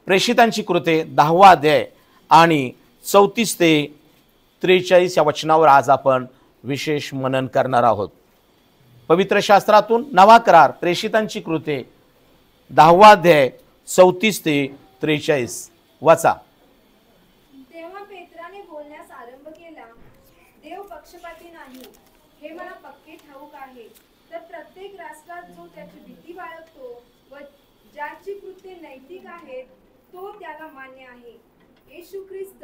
प्रेषितांची कृत्ये 10वा अध्याय आणि 34 ते 43 या वचनावर आज आपण विशेष मनन करणार आहोत। पवित्र शास्त्रातून नवा करार प्रेषितांची कृत्ये 10वा अध्याय 34 ते 43 वाचा। तेव्हा पेत्राने बोलण्यास आरंभ केला, देव पक्षपाती नाही हे मला पक्के ठाऊक आहे। तर प्रत्येक राष्ट्रात जो त्याची भीती बाळगतो व ज्याची कृत्ये नैतिक आहेत तो त्याला मान्य आहे। येशू ख्रिस्त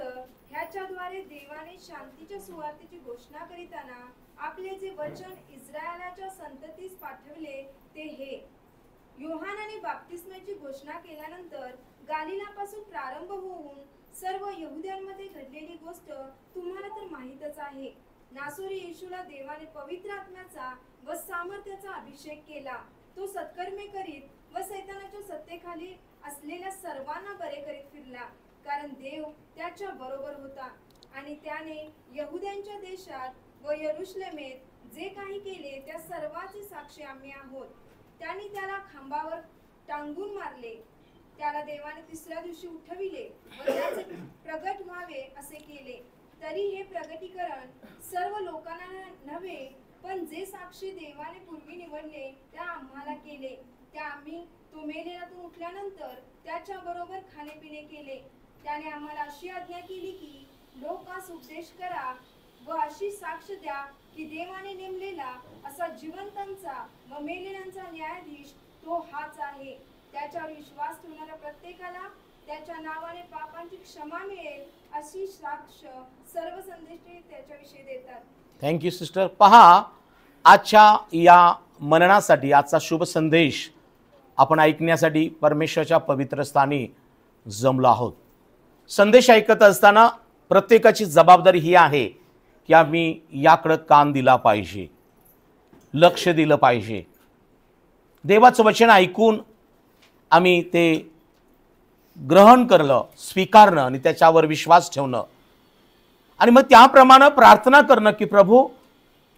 ह्याच्याद्वारे देवाने शांतीच्या सुवार्तेची घोषणा करीताना आपले जे वचन इस्रायलाच्या संततीस पाठविले ते हे। योहानाने बाप्तिस्माची घोषणा केल्यानंतर गालिलापासून प्रारंभ होऊन सर्व यहुद्यांमध्ये घडलेली गोष्ट तुम्हाला तर माहीतच आहे। नासोरी येशूला देवाने पवित्र आत्म्याचा व सामर्थ्याचा अभिषेक केला। तो सत्कर्मे करीत व शैतानाच्या सत्तेखाली असलेल्या सर्वांना बरे करीत फिरला, कारण देव त्याच्या बरोबर होता। आणि त्याने यहुद्यांच्या देशात व यरुशलेमेत जे काही केले त्या सर्वाचे साक्षी आम्ही आहोत। त्यांनी त्याला खांबावर टांगून मारले, त्याला देवाने तिसऱ्या दिवशी उठविले व त्याचे प्रगट व्हावे असे केले। तरी हे प्रगटीकरण सर्व लोकांना नव्हे, पण जे साक्षी देवाने पूर्वी निवडले त्या आम्हाला केले। त्या आम्ही तो मेलेल्यातून उठल्यानंतर त्याच्या बरोबर खाणेपिणे केले। त्याने आम्हाला अशी आज्ञा केली की लोकांस उपदेश करा व अशी साक्ष द्या की देवाने नेमलेला असा जिवंतांचा व मेलेल्यांचा न्यायाधीश तो हाच आहे। त्याच्यावर विश्वास ठेवणाऱ्या प्रत्येकाला त्याच्या नावाने पापांची क्षमा मिळेल अशी साक्ष सर्व संदेष्टे त्याच्याविषयी देतात। Thank you sister. पहा, आजच्या या मननासाठी आजचा शुभ संदेश आपण ऐकण्यासाठी परमेश्वराच्या पवित्र स्थानी जमलो आहोत। संदेश ऐकत असताना प्रत्येकाची जबाबदारी ही आहे की आम्ही याकडे कान दिला पाहिजे, लक्ष दिलं पाहिजे। देवाचं वचन ऐकून आम्ही ते ग्रहण करणं, स्वीकारणं आणि त्याच्यावर विश्वास ठेवणं आणि मग त्याप्रमाणे प्रार्थना करणं की प्रभू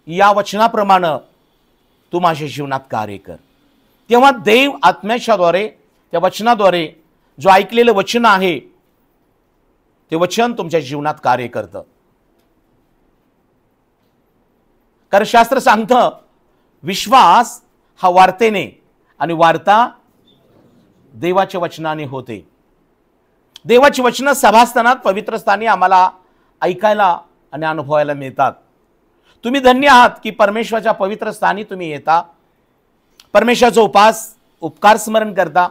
या वचनाप्रमाणे तू माझ्या जीवनात कार्य कर। तेव्हा देव आत्म्याच्याद्वारे त्या वचनाद्वारे जो ऐकलेलं वचन आहे ते वचन तुमच्या जीवनात कार्य करतं। कारण शास्त्र सांगतं विश्वास हा वार्तेने आणि वार्ता देवाच्या वचनाने होते। देवाची वचनं सभास्थानात पवित्र स्थानी आम्हाला ऐकायला आणि अनुभवायला मिळतात। तुम्ही धन्य आहात की परमेश्वराच्या पवित्र स्थानी तुम्ही येता, परमेश्वराचा उपकार स्मरण करता,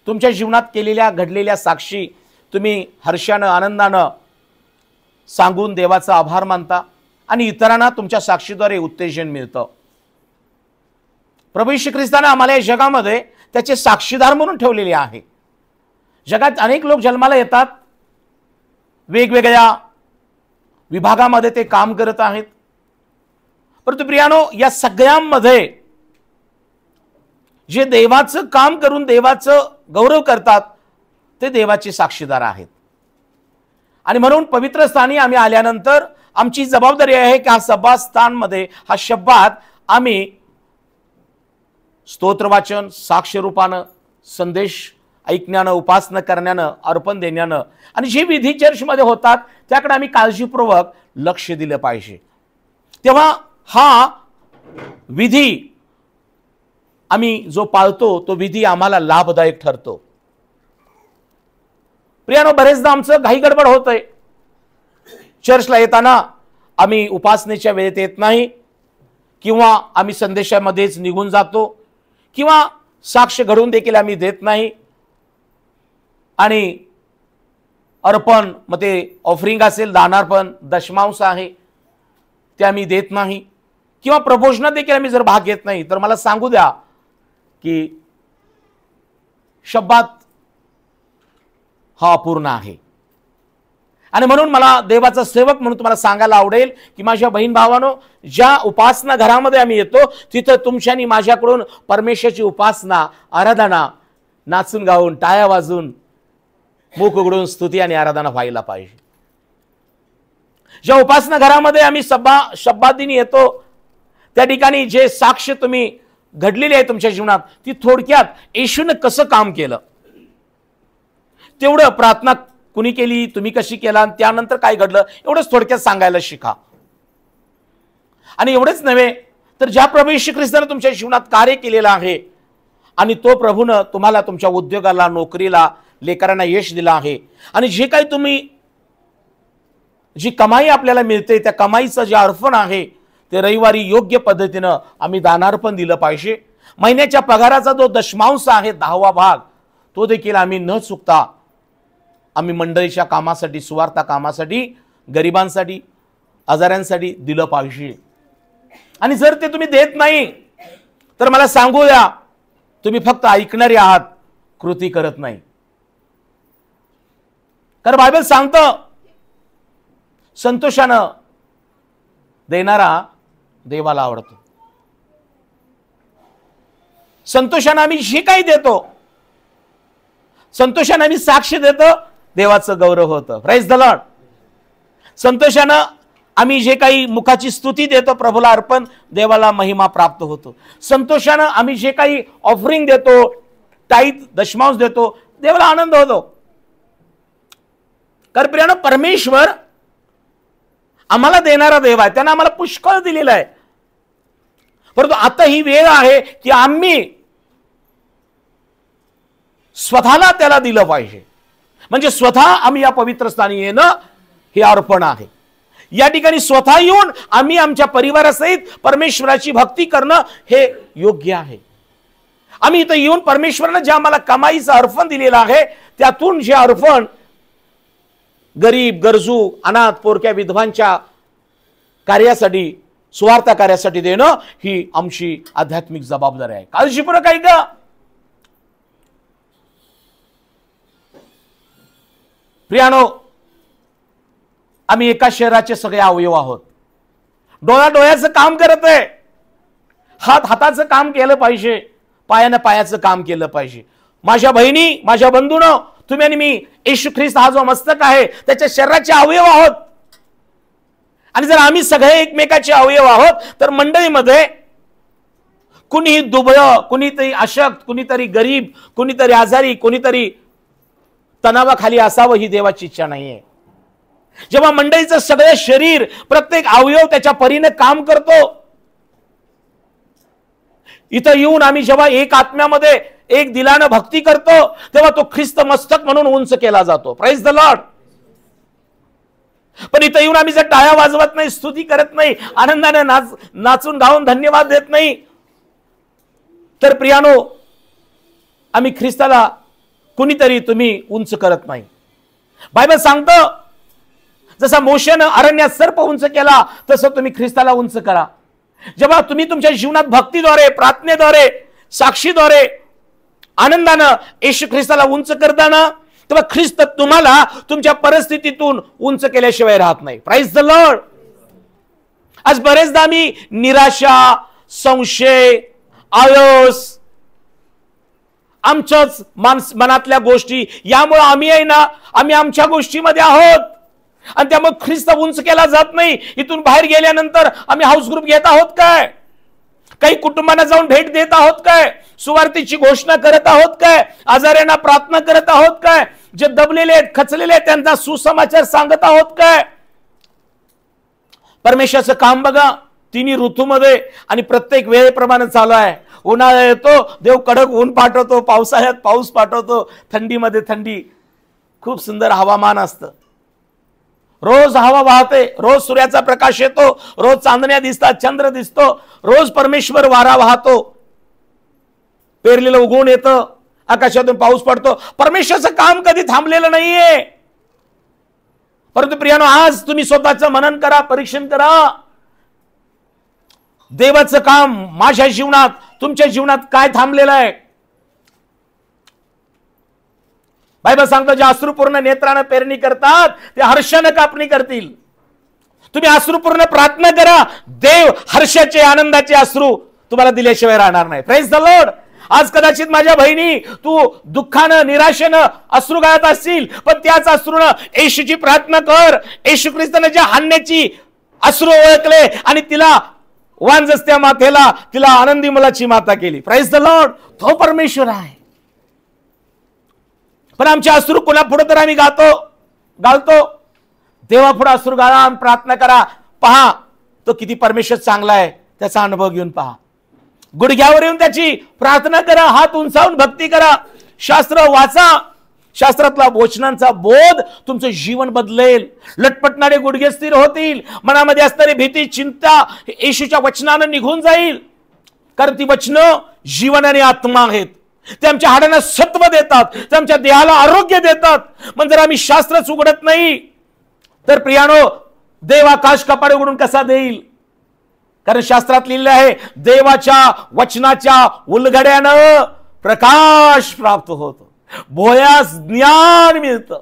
तुमच्या जीवनात केलेल्या घडलेल्या साक्षी तुम्ही हर्षानं आनंदानं सांगून देवाचा आभार मानता आणि इतरांना तुमच्या साक्षीद्वारे उत्तेजन मिळतं। प्रभू येशू ख्रिस्ताने आम्हाला या जगामध्ये त्याचे साक्षीदार म्हणून ठेवलेले आहे। जगात अनेक लोक जन्माला येतात, वेगवेगळ्या विभागामध्ये ते काम करत आहेत, परंतु प्रियानो या सगळ्यांमध्ये जे देवाचं काम करून देवाचं गौरव करतात ते देवाचे साक्षीदार आहेत। आणि म्हणून पवित्र स्थानी आम्ही आल्यानंतर आमची जबाबदारी आहे की हा सभास्थानमध्ये हा शब्दात आम्ही स्तोत्र वाचन, साक्ष रूपानं, संदेश ऐकण्यानं, उपासना करण्यानं, अर्पण देण्यानं आणि जे विधी चर्चमध्ये होतात त्याकडे आम्ही काळजीपूर्वक लक्ष दिलं पाहिजे। तेव्हा हा विधी आम्ही जो पाळतो तो विधी आम्हाला लाभदायक ठरतो। प्रियानो, बरेचदा आमचं घाई गडबड होतंय। चर्चला येताना आम्ही उपासनेच्या वेळेत येत नाही किंवा आम्ही संदेशामध्येच निघून जातो किंवा साक्ष घडवून देखील आम्ही देत नाही आणि अर्पण मग ते ऑफरिंग असेल, दानार्पण, दशमांश आहे ते आम्ही देत नाही किंवा प्रबोधनात देखील आम्ही जर भाग घेत नाही तर मला सांगू द्या की शब्दात हा अपूर्ण आहे। आणि म्हणून मला देवाचा सेवक म्हणून तुम्हाला सांगायला आवडेल की माझ्या बहीण भावांनो, ज्या उपासना घरामध्ये आम्ही येतो तिथं तुमच्यानी माझ्याकडून परमेश्वराची उपासना, आराधना नाचून गाऊन, टाळ्या वाजून, मुख उघडून स्तुती आणि आराधना व्हायला पाहिजे। ज्या उपासना घरामध्ये आम्ही शब्दादिनी येतो त्या ठिकाणी जे साक्ष तुम्ही घडलेली आहे तुमच्या जीवनात ती थोडक्यात येशूने कसं काम केलं तेवढं प्रार्थना कुणी केली, तुम्ही कशी केला, आणि त्यानंतर काय घडलं एवढंच थोडक्यात सांगायला शिका. आणि एवढेच नव्हे तर ज्या प्रभू येशू ख्रिस्ताने तुमच्या जीवनात कार्य केलेलं आहे आणि तो प्रभूनं तुम्हाला तुमच्या उद्योगाला, नोकरीला, लेकरांना यश दिलं आहे, आणि जे काही तुम्ही जी कमाई आपल्याला मिळते त्या कमाईचं जे अर्पण आहे ते रविवारी योग्य पद्धतीनं आम्ही दानार्पण दिलं पाहिजे. महिन्याच्या पगाराचा जो दशमांश आहे 10वा भाग तो देखील आम्ही न चुकता आम्ही मंडळीच्या कामासाठी, सुवार्ता कामासाठी, गरिबांसाठी, आजाऱ्यांसाठी दिलं पाहिजे. आणि जर ते तुम्ही देत नाही तर मला सांगू द्या, तुम्ही फक्त ऐकणारे आहात, कृती करत नाही. कारण बायबल सांगतं संतोषानं देणारा देवाला आवडतो. संतोषानं आम्ही जे काही देतो, संतोषानं आम्ही साक्ष देतो, देवाचं गौरव होतं. Praise the Lord. संतोषानं आम्ही जे काही मुखाची स्तुती देतो प्रभूला अर्पण, देवाला महिमा प्राप्त होतो. संतोषानं आम्ही जे काही ऑफरिंग देतो, टाईथ दशमांश देतो, देवाला आनंद होतो. कारण प्रियानो, परमेश्वर आम्हाला देणारा देव आहे, त्यानं आम्हाला पुष्कळ दिलेला आहे. परंतु आता ही वेळ आहे की आम्ही स्वतःला त्याला दिलं पाहिजे. म्हणजे स्वतः आम्ही या पवित्र स्थानी येणं हे अर्पण आहे. या ठिकाणी स्वतः येऊन आम्ही आमच्या परिवारासहित परमेश्वराची भक्ती करणं हे योग्य आहे. आम्ही इथं येऊन परमेश्वरानं जे आम्हाला कमाईचं अर्पण दिलेलं आहे त्यातून जे अर्पण गरीब, गरजू, अनाथ, पोरक्या, विधवांच्या कार्यासाठी, स्वार्थ कार्यासाठी देणं ही आमची आध्यात्मिक जबाबदारी आहे. काळजीपूर्वक आहे का? प्रियानो, आम्ही एका शरीराचे सगळे अवयव आहोत. डोळा डोळ्याचं काम करत आहे, हात हाताचं काम केलं पाहिजे, पायानं पायाचं काम केलं पाहिजे. माझ्या बहिणी, माझ्या बंधूंनो, तुम्ही आणि मी येशू ख्रिस्त हा जो मस्तक आहे त्याच्या शरीराचे अवयव आहोत. आणि जर आम्ही सगळे एकमेकाचे अवयव आहोत तर मंडळीमध्ये कुणीही दुबळं, कुणीतरी अशक्त, कुणीतरी गरीब, कुणीतरी आजारी, कुणीतरी तणावाखाली असावं ही देवाची इच्छा नाहीये. जेव्हा मंडळीचं सगळं शरीर, प्रत्येक अवयव त्याच्या परीने काम करतो, इथं येऊन आम्ही जेव्हा एक आत्म्यामध्ये, एक दिलानं भक्ती करतो तेव्हा तो ख्रिस्त मस्तक म्हणून उंच केला जातो. Praise the Lord. पण इथं येऊन आम्ही जर टाळ्या वाजवत नाही, स्तुती करत नाही, आनंदाने नाचून गाऊन धन्यवाद देत नाही, तर प्रियानो, आम्ही ख्रिस्ताला कुणीतरी तुम्ही उंच करत नाही. बायबल सांगतं जसा मोशेनं अरण्यात सर्प उंच केला तसं तुम्ही ख्रिस्ताला उंच करा. जेव्हा तुम्ही तुमच्या जीवनात भक्तीद्वारे, प्रार्थनेद्वारे, साक्षीद्वारे, आनंदानं येशू ख्रिस्ताला उंच करताना, तेव्हा ख्रिस्त तुम्हाला तुमच्या परिस्थितीतून उंच केल्याशिवाय राहत नाही. Praise the Lord. आज बरेचदा आम्ही निराशा, संशय, आळस, आमच्याच मनातल्या गोष्टी, यामुळे आम्ही आहे ना, आम्ही आमच्या गोष्टीमध्ये आहोत आणि त्यामुळे ख्रिस्त उंच केला जात नाही. इथून बाहेर गेल्यानंतर आम्ही हाऊस ग्रुप घेत आहोत काय? काही कुटुंबांना जाऊन भेट देत आहोत काय? सुवार्तेची घोषणा करत आहोत काय? आजाऱ्यांना प्रार्थना करत आहोत काय? जे दबलेले आहेत, खचलेले आहेत, त्यांचा सुसमाचार सांगत आहोत काय? परमेश्वराचं काम बघा, तिन्ही ऋतूमध्ये आणि प्रत्येक वेळेप्रमाणे चालू आहे. उन्हाळा येतो, देव कडक ऊन पाठवतो, पावसाळ्यात पाऊस पाठवतो, थंडीमध्ये थंडी. खूप सुंदर हवामान असतं. रोज हवा वाहते, रोज सूर्याचा प्रकाश येतो, रोज चांदण्या दिसतात, चंद्र दिसतो, रोज परमेश्वर वारा वाहतो, पेरलेलं उगवून येतं, आकाशातून पाऊस पडतो. परमेश्वराचं काम कधी थांबलेलं नाहीये. परंतु प्रियानो, आज तुम्ही स्वतःचं मनन करा, परीक्षण करा. देवाचं काम माझ्या जीवनात, तुमच्या जीवनात काय थांबलेलं आहे? बायबल सांगतो, जे अश्रुपूर्ण नेत्रानं पेरणी करतात ते हर्षानं कापणी करतील. तुम्ही अश्रुपूर्ण प्रार्थना करा, देव हर्षाचे, आनंदाचे अश्रू तुम्हाला दिल्याशिवाय राहणार नाही. Praise the Lord. आज कदाचित माझ्या बहिणी, तू दुःखानं, निराशेनं अश्रू गाळत असतील, पण त्याच अश्रूनं येशूची प्रार्थना कर. येशू ख्रिस्ताने ज्या हाण्याची अश्रू ओळखले आणि तिला वांजस्त्या मातेला, तिला आनंदी मुलाची माता केली. Praise the Lord. तो परमेश्वर आहे. पण आमचे अश्रू कोणा पुढे तर आम्ही घालतो. देवा पुढे अश्रू घाला आणि प्रार्थना करा. पहा तो किती परमेश्वर चांगला आहे, त्याचा अनुभव घेऊन पहा. गुडघ्यावर येऊन त्याची प्रार्थना करा, हात उंचावून भक्ती करा, शास्त्र वाचा. शास्त्रातला वचनांचा बोध तुमचं जीवन बदलेल. लटपटणारे गुडघे स्थिर होतील. मनामध्ये असणारी भीती, चिंता येशूच्या वचनानं निघून जाईल. कारण ती वचनं जीवन आणि आत्मा आहेत. ते आमच्या हाडांना सत्व देतात, ते आमच्या देहाला आरोग्य देतात. पण जर आम्ही शास्त्रच उघडत नाही तर प्रियानो, देव आकाश कपाडे उघडून कसा देईल? कारण शास्त्रात लिहिलं आहे, देवाच्या वचनाच्या उलगड्यानं प्रकाश प्राप्त होतो, भोयास ज्ञान मिळतं.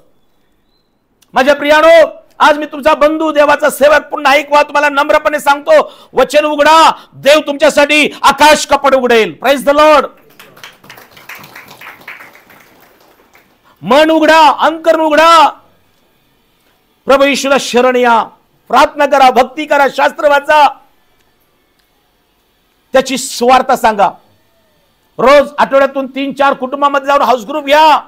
माझ्या प्रियानो, आज मी तुमचा बंधू, देवाचा सेवक पुन्हा ऐकवा, तुम्हाला नम्रपणे सांगतो, वचन उघडा, देव तुमच्यासाठी आकाश कपाट उघडेल. Praise the Lord. मन उघडा, अंतकरण उघडा, प्रभू येशूला शरण या, प्रार्थना करा, भक्ती करा, शास्त्र वाचा, त्याची सुवार्ता सांगा. रोज आठवड्यातून 3-4 कुटुंबामध्ये जाऊन हाऊस ग्रुप घ्या.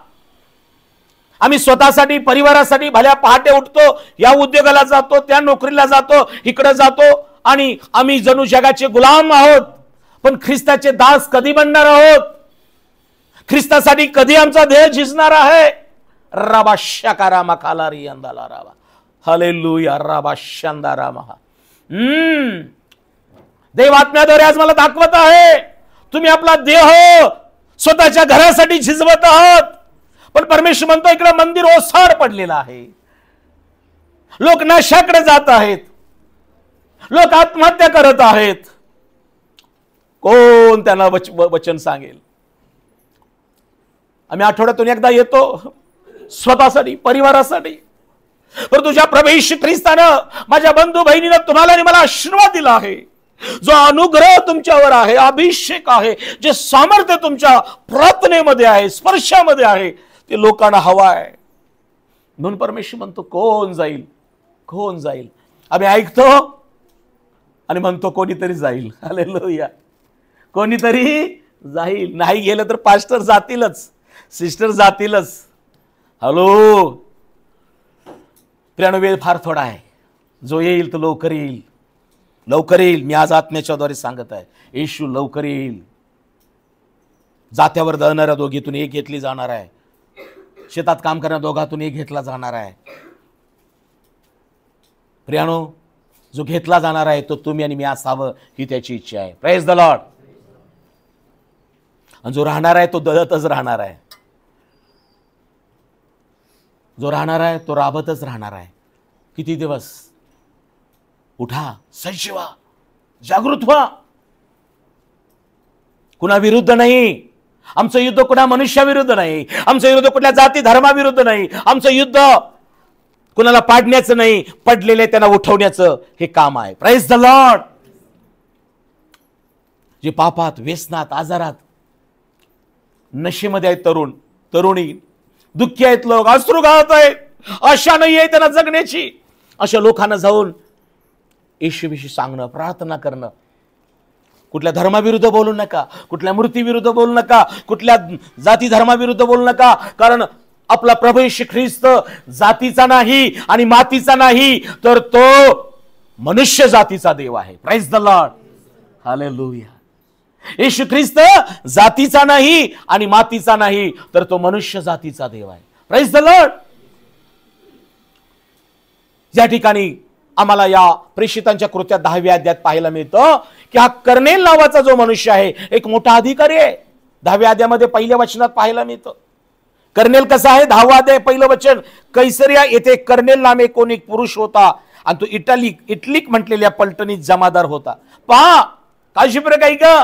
आम्ही स्वतःसाठी, परिवारासाठी भल्या पहाटे उठतो, या उद्योगाला जातो, त्या नोकरीला जातो, इकडे जातो आणि आम्ही जणू जगाचे गुलाम आहोत. पण ख्रिस्ताचे दास कधी बनणार आहोत? ख्रिस्तासाठी कधी आमचा देह झिजणार आहे? राबा शकारामा कालारी अंदाला राबा, हालेलुया, राबा शांदारामा. देव आत्म्याद्वारे आज मला दाखवत आहे, तुम्ही आपला देह स्वतःच्या घरासाठी झिजवत आहात. पण परमेश्वर म्हणतो, इकडे मंदिर ओसाड पडलेलं आहे, लोक नशाकडे जात आहेत, लोक आत्महत्या करत आहेत. कोण त्यांना वचन सांगेल? आम्ही आठवड्यातून एकदा येतो स्वतःसाठी, परिवारासाठी. पण तुझ्या प्रभू येशू ख्रिस्तानं, माझ्या बंधू बहिणीनं तुम्हाला आणि मला आशीर्वाद दिला आहे. जो अनुग्रह तुमच्यावर आहे, अभिषेक आहे, जे सामर्थ्य तुमच्या प्रार्थनेमध्ये आहे, स्पर्शामध्ये आहे, ते लोकांना हवा आहे. म्हणून परमेश्वर म्हणतो, कोण जाईल, कोण जाईल? आम्ही ऐकतो आणि म्हणतो कोणीतरी जाईल. हालेलुया, कोणीतरी जाईल. नाही गेलं तर पास्टर जातीलच, सिस्टर जातीलच. हॅलो प्रियानो, वेळ फार थोडा आहे. जो येईल तो लवकर येईल, लवकर येईल. मी आज आत्म्याच्या द्वारे सांगत आहे, येशू लवकर येईल. जात्यावर दळणाऱ्या दोघीतून एक घेतली जाणार आहे, शेतात काम करणाऱ्या दोघातून एक घेतला जाणार आहे. प्रियानो, जो घेतला जाणार आहे तो तुम्ही आणि मी असावं, ही त्याची इच्छा आहे. Praise the Lord. आणि जो राहणार आहे तो दळतच राहणार आहे, जो राहणार आहे तो राबतच राहणार आहे. किती दिवस? उठा, सजग व्हा, जागृत व्हा. कुणा विरुद्ध नाही. आमचं युद्ध कुणा मनुष्याविरुद्ध नाही, आमचं युद्ध कुठल्या जाती धर्माविरुद्ध नाही. आमचं युद्ध कुणाला पाडण्याचं नाही, पडलेले त्यांना उठवण्याचं हे काम आहे. Praise the Lord. जे पापात, व्यसनात, आजारात, नशेमध्ये आहेत तरुण, तरुणी, दुःखी आहेत लोक, अश्रू गाळत आहेत, आशा नाही आहे त्यांना जगण्याची, अशा लोकांना जाऊन येशूविषयी सांगणं, प्रार्थना करणं. कुठल्या धर्माविरुद्ध बोलू नका, कुठल्या मूर्तीविरुद्ध बोलू नका, कुठल्या जाती धर्माविरुद्ध बोलू नका. कारण आपला प्रभू येशू ख्रिस्त जातीचा नाही आणि मातीचा नाही, तर तो मनुष्य जातीचा देव आहे. Praise the Lord. हालेलुया. येशू ख्रिस्त जातीचा नाही आणि मातीचा नाही, तर तो मनुष्य जातीचा देव आहे. Praise the Lord. या ठिकाणी आम्हाला या प्रेषितांच्या कृत्यात 10व्या अध्यायात पाहायला मिळतं की हा कर्नेल नावाचा जो मनुष्य आहे, एक मोठा अधिकारी आहे. 10व्या अध्यायामध्ये पहिल्या वचनात पाहायला मिळतं. कर्नेल कसा आहे? 10वा अध्याय पहिलं वचन, कैसरिया येथे कर्नेल नामे कोण एक पुरुष होता आणि तो इटलिक म्हटलेल्या पलटणीत जमादार होता. पहा काळजी बरं काही का,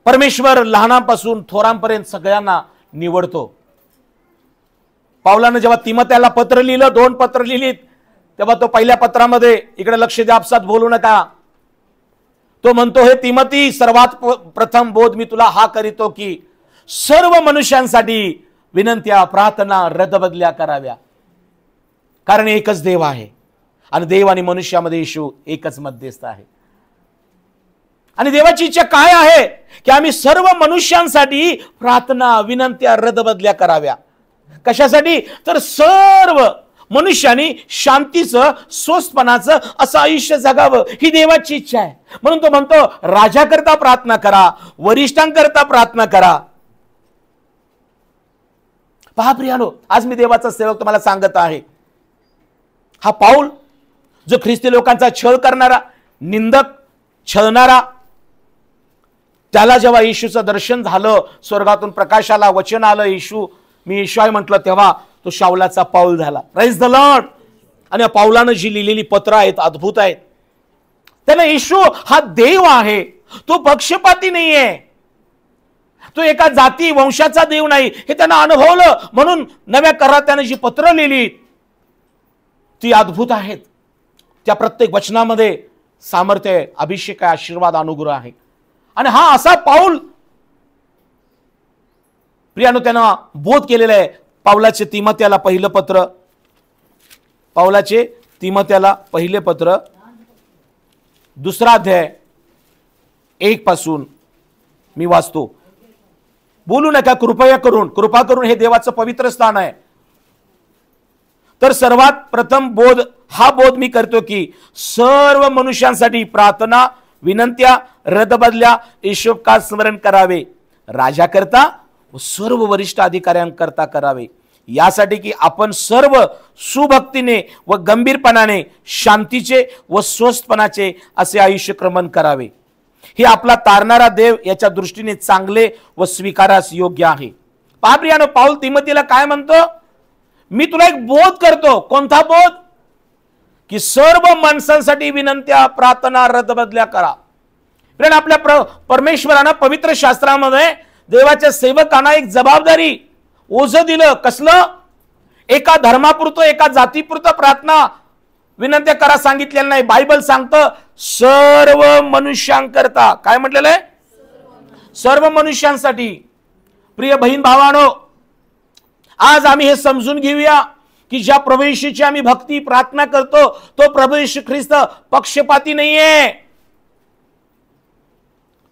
परमेश्वर लहानापासून थोरांपर्यंत सगळ्यांना निवडतो. पावलानं जेव्हा तिमोथेला पत्र लिहिलं, 2 पत्र लिहिलीत, तेव्हा तो पहिल्या पत्रामध्ये, इकडे लक्ष द्या, आपसात बोलू नका, तो म्हणतो, हे तिमोथी, सर्वात प्रथम बोध मी तुला हा करीतो की सर्व मनुष्यांसाठी विनंत्या, प्रार्थना, रदबदल्या कराव्या. कारण एकच देव आहे आणि देव आणि मनुष्यामध्ये येशू एकच मध्यस्थ आहे. आणि देवाची इच्छा काय आहे की आम्ही सर्व मनुष्यांसाठी प्रार्थना, विनंत्या, रदबदल्या कराव्या. कशासाठी? तर सर्व मनुष्याने शांतीचं, स्वस्थपणाचं असं आयुष्य जगावं, ही देवाची इच्छा आहे. म्हणून तो म्हणतो राजाकरता प्रार्थना करा, वरिष्ठांकरता प्रार्थना करा. पहा प्रियानो, आज मी देवाचा सेवक तुम्हाला सांगत आहे, हा पाऊल जो ख्रिस्ती लोकांचा छळ करणारा, निंदक, छळणारा, त्याला जेव्हा येशूचं दर्शन झालं, स्वर्गातून प्रकाश आला, वचन आलं, येशू मी येशू आहे म्हटलं, तेव्हा तो शाऊलाचा पाऊल झाला. Praise the Lord. आणि पाऊलानं जी लिहिलेली पत्र आहेत अद्भुत आहेत. त्यानं येशू हा देव आहे, तो पक्षपाती नाहीये, तो एका जाती वंशाचा देव नाही, हे त्यानं अनुभवलं. म्हणून नव्या करारात त्यानं जी पत्र लिहिली ती अद्भुत आहेत. त्या प्रत्येक वचनामध्ये सामर्थ्य आहे, अभिषेक आहे, आशीर्वाद, अनुग्रह आहे. आणि हा असा पाऊल प्रियानो त्यानं बोध केलेला आहे. पाऊलाचे तिमोथेला पहिलं पत्र, पाऊलाचे तिमोथेला पहिले पत्र, 2 अध्याय 1 पासून मी वाचतो. बोलू नका, कृपा करून, हे देवाचं पवित्र स्थान आहे. तर सर्वात प्रथम हा बोध मी करतो की सर्व मनुष्यांसाठी प्रार्थना, विनंत्या, रदबदल्या, ईशोपकार स्मरण करावे, राजाकरता व सर्व वरिष्ठ अधिकाऱ्यांकरता करावे, यासाठी की आपण सर्व सुभक्तीने व गंभीरपणाने शांतीचे व स्वस्थपणाचे असे आयुष्य क्रमण करावे. हे आपला तारणारा देव याच्या दृष्टीने चांगले व स्वीकारास योग्य आहे. पहा प्रियानो, पाऊल तिमोथेला काय म्हणतो? मी तुला एक बोध करतो. कोणता बोध? की सर्व माणसांसाठी विनंत्या, प्रार्थना, रदबदल्या करा. प्रियानो, आपल्या परमेश्वरानं पवित्र शास्त्रामध्ये देवाच्या सेवकांना एक जबाबदारी, ओझं दिलं. कसलं? एका धर्मापुरतं, एका जातीपुरतं प्रार्थना, विनंत्या करा सांगितलेलं नाही. बायबल सांगतं सर्व मनुष्यांकरता. काय म्हटलेलं आहे? सर्व मनुष्यांसाठी. प्रिय बहीण भावांनो, आज आम्ही हे समजून घेऊया की ज्या प्रभू येशूची आम्ही भक्ती, प्रार्थना करतो, तो प्रभू येशू ख्रिस्त पक्षपाती नाहीये.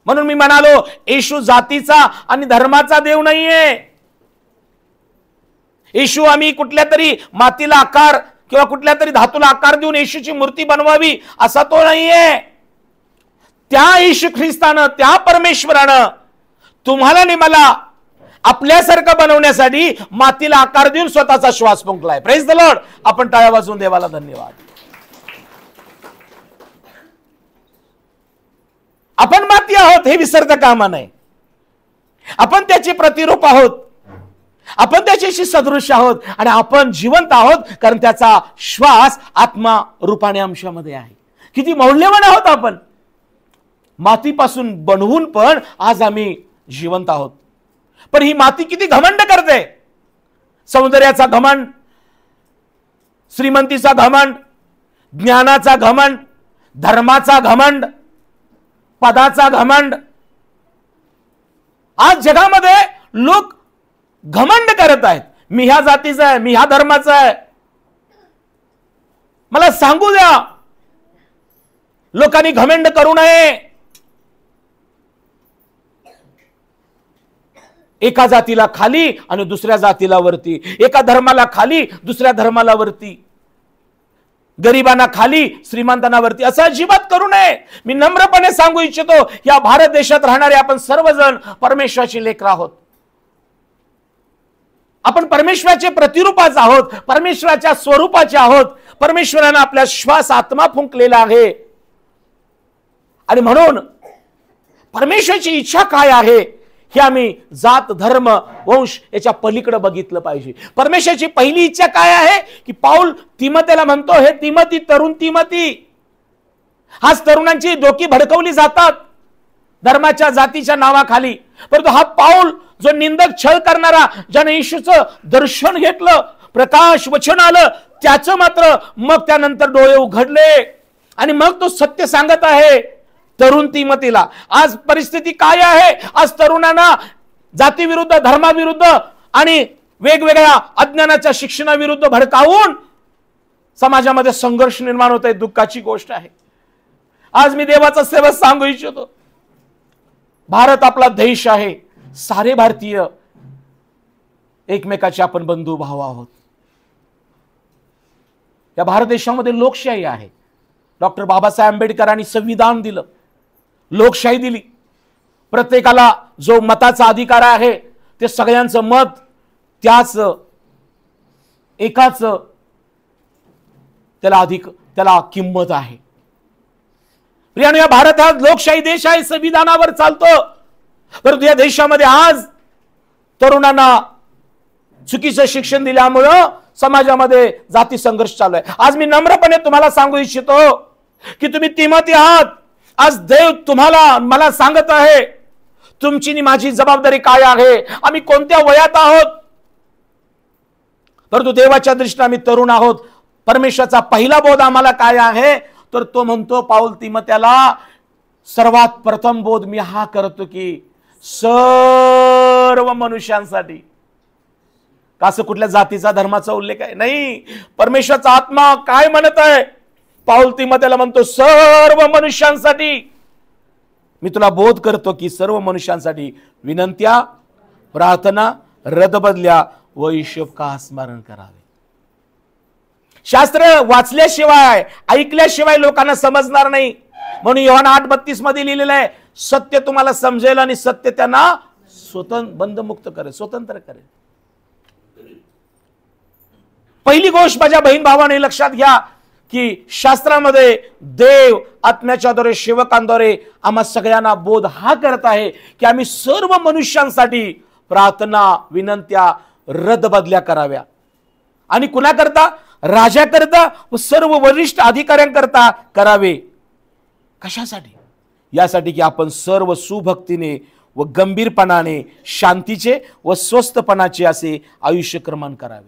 म्हणून मी म्हणालो, येशू जातीचा आणि धर्माचा देव नाहीये. येशू आम्ही कुठल्या तरी मातीला आकार किंवा कुठल्या तरी धातूला आकार देऊन येशूची मूर्ती बनवावी असा तो नाहीये. त्या येशू ख्रिस्तानं, त्या परमेश्वरानं तुम्हाला आणि मला आपल्यासारखं बनवण्यासाठी मातीला आकार देऊन स्वतःचा श्वास फुंकलाय. Praise the Lord. आपण टाळ्या वाजवून देवाला धन्यवाद. आपण माती आहोत हे विसरता कामा नये. आपण त्याचे प्रतिरूप आहोत, आपण त्याच्याशी सदृश आहोत आणि आपण जिवंत आहोत कारण त्याचा श्वास आत्मा रूपाने अंशामध्ये आहे. किती मौल्यवान आहोत आपण. मातीपासून बनवून पण आज आम्ही जिवंत आहोत. पण ही माती किती घमंड करते. सौंदर्याचा घमंड, श्रीमंतीचा घमंड, ज्ञानाचा घमंड, धर्माचा घमंड, पदाचा घमंड. आज जगामध्ये लोक घमंड करत आहेत. मी ह्या जातीचा आहे, मी ह्या धर्माचा आहे. मला सांगू द्या, लोकांनी घमंड करू नये. एका जातीला खाली आणि दुसऱ्या जातीला वरती, एका धर्माला खाली दुसऱ्या धर्माला वरती, गरिबांना खाली श्रीमंतांना वरती, असं अजिबात करू नये. मी नम्रपणे सांगू इच्छितो, या भारत देशात राहणारे आपण सर्वजण परमेश्वराची लेकरं आहोत. आपण परमेश्वराचे प्रतिरूपाचे आहोत, परमेश्वराच्या स्वरूपाचे आहोत. परमेश्वराने आपल्या श्वास आत्मा फुंकलेला आहे. आणि म्हणून परमेश्वराची इच्छा काय आहे हे आम्ही जात, धर्म, वंश याच्या पलीकडे बघितलं पाहिजे. परमेश्वराची पहिली इच्छा काय आहे की पाऊल तिमोथेला म्हणतो, हे तिमोथी, तरुण तिमोथी, आज तरुणांची डोकी भडकवली जातात धर्माच्या, जातीच्या नावाखाली. परंतु हा पाऊल जो निंदक, छळ करणारा, ज्याने येशूचं दर्शन घेतलं, प्रकाश वचन आलं, त्याचं मात्र मग त्यानंतर डोळे उघडले आणि मग तो सत्य सांगत आहे तरुण तिमोथीला. आज परिस्थिती काय आहे? आज तरुणांना जातीविरुद्ध, धर्माविरुद्ध आणि वेगवेगळ्या अज्ञानाच्या शिक्षणाविरुद्ध भडकावून समाजामध्ये संघर्ष निर्माण होत आहे. दुःखाची गोष्ट आहे. आज मी देवाचा सेवक सांगू इच्छितो, भारत आपला देश आहे, सारे भारतीय एकमेकाचे आपण बंधू भाऊ आहोत. या भारत देशामध्ये लोकशाही आहे. डॉक्टर बाबासाहेब आंबेडकरांनी संविधान दिलं, लोकशाही दिली. प्रत्येकाला जो मताचा अधिकार आहे ते सगळ्यांचं मत त्याच एकाच त्याला किंमत आहे. प्रियानो, या भारत हा लोकशाही देश आहे, संविधानावर चालतो. परंतु या देशामध्ये आज तरुणांना चुकीचं शिक्षण दिल्यामुळं समाजामध्ये जाती संघर्ष चालू आहे. आज मी नम्रपणे तुम्हाला सांगू इच्छितो की तुम्ही तिमोथी आहात. आज देव तुम्हाला मला सांगत आहे, तुमची आणि माझी जबाबदारी काय आहे, आम्ही कोणत्या वयात आहोत. परंतु देवाच्या दृष्टीने आम्ही तरुण आहोत. परमेश्वराचा पहिला बोध आम्हाला काय आहे, तर तो म्हणतो पाऊल तिमोथ्याला, सर्वात प्रथम बोध मी हा करतो की सर्व मनुष्यांसाठी. असं कुठल्या जातीचा धर्माचा उल्लेख आहे नाही. परमेश्वराचा आत्मा काय म्हणत आहे, पाऊल तिमोथ्याला म्हणतो सर्व मनुष्यांसाठी मी तुला बोध करतो की सर्व मनुष्यांसाठी विनंत्या, प्रार्थना, रदबदल्या व हिशोब स्मरण करावे. शास्त्र वाचल्याशिवाय ऐकल्याशिवाय लोकांना समजणार नाही. म्हणून योहान 8:32 मध्ये लिहिलेलं आहे, सत्य तुम्हाला समजेल आणि सत्य त्यांना बंधमुक्त करेल, स्वतंत्र करेल. पहिली गोष्ट माझ्या बहीण भावाने लक्षात घ्या की शास्त्रामध्ये देव आत्म्याच्याद्वारे सेवकांद्वारे आम्हा सगळ्यांना बोध हा करत आहे की आम्ही सर्व मनुष्यांसाठी प्रार्थना, विनंत्या, रदबदल्या कराव्या. आणि कुणाकरता? राजाकरता व सर्व वरिष्ठ अधिकाऱ्यांकरता करावे. कशासाठी? यासाठी की आपण सर्व सुभक्तीने व गंभीरपणाने शांतीचे व स्वस्थपणाचे असे आयुष्य क्रमण करावे.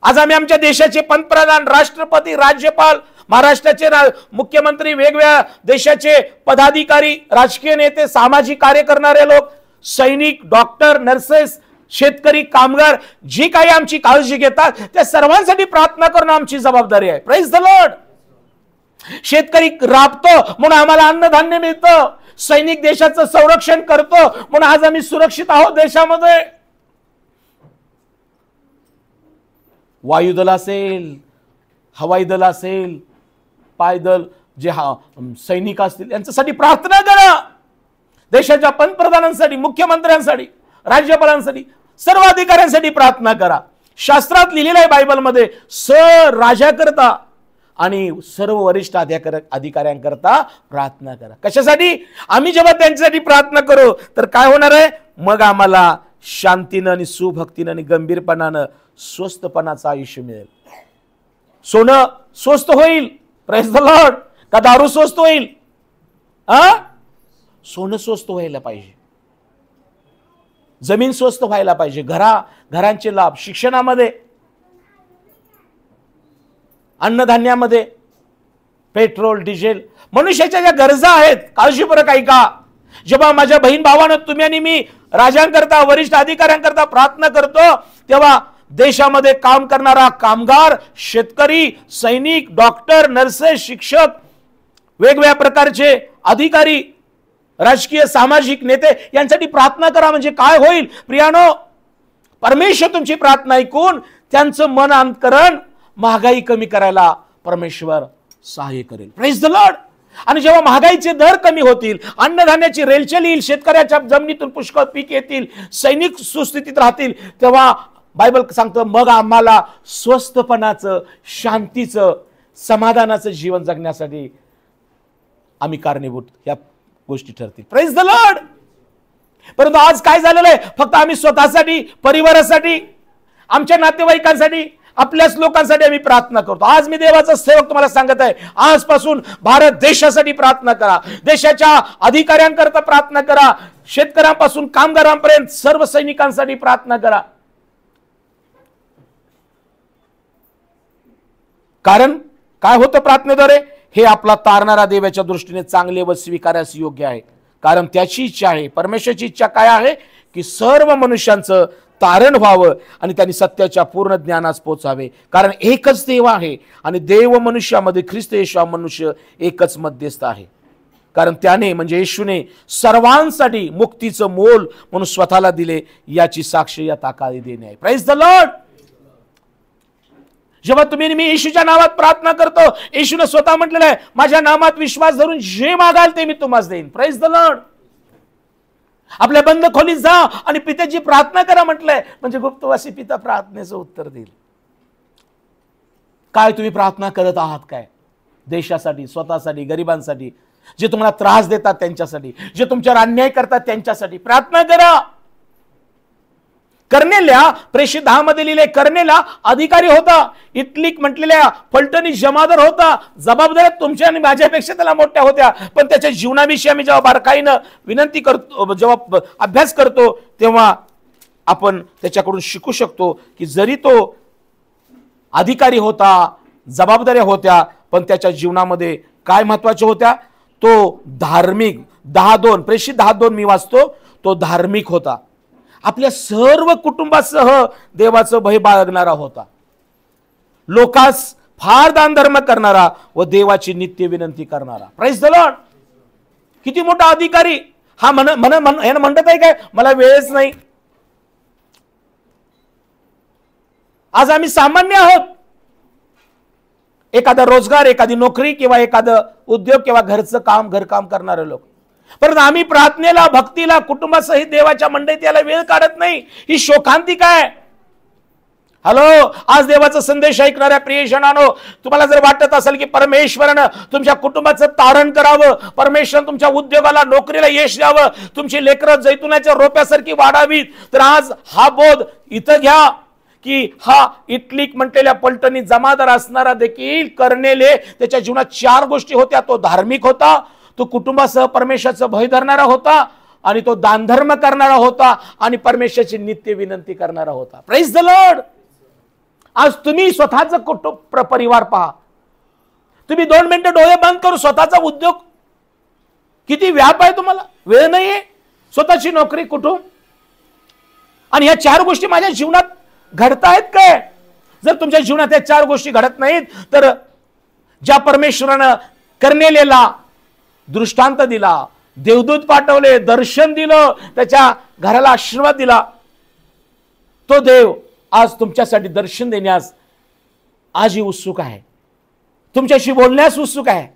आज आम्ही आमच्या देशाचे पंतप्रधान, राष्ट्रपती, राज्यपाल, महाराष्ट्राचे मुख्यमंत्री, वेगवेगळ्या देशाचे पदाधिकारी, राजकीय नेते, सामाजिक कार्य करणारे लोक, सैनिक, डॉक्टर, नर्सेस, शेतकरी, कामगार जी काही आमची काळजी घेतात त्या सर्वांसाठी प्रार्थना करणं आमची जबाबदारी आहे. Praise the Lord. शेतकरी राबतो म्हणून आम्हाला अन्नधान्य मिळतं. सैनिक देशाचं संरक्षण करतो म्हणून आज आम्ही सुरक्षित आहोत देशामध्ये. वायुदल असेल, हवाई दल असेल, पायदल, जे सैनिक असतील यांच्यासाठी प्रार्थना करा. देशाच्या पंतप्रधानांसाठी, मुख्यमंत्र्यांसाठी, राज्यपालांसाठी, सर्व अधिकाऱ्यांसाठी प्रार्थना करा. शास्त्रात लिहिलेलं आहे बायबलमध्ये, राजाकरता आणि सर्व वरिष्ठ अधिकाऱ्यांकरता प्रार्थना करा. कशासाठी? आम्ही जेव्हा त्यांच्यासाठी प्रार्थना करू तर काय होणार आहे, मग आम्हाला शांतीनं आणि सुभक्तीनं आणि गंभीरपणानं स्वस्थपणाचं आयुष्य मिळेल. सोनं स्वस्त होईल, प्रेज द लॉर्ड. का दारू स्वस्त होईल? सोनं स्वस्त व्हायला पाहिजे, जमीन स्वस्त व्हायला पाहिजे, घरांचे लाभ, शिक्षणामध्ये, अन्नधान्यामध्ये, पेट्रोल, डिझेल, मनुष्याच्या ज्या गरजा आहेत काळजीपूर्वक ऐका. जेव्हा माझ्या बहीण भावानं तुम्ही आणि मी राजांकरता, वरिष्ठ अधिकाऱ्यांकरता प्रार्थना करतो तेव्हा देशामध्ये काम करणारा कामगार, शेतकरी, सैनिक, डॉक्टर, नर्सेस, शिक्षक, वेगवेगळ्या प्रकारचे अधिकारी, राजकीय सामाजिक नेते यांसाठी प्रार्थना करा. म्हणजे काय होईल प्रियानो, परमेश्वर तुमची प्रार्थना ऐकून त्यांचं मन अंतकरण, महागाई कमी करायला परमेश्वर सहाय्य करेल. Praise the Lord. आणि जेव्हा महागाईचे दर कमी होतील, अन्नधान्याची रेलचेल येईल, शेतकऱ्याच्या जमिनीतून पुष्कळ पीक येतील, सैनिक सुस्थितीत राहतील, तेव्हा बायबल सांगतं मग आम्हाला स्वस्थपणाचं, शांतीचं, समाधानाचं जीवन जगण्यासाठी आम्ही कारणीभूत या गोष्टी ठरतील. Praise the Lord. परंतु आज काय झालेलं आहे, फक्त आम्ही स्वतःसाठी, परिवारासाठी, आमच्या नातेवाईकांसाठी, आपल्याच लोकांसाठी आम्ही प्रार्थना करतो. आज मी देवाचा सेवक तुम्हाला सांगत आहे, आजपासून भारत देशासाठी प्रार्थना करा, देशाच्या अधिकाऱ्यांकरता प्रार्थना करा, शेतकऱ्यांपासून कामगारांपर्यंत सर्व सैनिकांसाठी प्रार्थना करा. कारण काय होतं प्रार्थनेद्वारे, हे आपला तारणारा देवाच्या दृष्टीने चांगले व स्वीकारास योग्य आहे. कारण त्याची इच्छा आहे, परमेश्वराची इच्छा काय आहे की सर्व मनुष्यांचं तारण व्हावं आणि त्यांनी सत्याच्या पूर्ण ज्ञानास पोचावे. कारण एकच देव आहे आणि देव मनुष्यामध्ये ख्रिस्त येशू मनुष्य एकच मध्यस्थ आहे. कारण त्याने म्हणजे येशूने सर्वांसाठी मुक्तीचं मोल म्हणून स्वतःला दिले, याची साक्ष या ताकाळी देणे आहे. Praise the Lord. जेव्हा तुम्ही मी येशूच्या नावात प्रार्थना करतो, येशूने स्वतः म्हटलेलं आहे, माझ्या नामात विश्वास धरून जे मागाल ते मी तुम्हाला देईन. Praise the Lord. आपल्या बंद खोलीत जा आणि पित्याची प्रार्थना करा म्हटलंय, म्हणजे गुप्तवासी पिता प्रार्थनेचं उत्तर देईल. काय तुम्ही प्रार्थना करत आहात? काय देशासाठी, स्वतःसाठी, गरिबांसाठी, जे तुम्हाला त्रास देतात त्यांच्यासाठी, जे तुमच्यावर अन्याय करतात त्यांच्यासाठी प्रार्थना करा. कर्नेल्या प्रेषित 10 मध्ये लिहिले, कर्नेला अधिकारी होता, इटलीक म्हटलेल्या फलटणी जमादार होता. जबाबदाऱ्या तुमच्या आणि माझ्यापेक्षा त्याला मोठ्या होत्या, पण त्याच्या जीवनाविषयी आम्ही जेव्हा बारकाईनं विनंती करतो, जेव्हा अभ्यास करतो, तेव्हा आपण त्याच्याकडून शिकू शकतो की जरी तो अधिकारी होता, जबाबदाऱ्या होत्या, पण त्याच्या जीवनामध्ये काय महत्वाच्या होत्या? तो धार्मिक. 10:2 प्रेषित 10:2 मी वाचतो, तो धार्मिक होता. आपल्या सर्व कुटुंबासह देवाचं भय बाळगणारा होता, लोकांस फार दान धर्म करणारा व देवाची नित्य विनंती करणारा. Praise the Lord. किती मोठा अधिकारी हा म्हणत आहे काय, मला वेळच नाही. आज आम्ही सामान्य आहोत. एखादा रोजगार, एखादी नोकरी किंवा एखादं उद्योग किंवा घरकाम करणारे लोक, परंतु आम्ही प्रार्थनेला, भक्तीला, कुटुंबासहित देवाच्या मंडळीत याला वेळ काढत नाही. ही शोकांतिका आहे. हॅलो, आज देवाचा संदेश ऐकणाऱ्या प्रियजनांनो, तुम्हाला जर वाटत असेल की परमेश्वरानं तुमच्या कुटुंबाचं तारण करावं, परमेश्वर तुमच्या उद्योगाला, नोकरीला यश द्यावं, तुमची लेकरं जैतुनाच्या रोप्यासारखी वाढावीत, तर आज हा बोध इथं घ्या की हा इटलीक म्हटलेल्या पलटणी जमादार असणारा देखील कर्नेले, त्याच्या जीवनात 4 गोष्टी होत्या. तो धार्मिक होता, तो कुटुंबासह परमेश्वराचं भय धरणारा होता, आणि तो दानधर्म करणारा होता, आणि परमेश्वराची नित्य विनंती करणारा होता. Praise the Lord. आज तुम्ही स्वतःचा कुटुंब परिवार पहा. तुम्ही 2 मिनिटं डोळे बंद करून स्वतःचा उद्योग, किती व्याप आहे तुम्हाला, वेळ नाहीये. स्वतःची नोकरी, कुटुंब, आणि ह्या 4 गोष्टी माझ्या जीवनात घडतायत काय? जर तुमच्या जीवनात या 4 गोष्टी घडत नाहीत, तर ज्या परमेश्वरानं कर्नेलेला दृष्टांत दिला, देवदूत पाठवले, दर्शन दिलं, त्याच्या घराला आशीर्वाद दिला, तो देव आज तुमच्यासाठी दर्शन देण्यास आजही उत्सुक आहे, तुमच्याशी बोलण्यास उत्सुक आहे,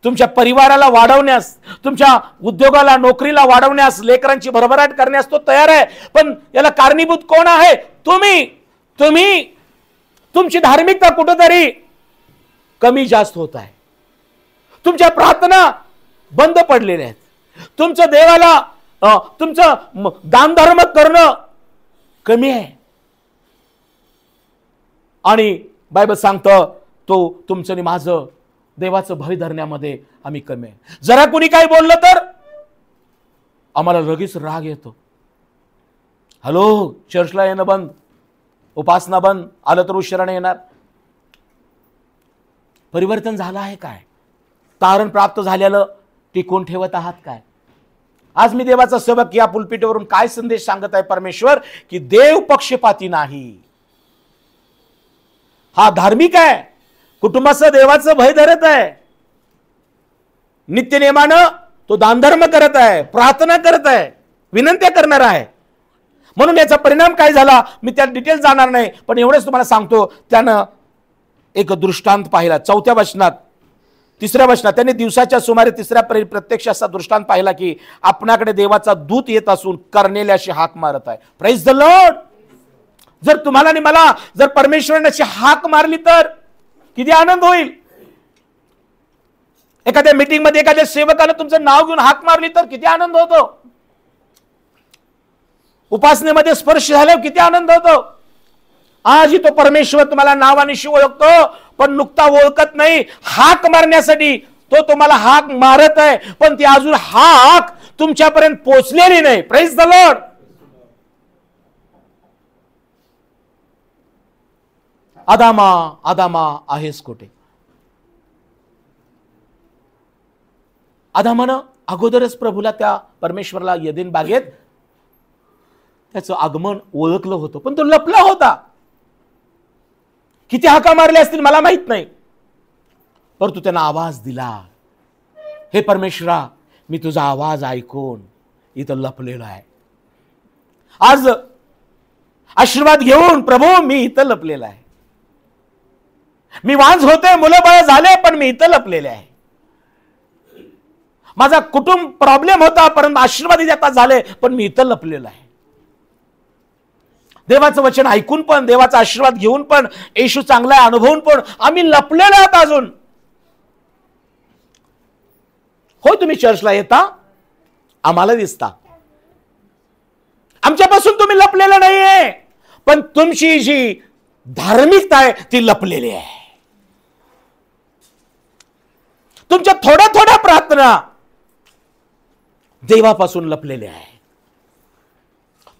तुमच्या परिवाराला वाढवण्यास, तुमच्या उद्योगाला, नोकरीला वाढवण्यास, लेकरांची भरभराट करण्यास तो तयार आहे. पण याला कारणीभूत कोण आहे? तुम्ही. तुमची धार्मिकता कुठेतरी कमी जास्त होत आहे. तुमच्या प्रार्थना बंद पडलेल्या आहेत. तुमचं देवाला तुमचं दानधर्म करणं कमी आहे. आणि बायबल सांगतं तो तुमचं आणि माझं देवाचं भय धरण्यामध्ये आम्ही कमी आहे. जरा कोणी काय बोललं तर आम्हाला लगेच राग येतो. हॅलो, चर्चला येणं बंद, उपासना बंद, आलं तर उशिराने येणार. परिवर्तन झालं आहे काय? तारण प्राप्त झालेलं टिकून ठेवत आहात काय? आज मी देवाचा सेवक या पुलपिटीवरून काय संदेश सांगत आहे परमेश्वर, की देव पक्षपाती नाही. हा धार्मिक आहे, कुटुंबाचं देवाचं भय धरत आहे, नित्य नेमानं तो दानधर्म करत आहे, प्रार्थना करत आहे, विनंत्या करणार आहे. म्हणून याचा परिणाम काय झाला मी त्या डिटेल जाणार नाही, पण एवढंच तुम्हाला सांगतो. त्यानं एक दृष्टांत पाहिला 4थ्या वचनात, 3ऱ्या वचनात. त्याने दिवसाच्या सुमारे 3ऱ्या प्रत्यक्ष असा दृष्टांत पाहिला की आपणाकडे देवाचा दूत येत असून कर्नेल्याशी हाक मारत आहे. Praise the Lord. जर तुम्हाला आणि मला जर परमेश्वराने अशी हाक मारली तर किती आनंद होईल. एखाद्या मीटिंग मध्ये एखाद्या सेवकाला तुमचं नाव घेऊन हाक मारली तर किती आनंद होतो. उपासनेमध्ये स्पर्श झाल्यावर किती आनंद होतो. आजही तो परमेश्वर तुम्हाला नावानिशी ओळखतो, पण नुकता ओळखत नाही. हाक मारण्यासाठी तो तुम्हाला हाक मारत आहे, पण ती अजून हाक तुमच्यापर्यंत पोहोचलेली नाही. Praise the lord. आदामा आदामा आहेस कुठे. आदामानं अगोदरच प्रभूला, त्या परमेश्वराला येदेन बागेत त्याचं आगमन ओळखलं होतं, पण तो लपला होता. किती हाका मारल्या असतील मला माहित नाही, परंतु त्यांना आवाज दिला. हे परमेश्वरा, मी तुझा आवाज ऐकून इथं लपलेलो आहे. आज आशीर्वाद घेऊन प्रभू मी इथं लपलेला आहे. मी वांझ होते, मुलं बाळ झाले, पण मी इथं लपलेले आहे. माझा कुटुंब प्रॉब्लेम होता, परंतु आशीर्वाद आता झाले, पण मी इथं लपलेलो आहे. देवाचं वचन ऐकून पण, देवाचा आशीर्वाद घेऊन पण, येशू चांगला आहे अनुभवून पण आम्ही लपलेलो आहोत अजून. हो, तुम्ही चर्चला येता, आम्हाला दिसता, आमच्यापासून तुम्ही लपलेलं नाहीये, पण तुमची जी धार्मिकता आहे ती लपलेली आहे. तुमच्या थोड्या थोड्या प्रार्थना देवापासून लपलेल्या आहे.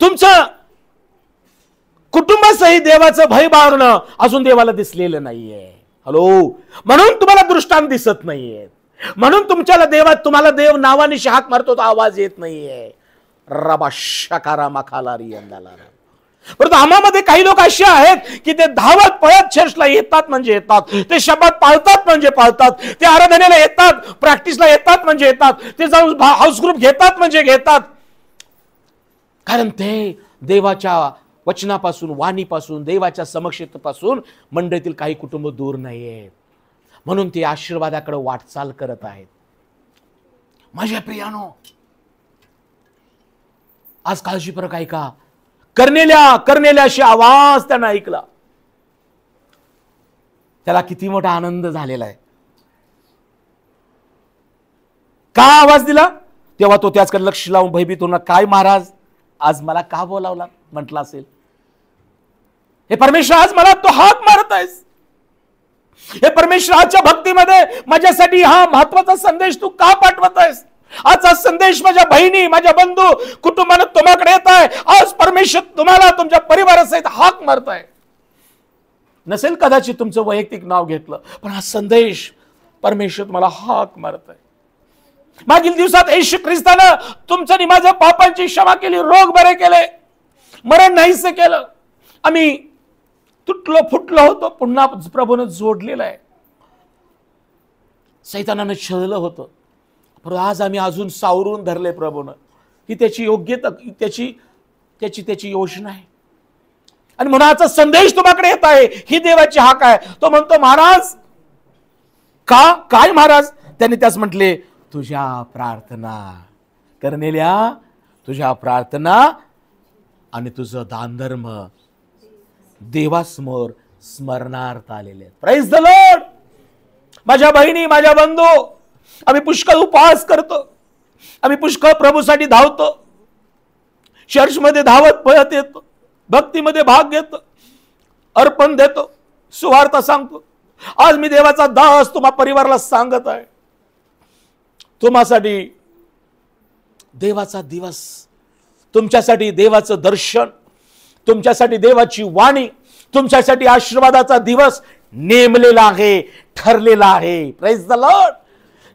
तुमचं कुटुंबासहित देवाचं भय बाळगणं अजून देवाला दिसलेलं नाहीये. हॅलो, म्हणून तुम्हाला दृष्टांत दिसत नाहीये, म्हणून तुम्हाला देव नावाने हाक मारतो तो आवाज येत नाहीये. रबा शकारा मखालारी अंदालारा. परंतु आम्हामध्ये काही लोक असे आहेत की ते धावत पळत चर्चला येतात म्हणजे येतात, ते शब्द पाळतात म्हणजे पाळतात, ते आराधनेला येतात, प्रॅक्टिसला येतात म्हणजे येतात, ते जाऊन हाऊस ग्रुप घेतात म्हणजे घेतात, कारण ते देवाच्या वचनापासून, वाणीपासून, देवाच्या समक्षतेपासून मंडळीतील काही कुटुंब दूर नाहीये. म्हणून ते आशीर्वादाकडे वाटचाल करत आहेत. माझ्या प्रियानो, आज काळजीपूर्वक ऐका. करनेल्याशी आवाज त्यानं ऐकला. त्याला किती मोठा आनंद झालेला आहे. का आवाज दिला? तेव्हा तो त्याचकडे लक्ष लावून भयभीत होऊन, काय महाराज आज मला का बोलावला म्हटलं असेल. हे परमेश्वर, आज मला तो हाक मारत आहेस. हे परमेश्वराच्या भक्तीमध्ये माझ्यासाठी हा महत्वाचा संदेश तू का पाठवत आहेस? आजचा संदेश माझ्या बहिणी, माझ्या बंधू, कुटुंबाने तुम्हाकडे येत आहे. आज परमेश्वर तुम्हाला तुमच्या परिवारासहित हाक मारताय. नसेल कदाचित तुमचं वैयक्तिक नाव घेतलं, पण हा संदेश परमेश्वर तुम्हाला हाक मारताय. मागील दिवसात येशू ख्रिस्तानं तुमचं आणि माझ्या पापांची क्षमा केली, रोग बरे केले, मरण नाहीसे केलं. आम्ही तुटलो फुटलो होतो, पुन्हा प्रभूनं जोडलेलं आहे. सैतानानं छळलं होतं, पण आज आम्ही अजून सावरून धरले प्रभूनं. ही त्याची योग्यता, त्याची योजना आहे. आणि म्हणून आजचा संदेश तुम्हाकडे येत आहे, ही देवाची हाक आहे. तो म्हणतो, महाराज का? काय महाराज? त्यांनी त्यास म्हटले, तुझ्या प्रार्थना करनेल्या, तुझ्या प्रार्थना आणि तुझं दानधर्म देवासमोर स्मरणार्थ आलेले. Praise the Lord. माझ्या बहिणी, माझ्या बंधू, आम्ही पुष्कळ उपवास करतो, आम्ही पुष्कळ प्रभूसाठी धावतो, चर्चमध्ये धावत पळत येतो, भक्तीमध्ये भाग घेतो, अर्पण देतो, सुवार्ता सांगतो. आज मी देवाचा दास तुम्हा परिवाराला सांगत आहे, तुम्हासाठी देवाचा दिवस, तुमच्यासाठी देवाचं दर्शन, तुमच्यासाठी देवाची वाणी, तुमच्यासाठी आशीर्वादाचा दिवस नेमलेला आहे, ठरलेला आहे. Praise the Lord.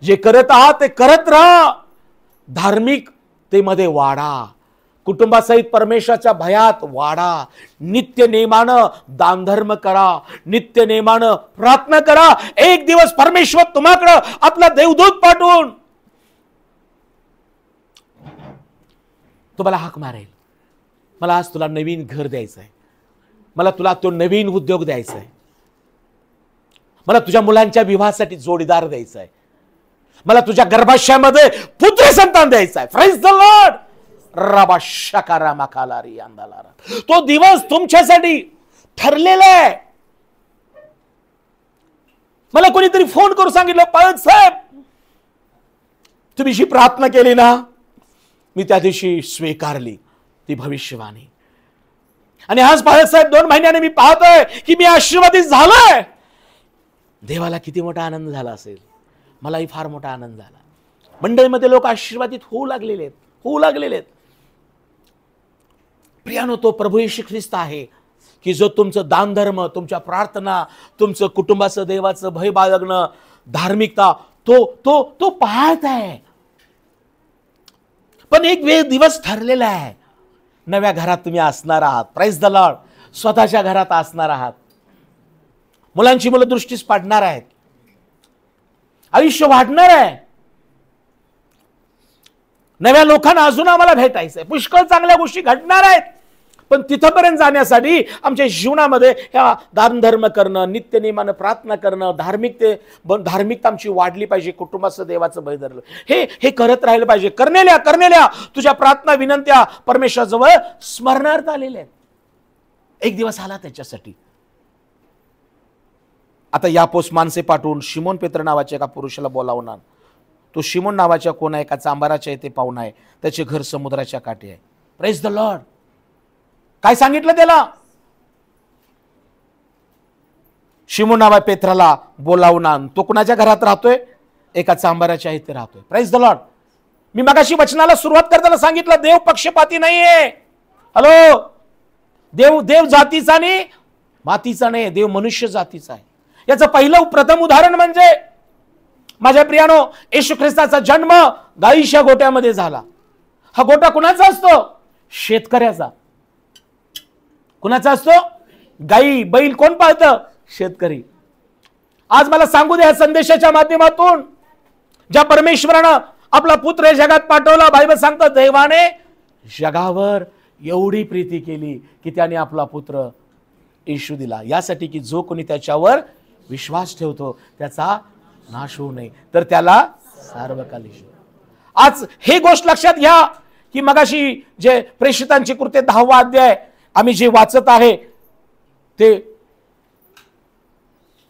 जे करत आहात ते करत राहा. धार्मिकतेमध्ये वाढा, कुटुंबासहित परमेश्वराच्या भयात वाढा, नित्य नेमानं दानधर्म करा, नित्य नेमानं प्रार्थना करा. एक दिवस परमेश्वर तुम्हाकडे आपला देवदूत पाठवून तुम्हाला हाक मारेल, मला आज तुला नवीन घर द्यायचं आहे, मला तुला तो नवीन उद्योग द्यायचा आहे, मला तुझ्या मुलांच्या विवाहासाठी जोडीदार द्यायचा आहे, मला तुझ्या गर्भाशयामध्ये पुत्र संतान द्यायचं आहे. Praise the Lord. रबा शकारा मखालारी अंदालारा. तो दिवस तुमच्यासाठी ठरलेला आहे. मला कोणीतरी फोन करून सांगितलं, पाळत साहेब तुम्ही जी प्रार्थना केली ना, मी त्या दिवशी स्वीकारली ती भविष्यवाणी. आणि आज पाळत साहेब 2 महिन्याने मी पाहतोय की मी आशीर्वादित झालोय. देवाला किती मोठा आनंद झाला असेल, मलाही फार मोठा आनंद झाला. मंडळीमध्ये लोक आशीर्वादित होऊ लागलेले आहेत. प्रियानो, तो प्रभू येशू ख्रिस्त आहे की जो तुमचं दानधर्म, तुमच्या प्रार्थना, तुमचं कुटुंबाचं देवाचं भय बाळगणं, धार्मिकता तो तो तो पाहत आहे. पण एक वेळ दिवस ठरलेला आहे. नव्या घरात तुम्ही असणार आहात. Praise the Lord. स्वतःच्या घरात असणार आहात. मुलांची मुलं दृष्टीस पाडणार आहेत. आयुष्य वाढणार आहे. नव्या लोकांना अजून आम्हाला भेटायचंय, पुष्कळ चांगल्या गोष्टी घडणार आहेत, पण तिथपर्यंत जाण्यासाठी आमच्या जीवनामध्ये ह्या दानधर्म करणं, नित्यनेमानं प्रार्थना करणं, धार्मिकता आमची वाढली पाहिजे, कुटुंबाचं देवाचं बळी धरलं, हे करत राहिलं पाहिजे. करण्याल्या तुझ्या प्रार्थना विनंत्या परमेश्वराजवळ स्मरणार्थ आलेल्या आहेत. एक दिवस आला त्याच्यासाठी. आता यापोस माणसे पाठवून शिमोन पेत्र नावाच्या एका पुरुषाला बोलावणार. तो शिमोन नावाच्या कोण आहे, एका चांबाराच्या इथे पाहुणा आहे, त्याचे घर समुद्राच्या काठी आहे. Praise the Lord. काय सांगितलं त्याला? शिमोन नावा पेत्राला बोलावून आण. तो कुणाच्या घरात राहतोय? एका चांबाराच्या इथे राहतोय. Praise the Lord. मी मगाशी वचनाला सुरुवात करताना सांगितलं, देव पक्षपाती नाहीये. हॅलो, देव जातीचा नाही, मातीचा नाही, देव मनुष्य जातीचा आहे. याचं पहिलं प्रथम उदाहरण म्हणजे माझ्या प्रियानो, येशू ख्रिस्ताचा जन्म गाईच्या गोट्यामध्ये झाला. हा गोटा कुणाचा असतो? शेतकऱ्याचा. कुणाचा असतो? गाई बैल कोण पाळतं? शेतकरी. आज मला सांगू द्या, संदेशाच्या माध्यमातून ज्या परमेश्वरानं आपला पुत्र जगात पाठवला, बायबल सांगतं देवाने जगावर एवढी प्रीती केली की त्याने आपला पुत्र येशू दिला, यासाठी की जो कोणी त्याच्यावर विश्वास ठेवतो त्याचा नाश होऊ नये, तर त्याला सार्वकालिक. आज हे गोष्ट लक्षात घ्या की मगाशी जे प्रेषितांची कृत्ये 10वा अध्याय आम्ही जे वाचत आहे ते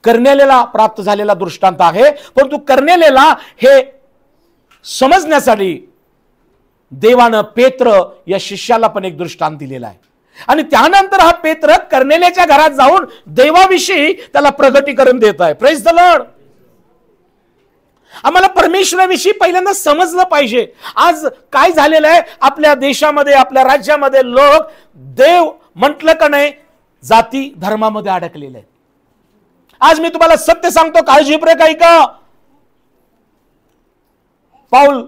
कर्नेलेला प्राप्त झालेला दृष्टांत आहे, परंतु कर्नेलेला हे समजण्यासाठी देवानं पेत्र या शिष्याला पण एक दृष्टांत दिलेला आहे. आणि त्यानंतर हा पेत्र कर्नेलेच्या घरात जाऊन देवाविषयी त्याला प्रगटीकरण देत आहे. Praise the Lord. आम्हाला परमेश्वराविषयी पहिल्यांदा समजलं पाहिजे. आज काय झालेलं आहे आपल्या देशामध्ये, आपल्या राज्यामध्ये, लोक देव म्हटलं का नाही जाती धर्मामध्ये अडकलेले आहेत. आज मी तुम्हाला सत्य सांगतो, काळजीपूर्वक ऐका. पाऊल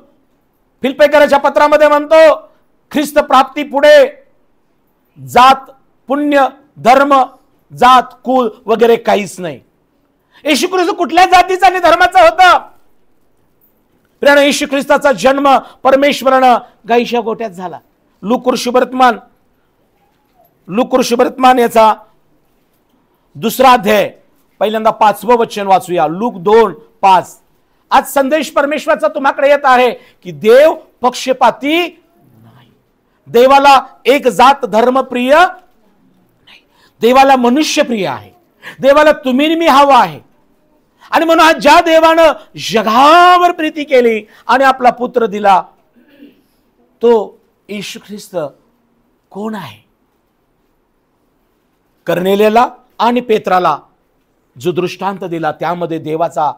फिलिप्पीकराच्या पत्रामध्ये म्हणतो, ख्रिस्त प्राप्ती पुढे जात, पुण्य, धर्म, जात, कुळ वगैरे काहीच नाही. येशू ख्रिस्त कुठल्या जातीचा आणि धर्माचा होता? येशू ख्रिस्ताचा जन्म परमेश्वरानं गाईच्या गोट्यात झाला. लूक ऋषीवर्तमान याचा 2रा अध्याय पहिल्यांदा 5वं वचन वाचूया. लूक 2:5. आज संदेश परमेश्वराचा तुम्हाकडे येत आहे की देव पक्षपाती नाही. देवाला एक जात धर्म प्रिय नाही. देवाला मनुष्य प्रिय आहे. देवाला तुम्ही मी हवा आहे. आणि म्हणून आज ज्या देवानं जगावर प्रीती केली आणि आपला पुत्र दिला, तो येशू ख्रिस्त कोण आहे? कर्नेलेला आणि पेत्राला जो दृष्टांत दिला त्यामध्ये देवाचा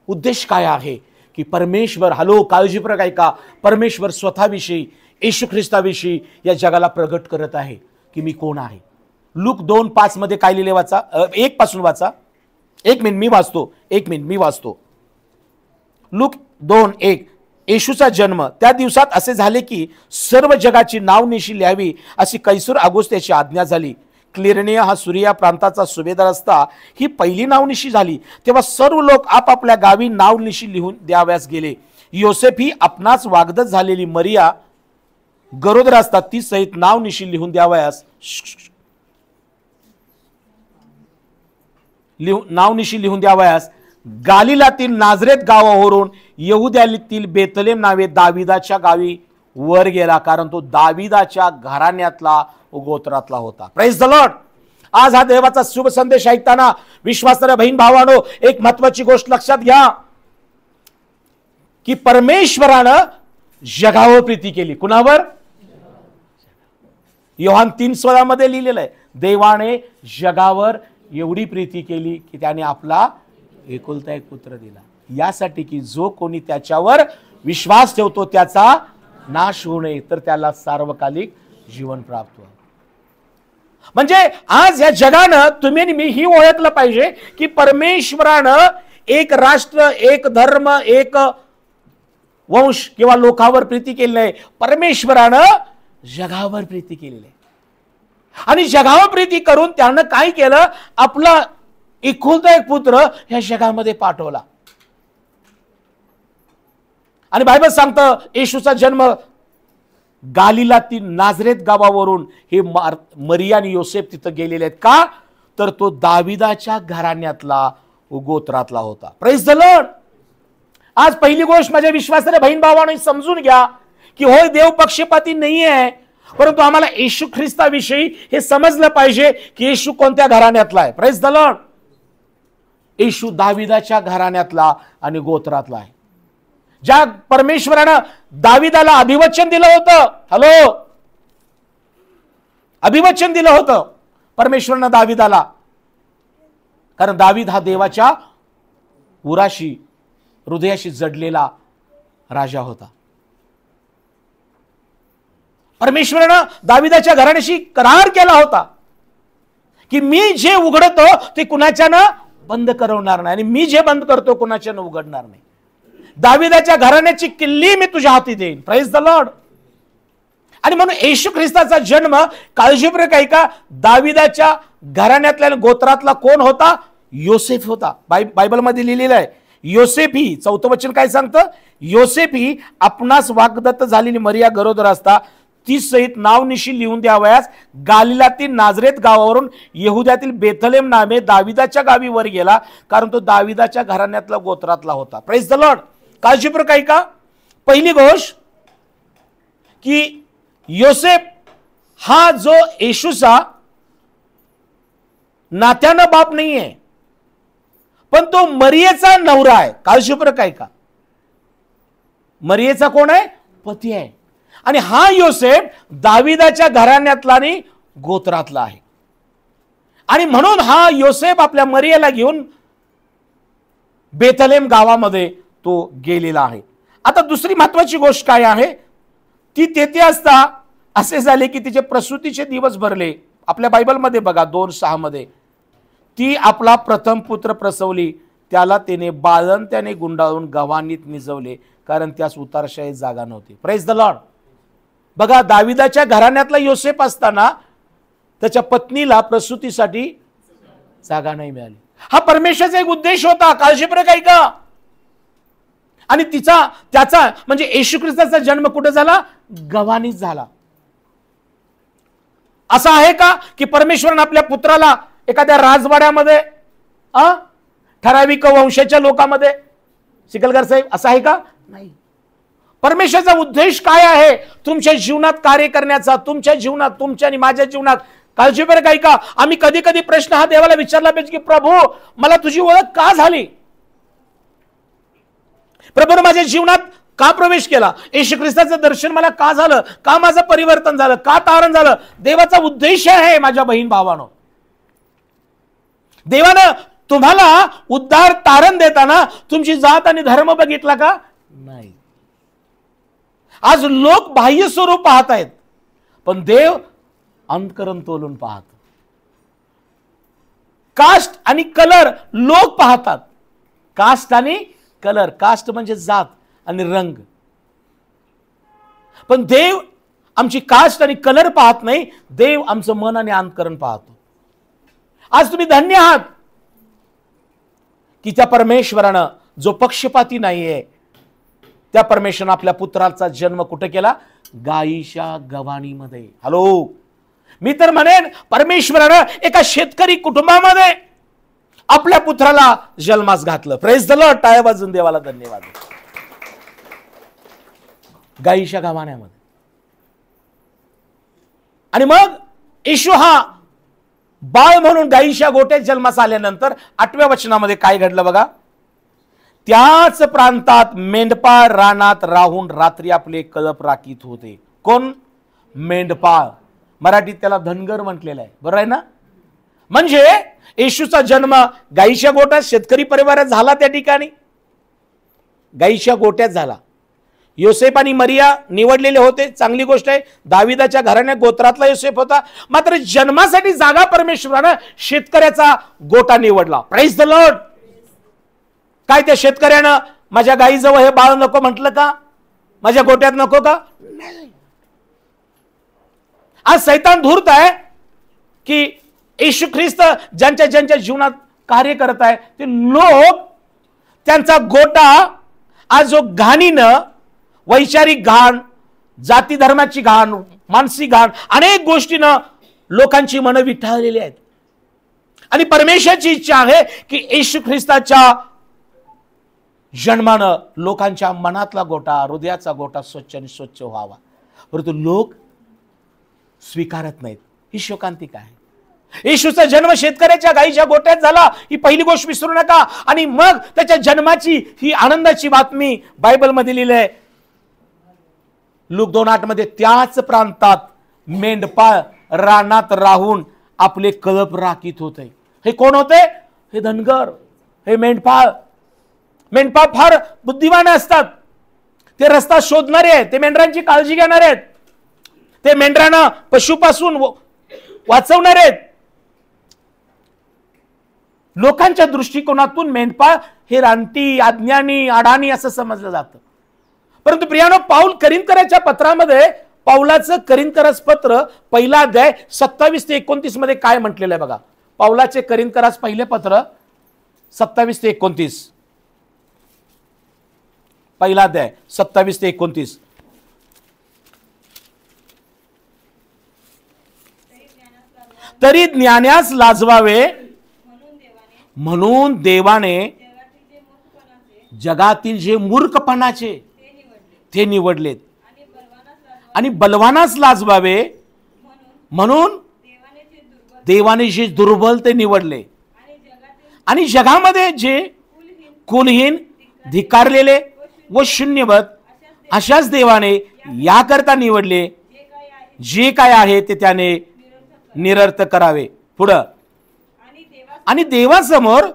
उद्देश काय आहे की परमेश्वर, हॅलो काळजीपूर्वक ऐका, परमेश्वर स्वतःविषयी, येशू ख्रिस्ताविषयी या जगाला प्रगट करत आहे की मी कोण आहे. लूक 2:5 मध्ये काय लिहिले वाचा, 1 पासून वाचा. एक मिनिट मी वाचतो. लूक 2:1. येशूचा जन्म. त्या दिवसात असे झाले की सर्व जगाची नावनिशी लिहावी अशी कैसर ऑगुस्त्याची आज्ञा झाली. क्लिरनिया हा सुरिया प्रांताचा सुभेदार असता ही पहिली नावनिशी झाली. तेव्हा सर्व लोक आपापल्या गावी नावनिशी लिहून द्याव्यास गेले. योसेफ ही आपणाच वागदत झालेली मरिया गरोदर असतात ती सहित नावनिशी लिहून द्यावयास गालिलातील नाझरेत गावावरून यहुद्यातील बेतलेम नावे दाविदाच्या गावी वर गेला, कारण तो दाविदाच्या घराण्यातला गोत्रातला होता. Praise the Lord. आज हा देवाचा शुभ संदेश ऐकताना विश्वासाच्या बहीण भावानो, एक महत्वाची गोष्ट लक्षात घ्या की परमेश्वरानं जगावर प्रीती केली. कुणावर? योहान 3:16 मध्ये लिहिलेलं आहे, देवाने जगावर एवढी प्रीती केली की त्याने आपला एकुलता एक पुत्र दिला, यासाठी की जो कोणी त्याच्यावर विश्वास ठेवतो त्याचा नाश होऊ नये, तर त्याला सार्वकालिक जीवन प्राप्त व्हावं. म्हणजे आज या जगानं तुम्ही मी ही ओळखलं पाहिजे की परमेश्वरानं एक राष्ट्र, एक धर्म, एक वंश किंवा लोकांवर प्रीती केली नाही. परमेश्वरानं जगावर प्रीती केलेली आहे. आणि जगावर प्रीती करून त्यानं काय केलं, आपला एकुलता एक पुत्र या जगामध्ये पाठवला. आणि बायबल सांगतं येशूचा जन्म गालिलातील नाझरेत गावावरून हे मरिया आणि योसेफ तिथं गेलेले आहेत. का तर तो दाविदाच्या घराण्यातला गोत्रातला होता. Praise the Lord. आज पहिली गोष्ट माझ्या विश्वासाने बहीण भावांनो समजून घ्या की होय देव पक्षपाती नाही आहे, परंतु आम्हाला येशू ख्रिस्ताविषयी हे समजलं पाहिजे की येशू कोणत्या घराण्यातला आहे. Praise the lord. येशू दाविदाच्या घराण्यातला आणि गोत्रातला आहे. ज्या परमेश्वरानं दाविदाला अभिवचन दिलं होतं, हॅलो, अभिवचन दिलं होतं परमेश्वरानं दाविदाला, कारण दावीद हा देवाच्या उराशी हृदयाशी जडलेला राजा होता. परमेश्वरानं दाविदाच्या घराण्याशी करार केला होता की मी जे उघडतो ते कुणाच्यानं बंद करवणार नाही आणि मी जे बंद करतो कुणाच्यानं उघडणार नाही. दाविदाच्या घराण्याची किल्ली मी तुझ्या हाती देईन. Praise the Lord. आणि म्हणून येशू ख्रिस्ताचा जन्म काळजीपूर्वक ऐका, दाविदाच्या घराण्यातल्या गोत्रातला कोण होता? योसेफ होता. बायबलमध्ये लिहिलेलं आहे योसेफ ही, 4थं वचन काय सांगतं? योसेफ ही आपणास वाग्दत्त झालेली मरिया गरोदर असता ती सहित नावनिशी लिहून द्यावयास गालिलातील नाझरेत गावावरून यहुद्यातील बेथलेम नामे दाविदाच्या गावी वर गेला, कारण तो दाविदाच्या घराण्यातला गोत्रातला होता. Praise the Lord. काळजीपूर्वक ऐका. पहिली गोष्ट की योसेफ हा जो येशूचा नात्यानं बाप नाहीये, पण तो मरियेचा नवरा आहे. काळजीपूर्वक ऐका. मरियेचा कोण आहे? पती आहे. आणि हा योसेफ दाविदाच्या घराण्यातला आणि गोत्रातला आहे. आणि म्हणून हा योसेफ आपल्या मरियेला घेऊन बेथलेम गावामध्ये तो गेलेला आहे. आता दुसरी महत्वाची गोष्ट काय आहे? ती तेथे असता असे झाले की तिचे प्रसूतीचे दिवस भरले. आपल्या बायबलमध्ये बघा 2:6 मध्ये, ती आपला प्रथम पुत्र प्रसवली, त्याला तिने बाळंत्याने गुंडाळून गव्हाणीत निजवले, कारण त्यास उतारशाही जागा नव्हती. Praise the Lord. बघा, दाविदाच्या घराण्यातला योसेफ असताना त्याच्या पत्नीला प्रसूतीसाठी जागा नाही मिळाली. हा परमेश्वराचा एक उद्देश होता. काळजीपूर्वक ऐका. आणि त्याचा म्हणजे येशू ख्रिस्ताचा जन्म कुठे झाला? गव्हाणीत झाला. असं आहे का की परमेश्वरानं आपल्या पुत्राला एखाद्या राजवाड्यामध्ये ठराविक वंशाच्या लोकांमध्ये, चिखलकर साहेब, असं आहे का? नाही. परमेश्वराचा उद्देश काय आहे? तुमच्या जीवनात कार्य करण्याचा, तुमच्या जीवनात, तुमच्या आणि माझ्या जीवनात. काळजीपूर्वक ऐका. आम्ही कधी कधी प्रश्न हा देवाला विचारला पाहिजे की प्रभू मला तुझी ओळख का झाली? प्रभूने माझ्या जीवनात का प्रवेश केला? येशू ख्रिस्ताचं दर्शन मला का झालं? का माझं परिवर्तन झालं? का तारण झालं? देवाचा उद्देश आहे माझ्या बहीण भावानो. देवानं तुम्हाला उद्धार तारण देताना तुमची जात आणि धर्म बघितला का? नाही. आज लोक बाह्य स्वरूप पाहत आहेत, पण देव अंतकरण तोलून पाहत. कास्ट आणि कलर लोक पाहतात. कास्ट आणि कलर. कास्ट म्हणजे जात आणि रंग. पण देव आमची कास्ट आणि कलर पाहत नाही. देव आमचं मन आणि अंतकरण पाहतो. आज तुम्ही धन्य आहात की त्या परमेश्वरानं जो पक्षपाती नाहीये, त्या परमेश्वरानं आपल्या पुत्राचा जन्म कुठे केला? गायीच्या गव्हाणीमध्ये. हॅलो, मी तर म्हणेन परमेश्वरानं एका शेतकरी कुटुंबामध्ये आपल्या पुत्राला जन्मास घातलं. Praise the Lord. टाळ्या वाजून देवाला धन्यवाद. गायीच्या गव्हाण्यामध्ये. आणि मग येशू हा बाळ म्हणून गायीच्या गोट्यात जन्मास आल्यानंतर 8व्या वचनामध्ये काय घडलं बघा. त्याच प्रांतात मेंढपाळ रानात राहून रात्री आपले कळप राखीत होते. कोण? मेंढपाळ. मराठीत त्याला धनगर म्हटलेलं आहे. बरोबर आहे ना? म्हणजे येशूचा जन्म गायीच्या गोट्यात शेतकरी परिवारात झाला. त्या ठिकाणी गायीच्या गोट्यात झाला. योसेफ आणि मरिया निवडलेले होते, चांगली गोष्ट आहे. दाविदाच्या घराण्या गोत्रातला योसेफ होता. मात्र जन्मासाठी जागा परमेश्वरानं शेतकऱ्याचा गोटा निवडला. Praise the Lord. काय त्या शेतकऱ्यानं माझ्या गायीजवळ हे बाळ नको म्हटलं का? माझ्या गोट्यात नको का? नाही. आज सैतान धूर्त आहे की येशू ख्रिस्त ज्यांच्या जीवनात कार्य करत आहे ते लोक त्यांचा गोटा आज जो घाणीनं वैचारिक घाण, जाती धर्माची घाण, मानसिक घाण, अनेक गोष्टीनं लोकांची मनं विठाळलेली आहेत. आणि परमेश्वराची इच्छा आहे की येशू ख्रिस्ताच्या जन्मानं लोकांच्या मनातला गोटा, हृदयाचा गोटा स्वच्छ आणि स्वच्छ व्हावा. परंतु लोक स्वीकारत नाहीत. ही शोकांतिका आहे. येशूचा जन्म शेतकऱ्याच्या गाईच्या गोट्यात झाला, ही पहिली गोष्ट विसरू नका. आणि मग त्याच्या जन्माची ही आनंदाची बातमी बायबलमध्ये लिहिली आहे. लूक 2:8 मध्ये, त्याच प्रांतात मेंढपाळ रानात राहून आपले कळप राखीत होते. हे कोण होते? हे धनगर, हे मेंढपाळ. मेंढपाळ फार बुद्धिमान असतात. ते रस्ता शोधणारे आहेत, ते मेंढरांची काळजी घेणारे आहेत, ते मेंढरांना पशुपासून वाचवणारे आहेत. लोकांच्या दृष्टिकोनातून मेंढपाळ हे रानटी, अज्ञानी, अडाणी असं समजलं जातं. परंतु प्रियानो, पाऊल करिंथकराच्या पत्रामध्ये, पाऊलाचं करिंथकरास पत्र पहिला अध्याय 27 ते 29 मध्ये काय म्हटलेलं आहे बघा. पाऊलाचे करिंथकरास पहिले पत्र 27 ते 29, पहिला अध्याय 27 ते 29. तरी ज्ञानास लाजवावे म्हणून देवाने जगातील जे मूर्खपणाचे ते निवडलेत, आणि बलवानास लाजवावे म्हणून देवाने जे दुर्बल ते निवडले, आणि जगामध्ये जे कुलहीन, धिक्कारलेले व शून्यवत अशाच देवाने याकरता निवडले, जे काय आहे ते त्याने निरर्थ करावे. पुढं, आणि देवासमोर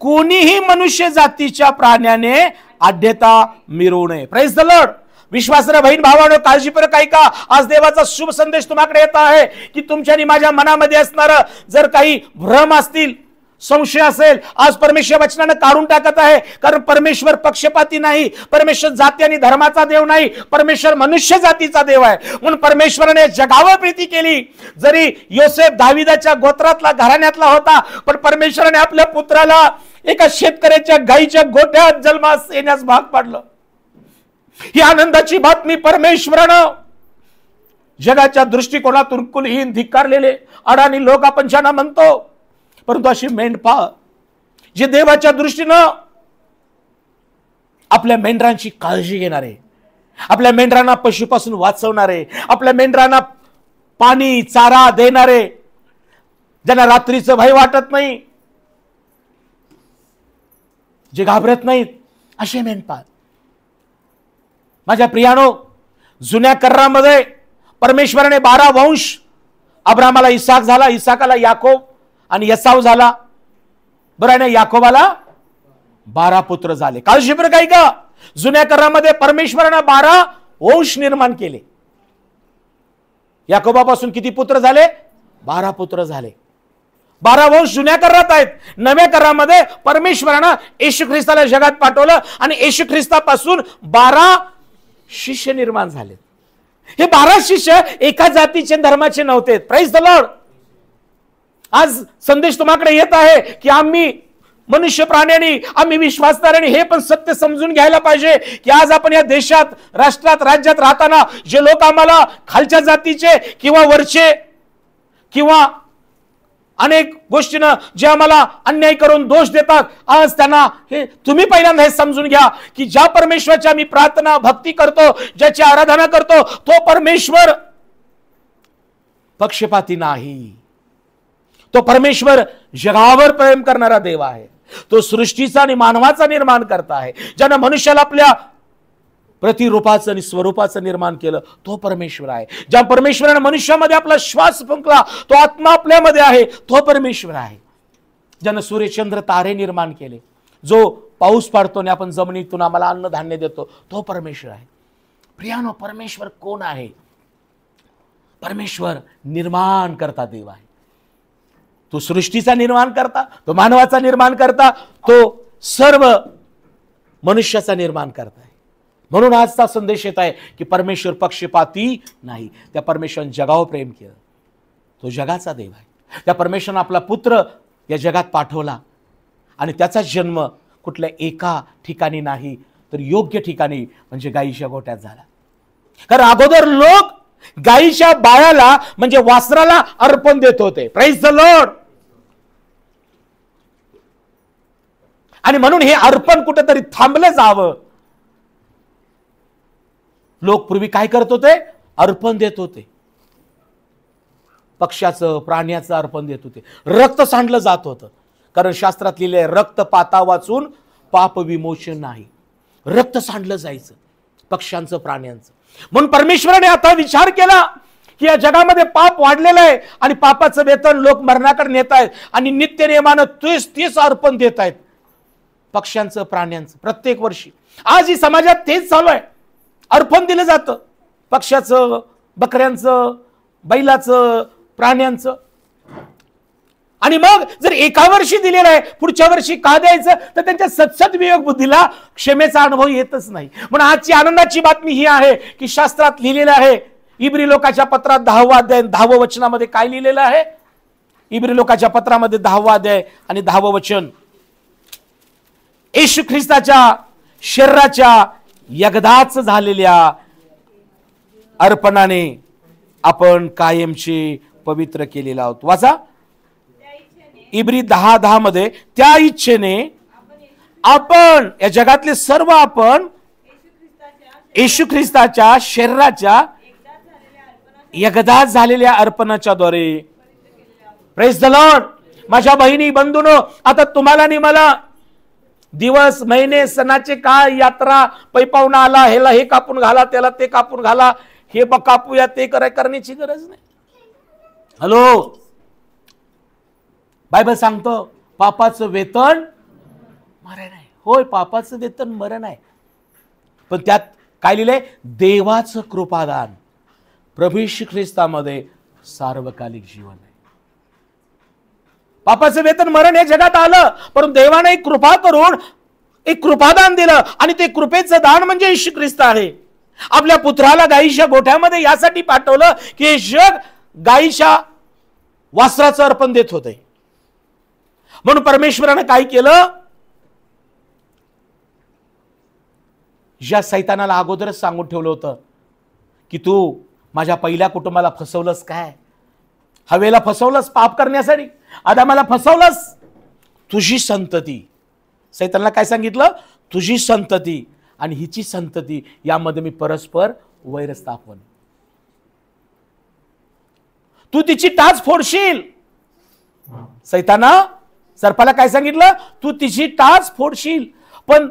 कोणीही मनुष्य जातीच्या प्राण्याने आढ्यता मिरवू नये. Praise the Lord. विश्वासना बहीण भावानो, काळजीपूर्वक ऐका. आज देवाचा शुभ संदेश तुम्हाकडे येत आहे की तुमच्या आणि माझ्या मनामध्ये असणारं जर काही भ्रम असतील, संशय असेल, आज परमेश्वर वचनानं काढून टाकत आहे. कारण परमेश्वर पक्षपाती नाही, परमेश्वर जाती आणि धर्माचा देव नाही, परमेश्वर मनुष्य जातीचा देव आहे. म्हणून परमेश्वराने जगावर प्रीती केली. जरी योसेफ दाविदाच्या गोत्रातला, घराण्यातला होता, पण परमेश्वराने आपल्या पुत्राला एका शेतकऱ्याच्या गाईच्या गोठ्यात जन्मास येण्यास भाग पाडलं. ही आनंदाची बातमी परमेश्वरानं जगाच्या दृष्टिकोनातून कुलहीन, धिक्कारलेले, अडाणी लोक आपण ज्यांना म्हणतो, परंतु अशी मेंढपाळ जे देवाच्या दृष्टीनं आपल्या मेंढरांची काळजी घेणारे, आपल्या मेंढरांना पशुपासून वाचवणारे, आपल्या मेंढरांना पाणी, चारा देणारे, ज्यांना रात्रीचं भय वाटत नाही, जे घाबरत नाहीत, असे मेंढपाळ. माझ्या प्रियानो, जुन्या करारामध्ये परमेश्वराने 12 वंश, अब्रामाला इसाक झाला, इसाकाला याकोब आणि एसाव झाला. बरं आहे ना, याकोबाला 12 पुत्र झाले. काळजीपूर्वक ऐका. जुन्या करारामध्ये परमेश्वराने 12 वंश निर्माण केले. याकोबापासून किती पुत्र झाले? 12 पुत्र झाले. 12 वंश जुन्या करारात आहेत. नव्या करारामध्ये परमेश्वरानं येशू ख्रिस्ताला जगात पाठवलं आणि येशू ख्रिस्तापासून 12 शिष्य निर्माण झाले. हे 12 शिष्य एका जातीचे, धर्माचे नव्हते. Praise the Lord. आज संदेश तुम्हाकडे येत आहे की आम्ही मनुष्य प्राण्यांनी, आम्ही विश्वासदारांनी हे पण सत्य समजून घ्यायला पाहिजे की आज आपण या देशात, राष्ट्रात, राज्यात राहताना जे लोक आम्हाला खालच्या जातीचे किंवा वरचे किंवा अनेक गोष्टीनं जे आम्हाला अन्याय करून दोष देतात, आज त्यांना हे तुम्ही पहिल्यांदा हे समजून घ्या की ज्या परमेश्वराची आम्ही प्रार्थना, भक्ती करतो, ज्याची आराधना करतो, तो परमेश्वर पक्षपाती नाही. तो परमेश्वर जगावर प्रेम करणारा देव आहे. तो सृष्टीचा आणि मानवाचा निर्माण करता आहे. ज्यानं मनुष्याला आपल्या प्रतिरूपाचं आणि स्वरूपाचं निर्माण केलं, तो परमेश्वर आहे. ज्या परमेश्वराने मनुष्यामध्ये आपला श्वास फुंकला, तो आत्मा आपल्यामध्ये आहे, तो परमेश्वर आहे. ज्यानं सूर्यचंद्र तारे निर्माण केले, जो पाऊस पाडतो आणि आपण जमिनीतून आम्हाला अन्नधान्य देतो, तो परमेश्वर आहे. प्रियानो, परमेश्वर कोण आहे? परमेश्वर निर्माण करता देव आहे. तो सृष्टीचा निर्माण करता, तो मानवाचा निर्माण करता, तो सर्व मनुष्याचा निर्माण करता आहे. म्हणून आजचा संदेश येत आहे की परमेश्वर पक्षपाती नाही. त्या परमेश्वराने जगावर प्रेम केलं. तो जगाचा देव आहे. त्या परमेश्वराने आपला पुत्र या जगात पाठवला आणि त्याचा जन्म कुठल्या एका ठिकाणी नाही, तर योग्य ठिकाणी म्हणजे गायीच्या गोठ्यात झाला. कारण अगोदर लोक गायीच्या बाळाला म्हणजे वासराला अर्पण देत होते. Praise the Lord. आणि म्हणून हे अर्पण कुठेतरी थांबलं जावं. लोक पूर्वी काय करत होते? अर्पण देत होते. पक्ष्याचं, प्राण्याचं अर्पण देत होते. रक्त सांडलं जात होतं. कारण शास्त्रात लिहिले रक्तपाता वाचून पाप विमोचन नाही. रक्त सांडलं जायचं पक्ष्यांचं, प्राण्यांचं. म्हणून परमेश्वराने आता विचार केला की या जगामध्ये पाप वाढलेलं आहे आणि पापाचं वेतन लोक मरणाकडे नेत आहेत आणि नित्य नियमानं तीच अर्पण देत आहेत पक्ष्यांचं, प्राण्यांचं प्रत्येक वर्षी. आज ही समाजात तेच चालू आहे. अर्पण दिलं जातं पक्ष्याचं, बकऱ्यांचं, बैलाचं, प्राण्यांचं. आणि मग जर एका वर्षी दिलेलं आहे पुढच्या वर्षी का द्यायचं? तर त्यांच्या सद्विवेक बुद्धीला क्षमेचा अनुभव येतच नाही. म्हणून आजची आनंदाची बातमी ही आहे की शास्त्रात लिहिलेलं आहे, इब्री लोकाच्या पत्रात 10वा अध्याय 10वं वचनामध्ये काय लिहिलेलं आहे? इब्री लोकाच्या पत्रामध्ये 10वा अध्याय आणि 10वं वचन, येशू ख्रिस्ताच्या शरीराच्या एकदाच झालेल्या अर्पणाने आपण कायमचे पवित्र केलेला आहोत. वाचा इब्री 10:10 मध्ये, त्या इच्छेने आपण या जगातले सर्व आपण येशू ख्रिस्ताच्या शरीराच्या एकदाच झालेल्या अर्पणाच्या द्वारे. Praise the Lord. माझ्या बहिणी बंधूंनो, आता तुम्हाला आणि मला दिवस, महिने, सणाचे काळ, यात्रा, पैपावणा आला, ह्याला हे कापून घाला, त्याला ते कापून घाला, हे कापूया, ते करण्याची गरज नाही. हॅलो, बायबल सांगतो पापाचं वेतन मरण आहे. होय, पापाचं वेतन मरण आहे. पण त्यात काय लिहिलंय? देवाचं कृपादान प्रभू येशू ख्रिस्तामध्ये सार्वकालिक जीवन आहे. पापाचं वेतन मरण हे जगात आलं, परंतु देवाने एक कृपा करून एक कृपादान दिलं आणि ते कृपेचं दान म्हणजे येशू ख्रिस्त आहे. आपल्या पुत्राला गायीच्या गोठ्यामध्ये यासाठी पाठवलं की हे जग गायीच्या वासराचं अर्पण देत होते. म्हणून परमेश्वराने काय केलं? ज्या सैतानाला अगोदरच सांगून ठेवलं होतं की तू माझ्या पहिल्या कुटुंबाला फसवलंस, काय हवेला फसवलंस पाप करण्यासाठी, आदामाला फसवलंस, तुझी संतती. सैतानाला काय सांगितलं? तुझी संतती आणि हिची संतती यामध्ये मी परस्पर वैर स्थापन. तू तिची टाच फोडशील. सैताना सर्पाला काय सांगितलं? तू तिची टाच फोडशील पण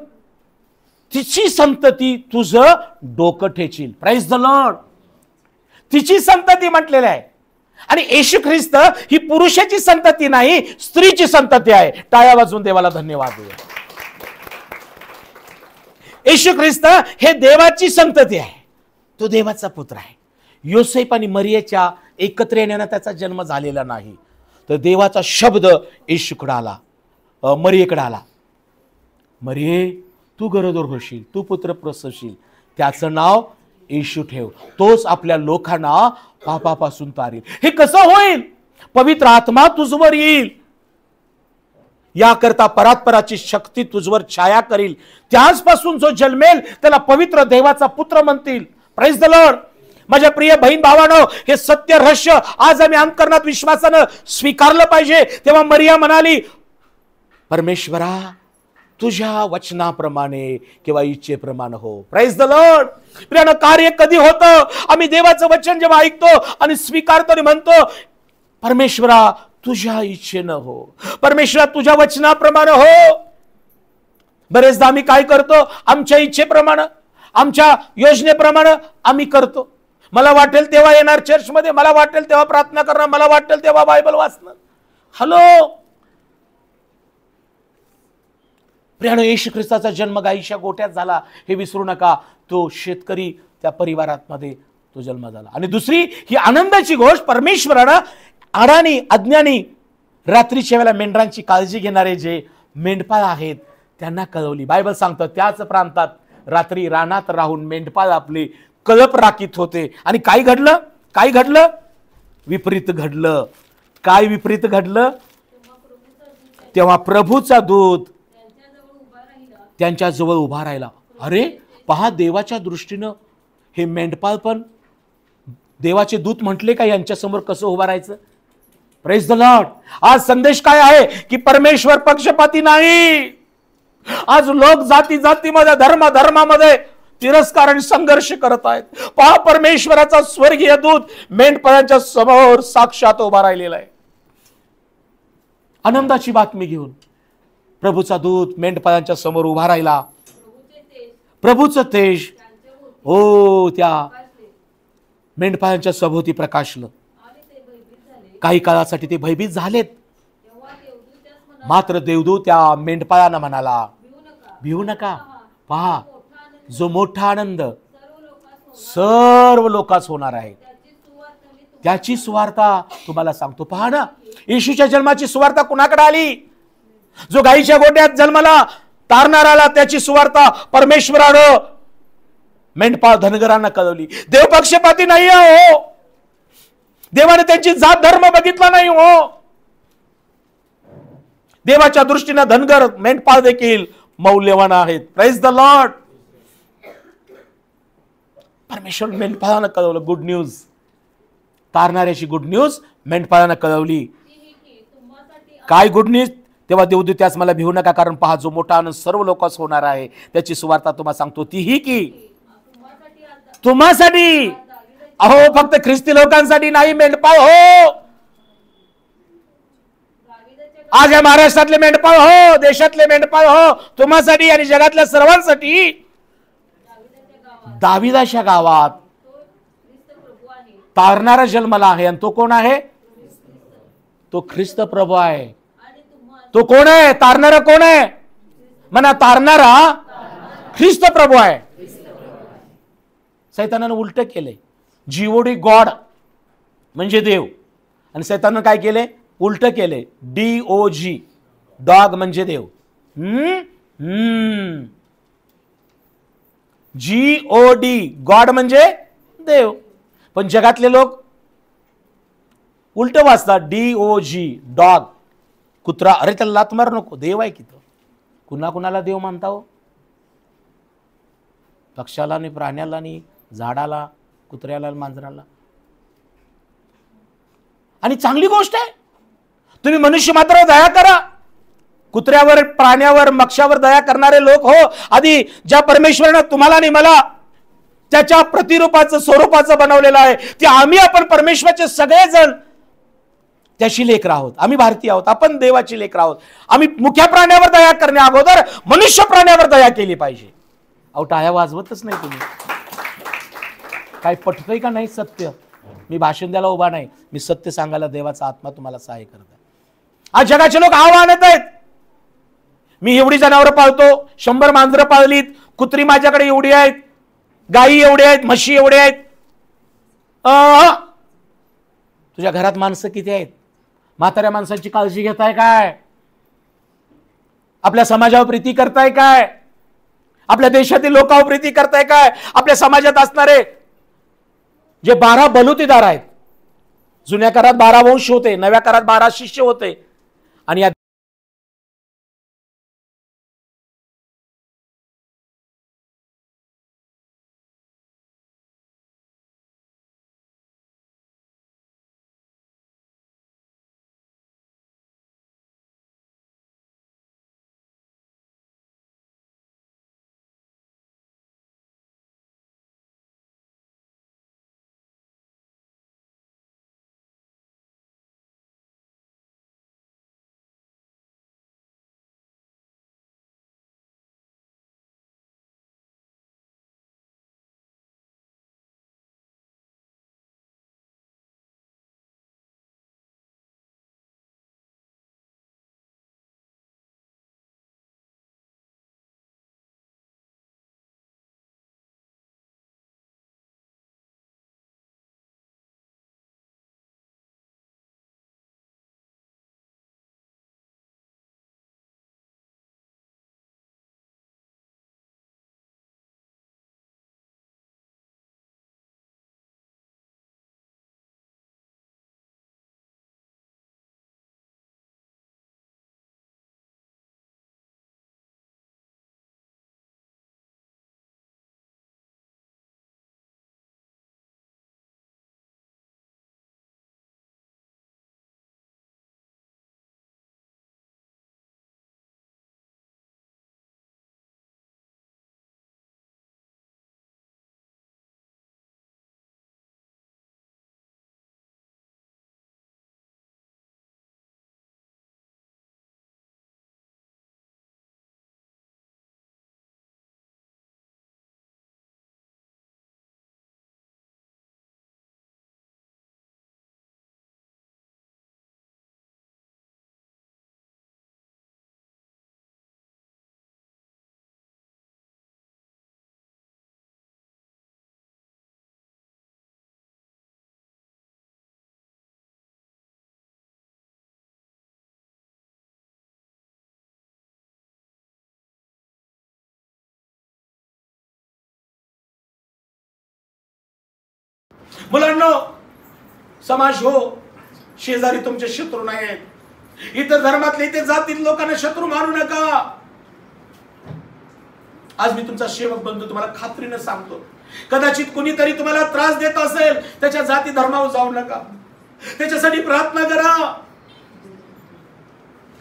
तिची संतती तुझं डोकं ठेचील. Price the Lord. तिची संतती म्हटलेलं आहे. आणि येशू ख्रिस्त ही पुरुषाची संतती नाही, स्त्रीची संतती आहे. टाळ्या वाजवून देवाला धन्यवाद देऊया. येशू ख्रिस्त हे देवाची संतती आहे. तो देवाचा पुत्र आहे. योसेफ आणि मरियेच्या एकत्र येण्याने त्याचा जन्म झालेला नाही, तर देवाचा शब्द येशूकडे आला, मरियेकडे आला. मरिये, तू गरोदर होशील, तू पुत्र प्रसवशील, त्याचं नाव येशू ठेव. तोच आपल्या लोकांना पापापासून तारील. हे कसं होईल? पवित्र आत्मा तुझवर येईल, याकरता परात्पराची शक्ती तुझवर छाया करील. त्याचपासून जो जन्मेल त्याला पवित्र देवाचा पुत्र म्हणतील. Praise the Lord. माझ्या प्रिय बहीण भावांनो, हे सत्य रहस्य आज आम्ही अंतकरणात विश्वासानं स्वीकारलं पाहिजे. तेव्हा मरिया म्हणाली, परमेश्वरा तुझ्या वचनाप्रमाणे किंवा इच्छेप्रमाणे हो. Praise the Lord. प्रियानं, कार्य कधी होतं? आम्ही देवाचं वचन जेव्हा ऐकतो आणि स्वीकारतो आणि म्हणतो, परमेश्वरा तुझ्या इच्छेनं हो, परमेश्वरा तुझ्या वचनाप्रमाणे हो. बरेचदा आम्ही काय करतो? आमच्या इच्छेप्रमाणे, आमच्या योजनेप्रमाणे आम्ही करतो. मला वाटेल तेव्हा येणार चर्चमध्ये, मला वाटेल तेव्हा प्रार्थना करणार, मला वाटेल तेव्हा बायबल वाचणार. हॅलो प्रियानो, येशू ख्रिस्ताचा जन्म गायीच्या गोठ्यात झाला हे विसरू नका. तो शेतकरी त्या परिवारामध्ये तो जन्म झाला. आणि दुसरी ही आनंदाची गोष्ट, परमेश्वरानं अडाणी अज्ञानी रात्रीच्या वेळेला मेंढरांची काळजी घेणारे जे मेंढपाळ आहेत त्यांना कळवली. बायबल सांगतं त्याच प्रांतात रात्री रानात राहून मेंढपाळ आपले कळप राखीत होते. आणि काय घडलं? काय घडलं? विपरीत घडलं. काय विपरीत घडलं? तेव्हा प्रभूचा दूत त्यांच्या जवळ उभा राहिला. अरे पहा, देवाच्या दृष्टीनं हे मेंढपाळ पण देवाचे दूत म्हटले का यांच्यासमोर कसं उभं राहायचं? Praise the Lord. आज संदेश काय आहे की परमेश्वर पक्षपाती नाही. आज लोक जाती जातीमध्ये, धर्म धर्मामध्ये तिरस्कार आणि संघर्ष करत आहेत. पहा, परमेश्वराचा स्वर्गीय दूत मेंढपाळांच्या समोर साक्षात उभा राहिलेला आहे. आनंदाची बातमी घेऊन प्रभूचा दूत मेंढपाळांच्या समोर उभा राहिला. प्रभूचं तेज हो त्या मेंढपाळांच्या सभोवती प्रकाशलं. काही काळासाठी ते भयभीत झालेत. मात्र देवदूत त्या मेंढपाळांना म्हणाला, भिवू नका. पहा, जो मोठा आनंद सर्व लोकांस होणार आहे त्याची सुवार्ता तुम्हाला सांगतो. पहा ना, येशूच्या जन्माची सुवार्ता कुणाकडे आली? जो गाईच्या गोट्यात जन्माला तारणाराला त्याची सुवार्ता परमेश्वरानं मेंढपाळ धनगरांना कळवली. देव पक्षपाती नाही हो. देवाने त्यांची जात धर्म बघितला नाही हो. देवाच्या दृष्टीने धनगर मेंढपाळ देखील मौल्यवान आहेत. Praise the Lord. परमेश्वर मेंढपाळांना कळवलं गुड न्यूज. तारणाऱ्याची गुड न्यूज मेंढपाळांना कळवली. काय गुड न्यूज? तेव्हा देवदूत त्यास मला भिवू नका, कारण पहा, जो मोठा आनंद सर्व लोकांस होणार आहे त्याची सुवार्ता तुम्हाला सांगतो. तीही की तुम्हासाठी. अहो, फक्त ख्रिस्ती लोकांसाठी नाही मेंढपाळ हो. आज या महाराष्ट्रातले मेंढपाळ हो, देशातले मेंढपाळ हो, तुम्हासाठी आणि जगातल्या सर्वांसाठी. दाविदाच्या गावात तारणारा जन्माला आहे. आणि तो कोण आहे? तो ख्रिस्त प्रभू आहे. तो कोण आहे? तारणारा कोण आहे? म्हणा, तारणारा ख्रिस्त प्रभू आहे. सैतानानं उलट केले. जीओडी गॉड म्हणजे देव, आणि सैतानानं काय केले? उलट केले. DOG डॉग म्हणजे देव. GOD गॉड म्हणजे देव. पण जगातले लोक उलट वाचतात. DOG डॉग कुत्रा. अरे त्याला लात मारू नको, देव आहे की तो. कुणा कुणाला देव मानता हो? पक्षाला आणि प्राण्याला आणि झाडाला, कुत्र्याला, मांजराला. आणि चांगली गोष्ट आहे, तुम्ही मनुष्य मात्र दया करा. कुत्र्यावर, प्राण्यावर, मक्षावर दया करणारे लोक हो, आधी ज्या परमेश्वरानं तुम्हाला आणि मला त्याच्या प्रतिरूपाचं, स्वरूपाचं बनवलेलं आहे, ते आम्ही, आपण परमेश्वराचे सगळेजण त्याची लेकरं आहोत. आम्ही भारतीय आहोत, आपण देवाची लेकरं आहोत. आम्ही मुख्या प्राण्यावर दया करण्या अगोदर मनुष्य प्राण्यावर दया केली पाहिजे. अहो, टाळ्या वाजवतच नाही तुम्ही. काय पटतंय का नाही सत्य? मी भाषण द्यायला उभा नाही, मी सत्य सांगायला देवाचा आत्मा तुम्हाला सहाय्य करत आहे. आज जगाचे लोक आव्हान आणत आहेत. मी एवढी जनावरं पाळतो, 100 मांजरं पाळलीत, कुत्री माझ्याकडे एवढी आहेत, गायी एवढ्या आहेत, म्हशी एवढ्या आहेत. तुझ्या घरात माणसं किती आहेत? म्हाताऱ्या माणसांची काळजी घेताय काय? आपल्या समाजावर प्रीती करताय काय? आपल्या देशातील लोकांवर प्रीती करताय काय? आपल्या समाजात असणारे जे 12 बलुतेदार आहेत, जुन्या काळात 12 वंश होते, नव्या काळात 12 शिष्य होते, आणि या मुलांनो, समाज हो, शेजारी तुमचे शत्रू नाही आहेत. इतर धर्मातले इथे जातील लोकांना शत्रू मानू नका. आज मी तुमचा सेवक बंधू तुम्हाला खात्रीने सांगतो, कदाचित कुणीतरी तुम्हाला त्रास देत असेल, त्याच्या जाती धर्मावर जाऊ नका. त्याच्यासाठी प्रार्थना करा.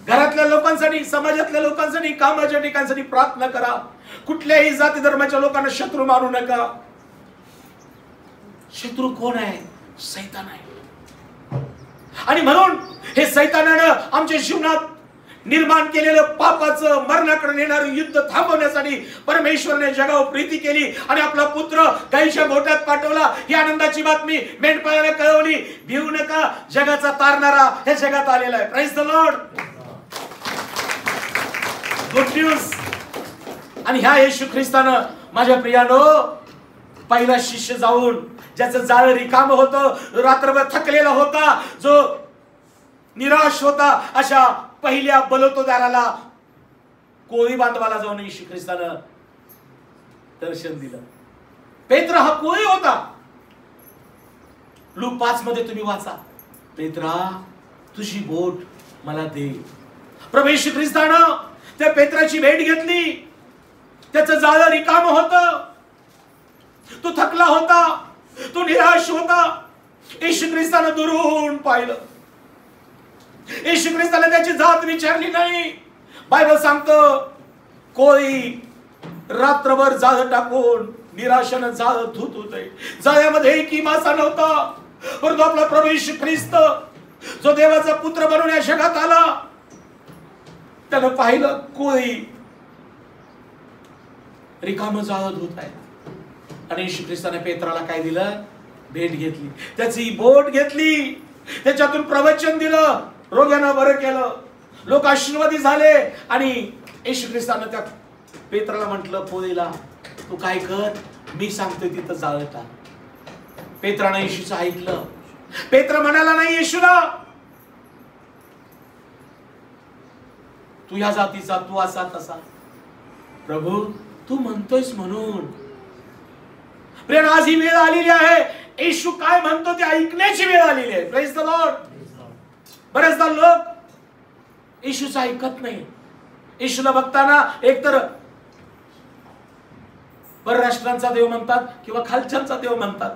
घरातल्या लोकांसाठी, समाजातल्या लोकांसाठी, कामाच्या ठिकाणसाठी प्रार्थना करा. कुठल्याही जाती धर्माच्या लोकांना शत्रू मानू नका. शत्रू कोण आहे? सैतान आहे. आणि म्हणून हे सैतानानं आमच्या जीवनात निर्माण केलेलं पापाचं, मरणाकडे नेणारं युद्ध थांबवण्यासाठी परमेश्वराने जगावर प्रीती केली आणि आपला पुत्र गाईच्या गोठ्यात पाठवला. ही आनंदाची बातमी मेंढपाळाला कळवली. भिवू नका, जगाचा तारणारा हे जगात आलेला आहे. Praise the Lord. Good news. आणि ह्या येशू ख्रिस्तानं, माझ्या प्रियानो, पहिला शिष्य जाऊन ज्याचं जाळं रिकाम होतं, रात्रभर थकलेला होता, जो निराश होता, अशा पहिल्या बलवतोदाराला, कोळी बांधवाला जाऊन येशू ख्रिस्तानं दर्शन दिलं. पेत्रा हा कोळी होता. लूक 5 मध्ये तुम्ही वाचा, पेत्रा तुझी बोट मला दे. प्रभू येशू ख्रिस्तानं त्या पेत्राची भेट घेतली. त्याचं जाळं रिकाम होतं, तो थकला होता, तो निराश होता. येशू ख्रिस्तानं दुरून पाहिलं. येशू ख्रिस्ताला त्याची जात विचारली नाही. बायबल सांगतं, कोळी रात्रभर जाळं टाकून निराशानं जाळं धुत होते. जाळ्यामध्ये एकही मासा नव्हता. परंतु आपला प्रभू येशू ख्रिस्त, जो देवाचा पुत्र बनून या जगात आला, त्यानं पाहिलं कोळी रिकामं जाळं धुत आहे. आणि येशू ख्रिस्ताने पेत्राला काय दिलं? भेट घेतली. त्याची बोट घेतली, त्याच्यातून प्रवचन दिलं, रोग्यांना बरं केलं, लोक आशीर्वादी झाले. आणि येशू ख्रिस्तानं त्या पेत्राला म्हटलं, कोळीला, तू काय कर, मी सांगतोय तिथं जाळं टाक. पेत्रानं येशूचं ऐकलं. पेत्र म्हणाला नाही येशूला, तू या जातीचा, तू असा तसा. प्रभू तू म्हणतोयस म्हणून. प्रिय, आज ही वेळ आलेली आहे. येशू काय म्हणतो ते ऐकण्याची वेळ आलेली आहे. Praise the Lord. बरेचदा लोक येशूचं ऐकत नाही. येशूला बघताना एकतर परराष्ट्रांचा देव म्हणतात किंवा खालच्यांचा देव म्हणतात,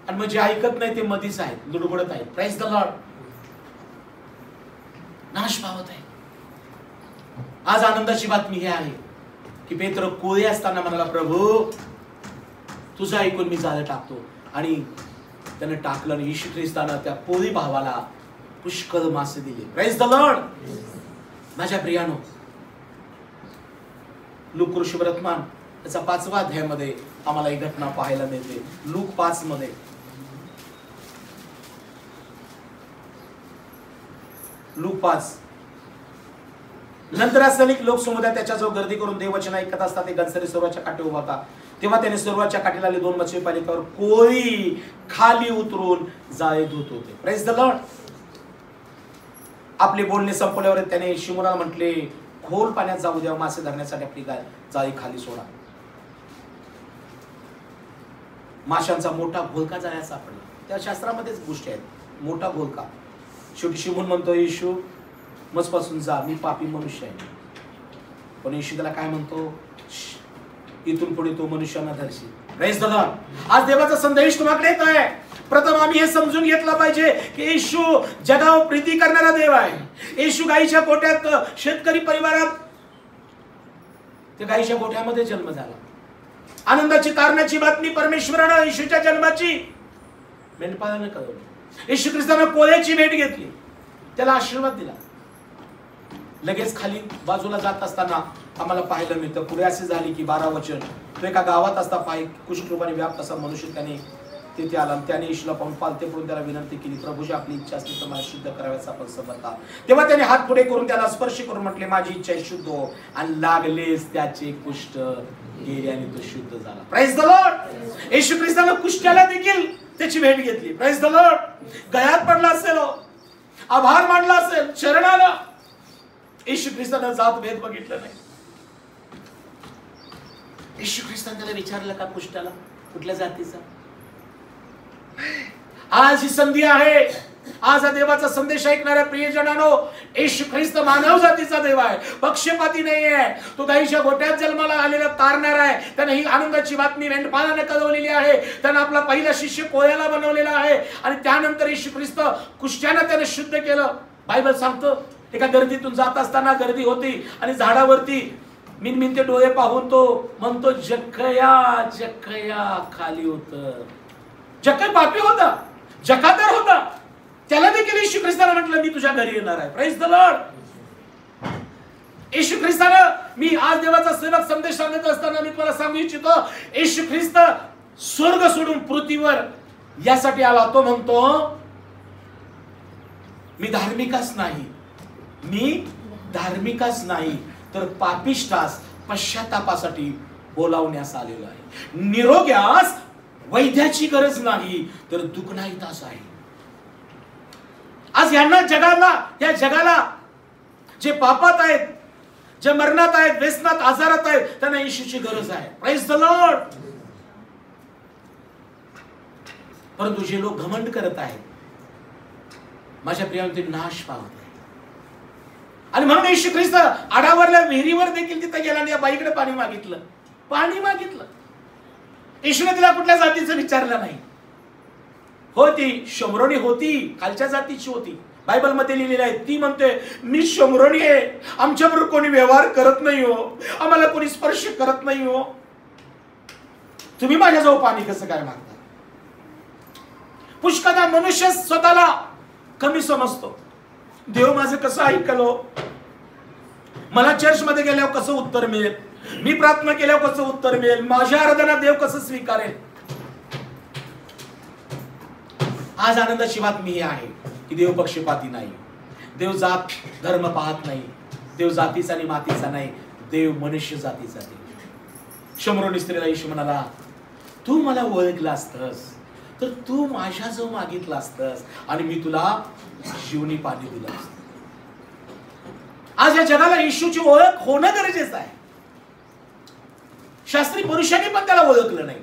आणि म्हणजे ऐकत नाही ते मधीच आहेत, दुडबडत आहेत. Praise the Lord. नाश पावत आहे. आज आनंदाची बातमी ही आहे की पेत्र कोळी असताना म्हणाला, प्रभू तुझं ऐकून मी जाळं टाकतो. आणि त्यानं टाकलं. आणि येशू ख्रिस्तानं त्या कोळी भावाला पुष्कळ मासे दिले. Praise the Lord. माझ्या प्रियानो, लूक ऋषिवर्तमान त्याचा 5वा अध्यायामध्ये आम्हाला ही घटना पाहायला मिळते. लूक 5 मध्ये लूक 5. नंतर अनेक लोक समुदाय त्याच्याजवळ गर्दी करून देववचन ऐकत असतात. ते गंजरी सरोवराच्या काठी उभा होता. तेव्हा त्याने सरोवराच्या काठीला 2 मच्छी पाहिली, त्यावर कोळी खाली उतरून जाळे धुत होते. Praise the Lord. आपले बोलणे संपल्यावर त्याने शिमोनाला म्हटले, खोल पाण्यात जाऊ द्या, मासे धरण्यासाठी आपली जाळी खाली सोडा. माशांचा मोठा घोळका जाळ्यात सापडला. त्या शास्त्रामध्येच गोष्टी आहेत, मोठा घोळका. शेवटी शिमोन म्हणतो, येशू मजपासून जा, मी पापी मनुष्य आहे. पण येशू त्याला काय म्हणतो, इथून पुढे तो मनुष्यांना धरशील. Praise the Lord. आज देवाचा संदेश तुमच्याकडे येत आहे. प्रथम आम्ही हे समजून घेतलं पाहिजे की येशू जगावर प्रीती करणारा देव आहे. येशू गाईच्या गोठ्यात, शेतकरी परिवारात, त्या गाईच्या गोठ्यामध्ये जन्म झाला. आनंदाची कारणाची बातमी परमेश्वरानं येशूच्या जन्माची मेंढपाळानं कळवली. येशू ख्रिस्तानं कोळ्याची भेट घेतली, त्याला आशीर्वाद दिला. लगेच खाली बाजूला जात असताना आम्हाला पाहायला मिळतं, पुढे असे झाले की 12 वचन, तो एका गावात असता पाय कुष्ठरोगाने व्याप्त असा मनुष्य त्याने तिथे आला. त्याने येशूला पाहून पालते पडून त्याला विनंती केली, प्रभूची आपली इच्छा असली तर मला शुद्ध कराव्याचा आपण समजता. तेव्हा त्याने हात पुढे करून त्याला स्पर्श करून म्हटले, माझी इच्छा आहे, शुद्ध हो. आणि लागलेच त्याचे कुष्ठ गेले आणि तो शुद्ध झाला. Praise the lord. येशू ख्रिस्तानं कुष्ठ्याला देखील त्याची भेट घेतली. Praise the lord. गळ्यात पडला असेल, आभार मानला असेल, शरणाला. येशू ख्रिस्तानं जात भेद बघितलं नाही. येशू ख्रिस्तानं त्याला विचारलं का कुष्ठाला कुठल्या जातीचा? आज ही संधी आहे. आज हा देवाचा संदेश ऐकणाऱ्या प्रियजनांनो, येशू ख्रिस्त मानव जातीचा देव आहे, पक्षपाती नाही आहे. तो गाईच्या गोट्यात जन्माला आलेला तारणार आहे. त्याने ही आनंदाची बातमी मेंढपाळाने कळवलेली आहे. त्याने आपला पहिला शिष्य कोयाला बनवलेला आहे आणि त्यानंतर येशू ख्रिस्त कुष्ठ्याने त्याने शुद्ध केलं. बायबल सांगतं एका गर्दीतून जात असताना गर्दी होती आणि झाडावरती मिनमिनते डोळे पाहून तो म्हणतो जक्कया जक्कया खाली उतर. जक्कय पापी होता, जकादार होता. त्याला देखील येशू ख्रिस्ताने म्हटलं मी तुझ्या घरी येणार आहे. Praise the lord. येशू ख्रिस्ताने, मी आज देवाचा सेवक संदेश सांगत असताना मी तुम्हाला सांगू इच्छितो, येशू ख्रिस्त स्वर्ग सोडून पृथ्वीवर यासाठी आला. तो म्हणतो मी धार्मिकाच नाही तर पापिष्ठास पश्चातापासाठी बोलावण्यास आलेलो आहे. निरोग्यास वैद्याची गरज नाही तर दुखणाईतास आहे. आज या जगाला जे पापात आहेत, जे मरणात आहेत, व्यसनात, आजारात आहेत, त्यांना येशूची गरज आहे. Praise the Lord. परंतु जे लोक घमंड करत आहेत, माझ्या प्रियांनो, ते नाश पावत आहे. आणि म्हणून येशू ख्रिस्त आडावरल्या विहिरीवर देखील तिथे गेला आणि या बाईकडे पाणी मागितलं. येशूने तिला कुठल्या जातीचं विचारलं नाही. हो, ती शमरोनी होती, खालच्या जातीची होती. बायबल मध्ये लिहिलेलं आहे, ती म्हणते मी शमरोनी आहे, आमच्याबरोबर कोणी व्यवहार करत नाही हो, आम्हाला कोणी स्पर्श करत नाही हो, तुम्ही माझ्याजवळ पाणी कसं काय मागता. पुष्कळदा मनुष्य स्वतःला कमी समजतो. देव माझं कसं ऐकलो, मला चर्च मध्ये गेल्यावर कसं उत्तर मिळेल, मी प्रार्थना केल्यावर कसं उत्तर मिळेल, माझ्या आराधना देव कसं स्वीकारेल. आज आनंदाची बातमी ही आहे की देव पक्षपाती नाही. देव जात धर्म पाहत नाही. देव जातीचा आणि मातीचा नाही, देव मनुष्य जातीचा देव. शमरोनी स्त्रीला येशू म्हणाला, तू मला ओळखलं असतस तर तू माझ्याजवळ मागितलं असतस आणि मी तुला जीवनी पाणी दिलं असतं. आज या जगाला येशूची ओळख होणं गरजेचं आहे. शास्त्री पुरुषांनी पण त्याला ओळखलं नाही.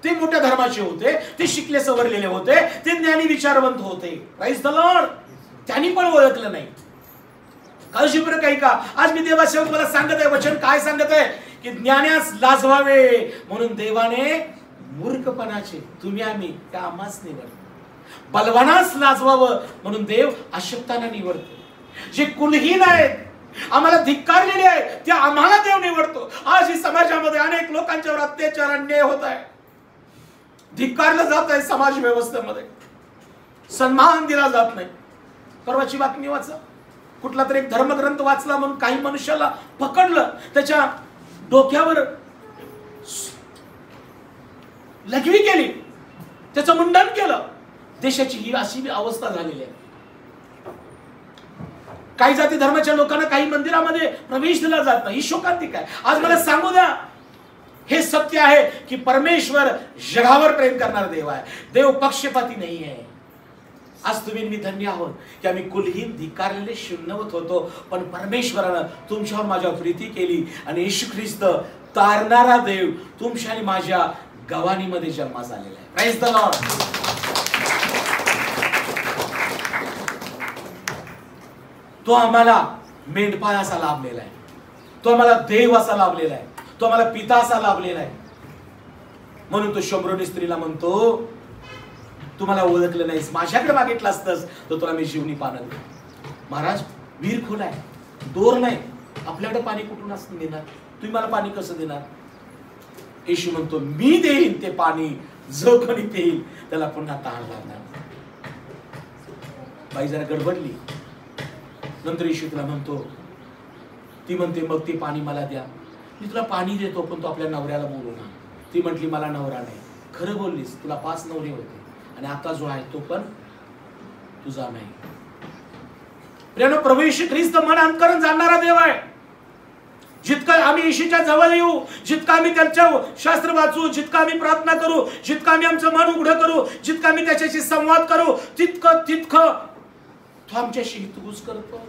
ते मोठ्या धर्माचे होते, ते शिकले सवरलेले होते, ते ज्ञानी विचारवंत होते. Praise the Lord. त्यांनी पण ओळखलं नाही. काळजीपूर्वक ऐका, आज मी देवासेवक मला सांगत आहे, वचन काय सांगत आहे की ज्ञानास लाजवावे म्हणून देवाने मूर्खपणाचे, तुम्ही आम्ही त्या आम्हाच निवडतो. बलवानास लाजवावं म्हणून देव अशक्तांना निवडतो. जे कुलहीन आहेत, आम्हाला धिक्कारलेले आहे, ते आम्हाला देव निवडतो. आज ही समाजामध्ये अनेक लोकांच्यावर अत्याचार, अन्याय होत आहे, धिक्कारलं जात आहे. समाज व्यवस्थेमध्ये सन्मान दिला जात नाही. परवाची बातमी वाचा, कुठला तरी एक धर्मग्रंथ वाचला म्हणून काही मनुष्याला पकडलं, त्याच्या डोक्यावर लघवी केली, त्याचं मुंडन केलं. देशाची ही अशी अवस्था झालेली आहे. काही जाती धर्माच्या लोकांना काही मंदिरामध्ये प्रवेश दिला जात नाही. ही शोकांतिक आहे. आज मला सांगू द्या, हे सत्य आहे की परमेश्वर जगावर प्रेम करणारा देव आहे. देव पक्षपाती नाही आहे. आज तुम्ही मी धन्य आहोत की आम्ही कुलहीन, धिक्कारलेले, शून्यवत होतो, पण परमेश्वरानं तुमच्यावर माझ्यावर प्रीती केली आणि येशू ख्रिस्त तारणारा देव तुमच्या आणि माझ्या गवानीमध्ये जन्मास आलेला आहे. Praise the Lord. तो आम्हाला मेंढपाळ असा लाभलेला आहे, तो आम्हाला देव असा लाभलेला आहे, तो आम्हाला पिता असा लाभलेला आहे. म्हणून तो शमरोनी स्त्रीला म्हणतो, तुम्हाला ओळखलं नाहीस, माझ्याकडे मागितलं असतंस तर तुला मी जीवनी पाणी देईन. महाराज, विहीर खोल आहे, दोर नाही, आपल्याकडे पाणी कुठून असं देणार, तुम्ही मला पाणी कसं देणार. येशू म्हणतो, मी देईन ते पाणी, जो कोणी पिईल त्याला पुन्हा तहान लागणार. बाई जरा गडबडली. नंतर येशू तुला म्हणतो, ती म्हणते मग ते पाणी मला द्या, मी तुला पाणी देतो, पण तो आपल्या नवऱ्याला बोलू ना. ती म्हटली मला नवरा नाही. खरं बोललीस, तुला 5 नवरे होते आणि आता जो आहे तो पण तुझा नाही. प्रियानो, प्रभू येशू ख्रिस्त मन अंतकरण जाणणारा देव आहे. जितकं आम्ही येशूच्या जवळ येऊ, जितकं आम्ही त्याच्या शास्त्र वाचू, जितकं आम्ही प्रार्थना करू, जितकं आम्ही आमचं मन उघडं करू, जितकं आम्ही त्याच्याशी संवाद करू, तितकं तो आमच्याशी हितगुज करतो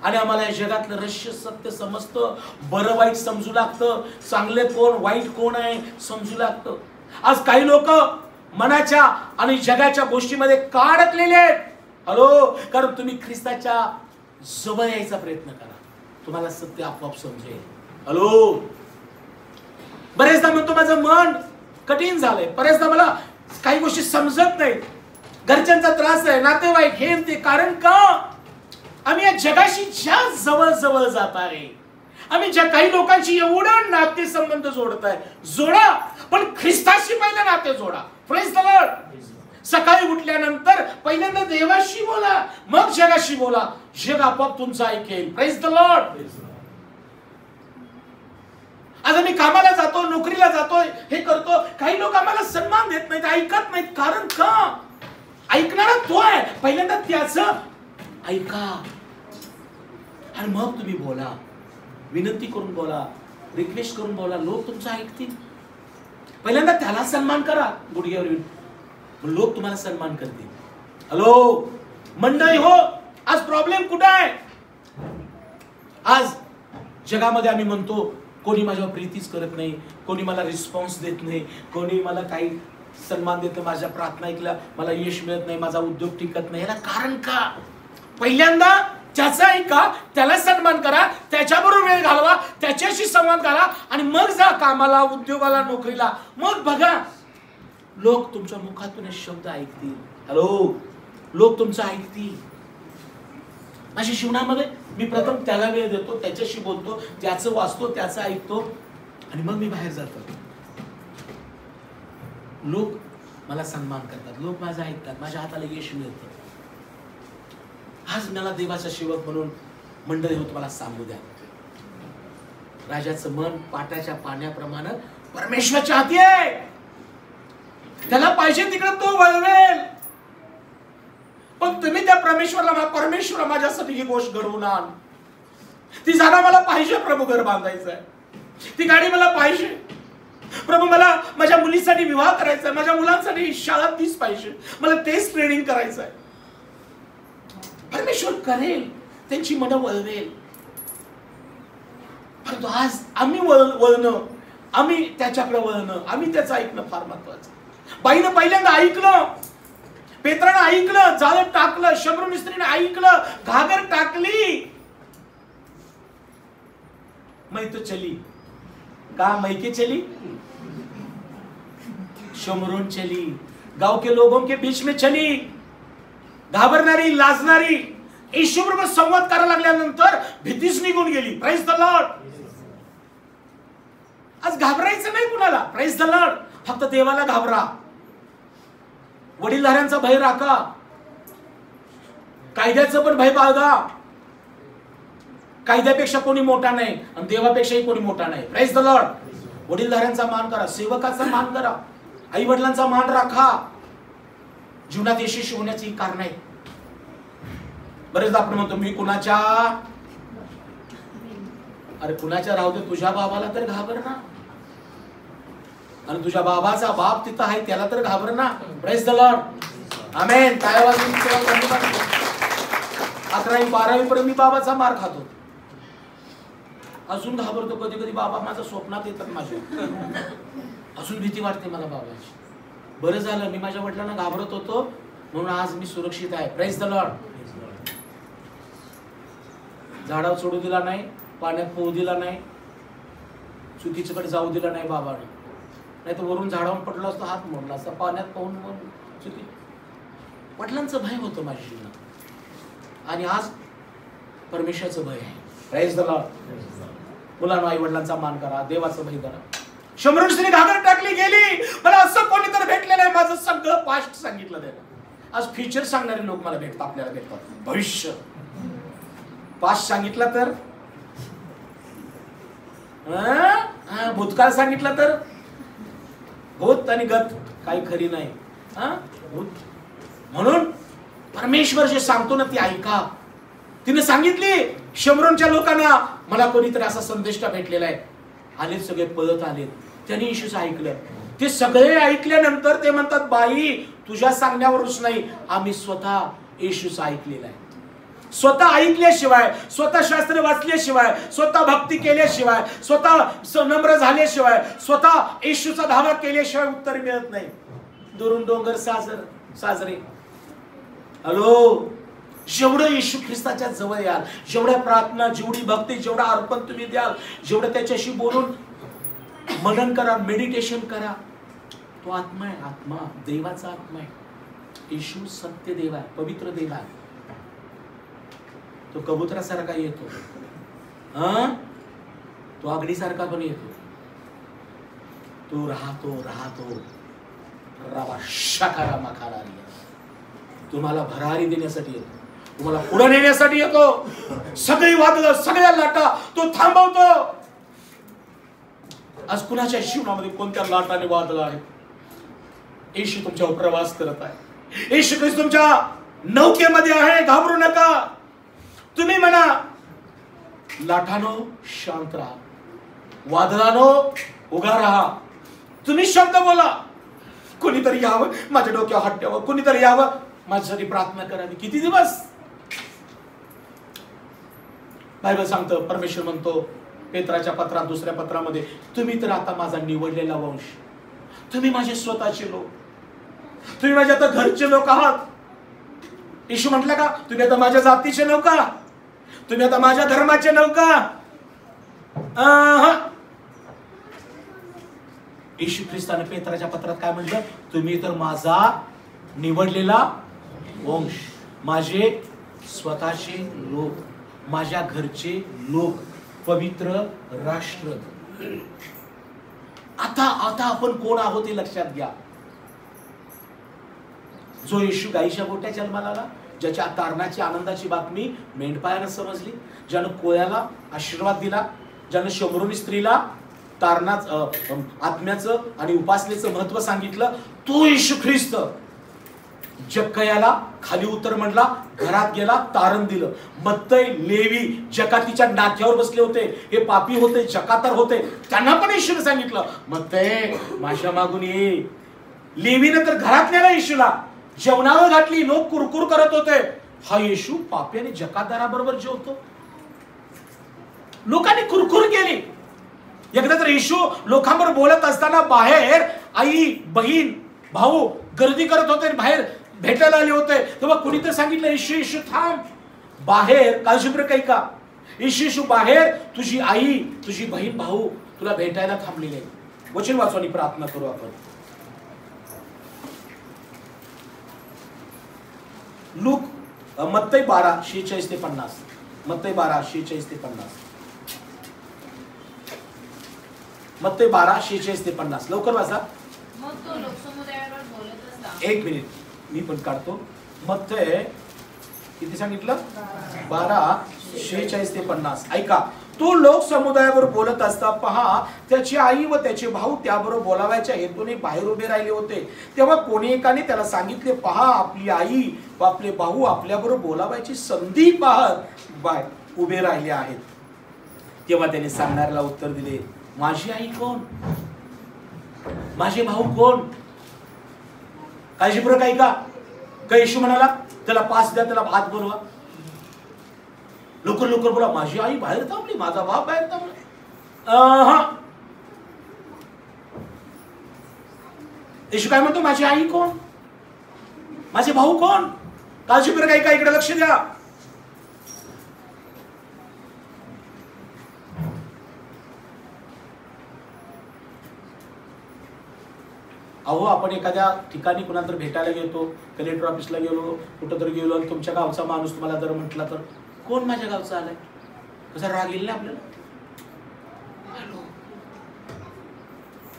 आणि आम्हाला या जगातलं रहस्य सत्य समजतं. बरं वाईट समजू लागतं, चांगले कोण वाईट कोण आहे समजू लागतं. आज काही लोक मनाच्या आणि जगाच्या गोष्टीमध्ये का अडकलेले आहेत? हॅलो, कारण तुम्ही ख्रिस्ताच्या जवळ यायचा प्रयत्न करा, तुम्हाला सत्य आपोआप समजेल. हॅलो, बरेचदा म्हणतो माझं मन कठीण झालंय, बरेचदा मला काही गोष्टी समजत नाही, घरच्यांचा त्रास आहे, नातेवाईक हे ते. कारण का? आम्ही या जगाशी ज्या जवळ जवळ जात आहे, आम्ही ज्या काही लोकांशी एवढं नाते संबंध जोडताय, जोडा, पण ख्रिस्ताशी पहिलं नाते जोडा. Praise the Lord. सकाळी उठल्यानंतर पहिल्यांदा देवाशी बोला, मग जगाशी बोला, जग आपोआप तुमचं ऐकेल. Praise the Lord. आज आम्ही कामाला जातो, नोकरीला जातोय, हे करतो, काही लोक आम्हाला सन्मान देत नाहीत, ऐकत नाहीत. कारण का? ऐकणारा तो आहे, पहिल्यांदा त्याचं ऐका आणि मग तुम्ही बोला, विनंती करून बोला, रिक्वेस्ट करून बोला, लोक तुमचं ऐकतील. पहिल्यांदा त्याला सन्मान करा, गुडघ्यावर लोक तुम्हाला सन्मान करतील. हॅलो मंडळी हो, आज प्रॉब्लेम कुठे आहे? आज जगामध्ये आम्ही म्हणतो कोणी माझ्यावर प्रीतीच करत नाही, कोणी मला रिस्पॉन्स देत नाही, कोणी मला काही सन्मान देत नाही, माझ्या प्रार्थना ऐकल्या मला यश मिळत नाही, माझा उद्योग टिकत नाही. याला कारण का? पहिल्यांदा त्याचं ऐका, त्याला सन्मान करा, त्याच्याबरोबर वेळ घालवा, त्याच्याशी संवाद करा आणि मग जा कामाला, उद्योगाला, नोकरीला. मग बघा लोक तुमच्या मुखातून शब्द ऐकतील. हॅलो, लोक तुमचं ऐकतील. माझ्या जीवनामध्ये मी प्रथम त्याला वेळ देतो, त्याच्याशी बोलतो, त्याचं वाचतो, त्याचं ऐकतो आणि मग मी बाहेर जातो. लोक मला सन्मान करतात, लोक माझं ऐकतात, माझ्या हाताला यश मिळतं. आज मला देवाचा सेवक म्हणून मंडळी हो तुम्हाला सांगू द्या, राजाचं मन पाटाच्या पाण्याप्रमाणे परमेश्वराच्या हाती आहे. त्याला पाहिजे तिकडे तो वळवेल, पण तुम्ही त्या परमेश्वरा माझ्यासाठी ही गोष्ट घडवून आण. ती जागा मला पाहिजे प्रभू, घर बांधायचं आहे, ती गाडी मला पाहिजे प्रभू, मला माझ्या मुलीसाठी विवाह करायचा आहे, माझ्या मुलांसाठी शाळा तीच पाहिजे, मला तेच ट्रेनिंग करायचं आहे. परमेश्वर करेल, त्यांची मनं वळवेल. परंतु आज आम्ही वळणं, आम्ही त्याच्याकडे वळणं, आम्ही त्याचं ऐकणं फार महत्वाचं. बाईनं पहिल्यांदा ऐकलं, पेत्रानं ऐकलं, जाळं टाकलं, शमरून स्त्रीने ऐकलं, घागर टाकली, मैं तो चली. का मैके चली? शमरून चली, गांव के लोगों के बीच में चली. घाबरणारी, लाजणारी, ईश्वरबरोबर संवाद करायला लागल्यानंतर भीतीच निघून गेली. Praise the Lord. आज घाबरायचं नाही कुणाला. Praise the Lord. फक्त देवाला घाबरा, वडीलधाऱ्यांचा भय राखा, कायद्याचं पण भय बाळगा. कायद्यापेक्षा कोणी मोठा नाही आणि देवापेक्षाही कोणी मोठा नाही. Praise the Lord. वडीलधाऱ्यांचा मान करा, सेवकाचा मान करा, आई वडिलांचा मान राखा. जीवनात यशस्वी होण्याची कारण आहे. बरेचदा आपण म्हणतो मी कुणाच्या, अरे कुणाच्या राहू दे, तुझ्या बाबाला तर घाबर ना, आणि तुझ्या बाबाचा बाप तिथं आहे त्याला तर घाबर ना. Praise the lord. आमेन. काय 11वी 12वी पर्यंत मी बाबाचा मार खातो, अजून घाबरतो. कधी कधी बाबा माझ्या स्वप्नात येतात माझ्या, अजून भीती वाटते मला बाबाची. बरं झालं मी माझ्या वडिलांना घाबरत होतो म्हणून आज मी सुरक्षित आहे. Praise the Lord. झाडावर सोडू दिला नाही, पाण्यात पोहू दिला नाही, चुकीच्याकडे जाऊ दिला नाही बाबाने, नाही तर वरून झाडावर पडलो असतो, हात मोडला असता, पाण्यात पाहून चुकी. वडिलांचं भय होतं माझ्या जीवनात आणि आज परमेश्वराचं भय आहे. Praise the Lord. मुलांना आई वडिलांचा मान करा, देवाचं भय करा. शमरून स्त्री घागर टाकली गेली, मला असं कोणी तर भेटलेलं आहे, माझं सगळं पास्ट सांगितलं त्याला. आज फ्युचर सांगणारे लोक मला भेटतात, आपल्याला भेटतात. भविष्य पास्ट सांगितलं तर, भूतकाळ सांगितलं तर, भूत आणि गत काही खरी नाही. म्हणून परमेश्वर जे सांगतो ना ते ऐका. तिने सांगितली शमरोनच्या लोकांना, मला कोणीतरी असा संदेश भेटलेला आहे. आले सगळे पळत आले, त्यांनी येशूचं ऐकलं. ते सगळे ऐकल्यानंतर ते म्हणतात, बाई तुझ्या सांगण्यावरच नाही, आम्ही स्वतः येशूचं ऐकलेलं आहे. स्वतः ऐकल्याशिवाय, स्वतः शास्त्र वाचल्याशिवाय, स्वतः भक्ती केल्याशिवाय, स्वतः नम्र झाल्याशिवाय, स्वतः येशूचा धावा केल्याशिवाय उत्तर मिळत नाही. दुरून डोंगर साजरे. हॅलो, जेवढं येशू ख्रिस्ताच्या जवळ याल, जेवढ्या प्रार्थना, जेवढी भक्ती, जेवढा अर्पण तुम्ही द्याल, जेवढं त्याच्याशी बोलून मनन करा, मेडिटेशन करा, तो आत्मा आहे. आत्मा देवाचा आत्मा आहे. येशू सत्य देव आहे, पवित्र देव आहे. तो कबुतरासारखा येतो, तो अग्नीसारखा पण येतो. तो राहतो रावा शाकारा माखारा, तुम्हाला भरारी देण्यासाठी येतो, तुम्हाला पुढे नेण्यासाठी येतो. सगळी वादळ, सगळ्या लाटा तो थांबवतो. आज कुणाच्या जीवनामध्ये कोणत्या लाटाने वादळ आहेत? येशू तुमच्यावर प्रवास करत आहे. येशू ख्रिस्त तुमच्या नौकेमध्ये आहे. घाबरू नका. तुम्ही म्हणा, लाटानो शांत राहा, वादळानो उगा राहा. तुम्ही शब्द बोला. कोणीतरी यावं माझ्या डोक्यावर हात ठेवावं, कोणीतरी यावं माझ्यासाठी प्रार्थना करावी. किती दिवस? बायबल सांगतं, परमेश्वर म्हणतो पेत्राच्या पत्रात, दुसऱ्या पत्रामध्ये, तुम्ही तर आता माझा निवडलेला वंश, तुम्ही माझे स्वतःचे लोक, तुम्ही माझ्या आता घरचे लोक आहात. येशू म्हटलं का, तुम्ही आता माझ्या जातीचे लोक, तुम्ही आता माझ्या धर्माचे लोक. येशू ख्रिस्ताने पेत्राच्या पत्रात काय म्हटलं? तुम्ही तर माझा निवडलेला वंश, माझे स्वतःचे लोक, माझ्या घरचे लोक, पवित्र राष्ट्र. आता आपण कोण आहोत हे लक्षात घ्या. जो येशू गाईच्या गोट्या जन्माला आला, ज्याच्या तारणाची आनंदाची बातमी मेंढपाळानं समजली, ज्यानं कोयाला आशीर्वाद दिला, ज्यानं शंभरुनी स्त्रीला तारणाच आत्म्याचं आणि उपासनेचं महत्व सांगितलं, तो येशू ख्रिस्त जक्कयाला खाली उतर म्हणला, घरात गेला, तारण दिलं. मत्तय, लेवी जकातीच्या नाक्यावर बसले होते, हे पापी होते, जकातार होते, त्यांना पण येशूने सांगितलं, मत्तय माझ्या मागून ये. लेवीने तर घरात नेला येशूला, जेवणावर घातली, लोक कुरकुर करत होते. हा येशू पापी आणि जकातदाराबरोबर जेवतो. लोकांनी कुरकुर केली. एकदा तर येशू लोकांबरोबर बोलत असताना बाहेर आई, बहीण, भाऊ गर्दी करत होते, बाहेर भेटायला आले होते. तेव्हा कुणीतरी सांगितलं, येशू थांब, बाहेर काळजीपूर्वक ऐका, येशू बाहेर तुझी आई, तुझी बहीण, भाऊ तुला भेटायला थांबलेले. वचन वाचू आणि प्रार्थना करू आपण. लूक मत्तई 12:46-50. मत्तई 12:46-50. मत्तई 12:46-50. लवकर वाचा. मग तो लोकसमुदायावर बोलत असता. एक मिनिट, मी पण काढतो. मत्तई किती सांगितलं? 12:46-50. ऐका. तो लोक समुदायावर बोलत असता, पहा त्याची आई व त्याचे भाऊ त्याबरोबर बोलावायच्या हेतूने बाहेर उभे राहिले होते. तेव्हा कोणी एकाने त्याला सांगितले, पहा आपली आई व आपले भाऊ आपल्याबरोबर बोलावायची संधी पाहत उभे राहिले आहेत. तेव्हा त्याने सांगणाऱ्याला उत्तर दिले, माझी आई कोण, माझे भाऊ कोण? काळजीपूर्वक ऐका. का येशू म्हणाला, त्याला पास द्या, त्याला भात बोलवा, लवकर लवकर बोला, माझी आई बाहेर थांबली, माझा बाप बाहेर थांबला. येशू काय म्हणतो, माझी आई कोण, माझे भाऊ कोण? काळजीपूर्वक ऐका, इकडे लक्ष द्या. अहो, आपण एखाद्या ठिकाणी कुणाला तर भेटायला गेलो, कलेक्टर ऑफिसला गेलो, कुठं तर गेलो, आणि तुमच्या गावचा माणूस तुम्हाला जर म्हटला तर, कोण माझ्या गावचा आलाय, कसा राग येईल ना आपल्याला.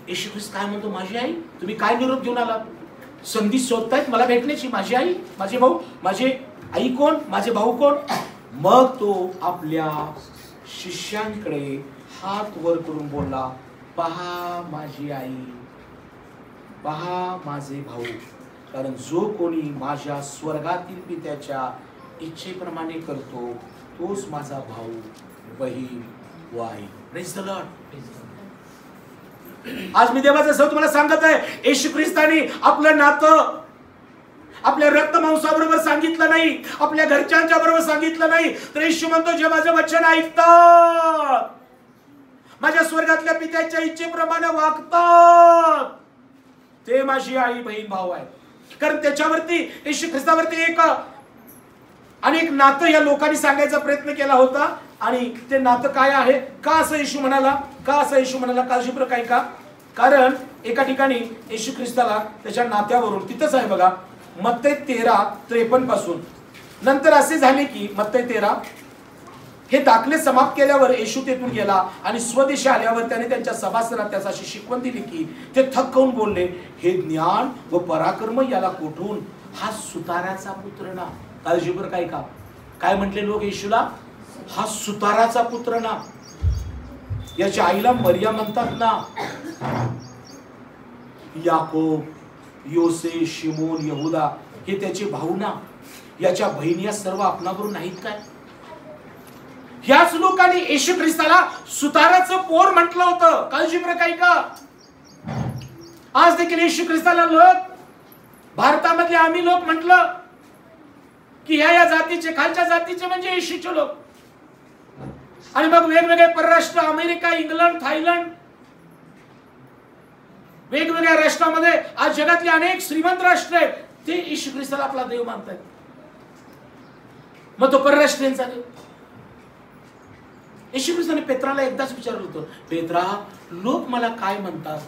येशू ख्रिस्त काय म्हणतो, माझी आई. तुम्ही काय निरोप घेऊन आला? संधी शोधतायत मला भेटण्याची. माझी आई, माझे भाऊ, माझे आई कोण, माझे भाऊ कोण? मग तो आपल्या शिष्यांकडे हात वर करून बोलला, पहा माझी आई, पहा माझे भाऊ, कारण जो कोणी माझ्या स्वर्गातील पित्याच्या इच्छेप्रमाणे करतो तोच माझा भाऊ, बहीण व आई. Praise the Lord. आज मी देवाचं सत्य तुम्हाला सांगत आहे, येशू ख्रिस्ताने आपलं नातं आपल्या रक्तमांसाबरोबर सांगितलं नाही, आपल्या घरच्यांच्या बरोबर सांगितलं नाही. तर येशू म्हणतो, जे माझं वचन ऐकतात, माझ्या स्वर्गातल्या पित्याच्या इच्छेप्रमाणे वागतात, ते माझी आई बहीण भाऊ आहे. कारण त्याच्यावरती येशू ख्रिस्तावरती एक नातं या लोकांनी सांगायचा प्रयत्न केला होता. आणि ते नातं काय आहे, का असं येशू म्हणाला, काळजीपूर्वक ऐका. कारण एका ठिकाणी येशू ख्रिस्ताला त्याच्या नात्यावरून तिथंच आहे बघा, मत्तई 13:53 पासून. नंतर असे झाले की मत्तई 13 हे दाखले समाप्त केल्यावर येशू तेथून गेला आणि स्वदेशी आल्यावर त्याने त्यांच्या सभासदांना त्यास अशी शिकवण दिली की ते थक्क होऊन बोलले, हे ज्ञान व पराक्रम याला कोठून, हा सुताराचा पुत्र ना. काळजीपूर्वक ऐका, काय म्हटले लोक येशूला, हा सुताराचा पुत्र ना. याच्या आईला मरिया म्हणतात ना. याकोब, योसे, शिमोन, यहुदा हे त्याचे भाऊ ना. याच्या बहिणी या सर्व आपणाबरोबर नाहीत काय. ह्याच लोकांनी येशू ख्रिस्ताला सुताराचं पोर म्हटलं होतं. काळजीपूर्वक ऐका, आज देखील येशू ख्रिस्ताला लोक, भारतामधले आम्ही लोक म्हटलं की ह्या जातीचे, खालच्या जातीचे म्हणजे येशूचे लोक. आणि मग वेगवेगळे परराष्ट्र, अमेरिका, इंग्लंड, थायलंड, वेगवेगळ्या राष्ट्रामध्ये आज जगातले अनेक श्रीमंत राष्ट्र आहेत, ते येशू ख्रिस्ताला आपला देव मानतात. मग तो परराष्ट्रीयांचा देव. येशू ख्रिस्ताने पेत्राला एकदाच विचारलं होतं, पेत्रा, लोक मला काय म्हणतात.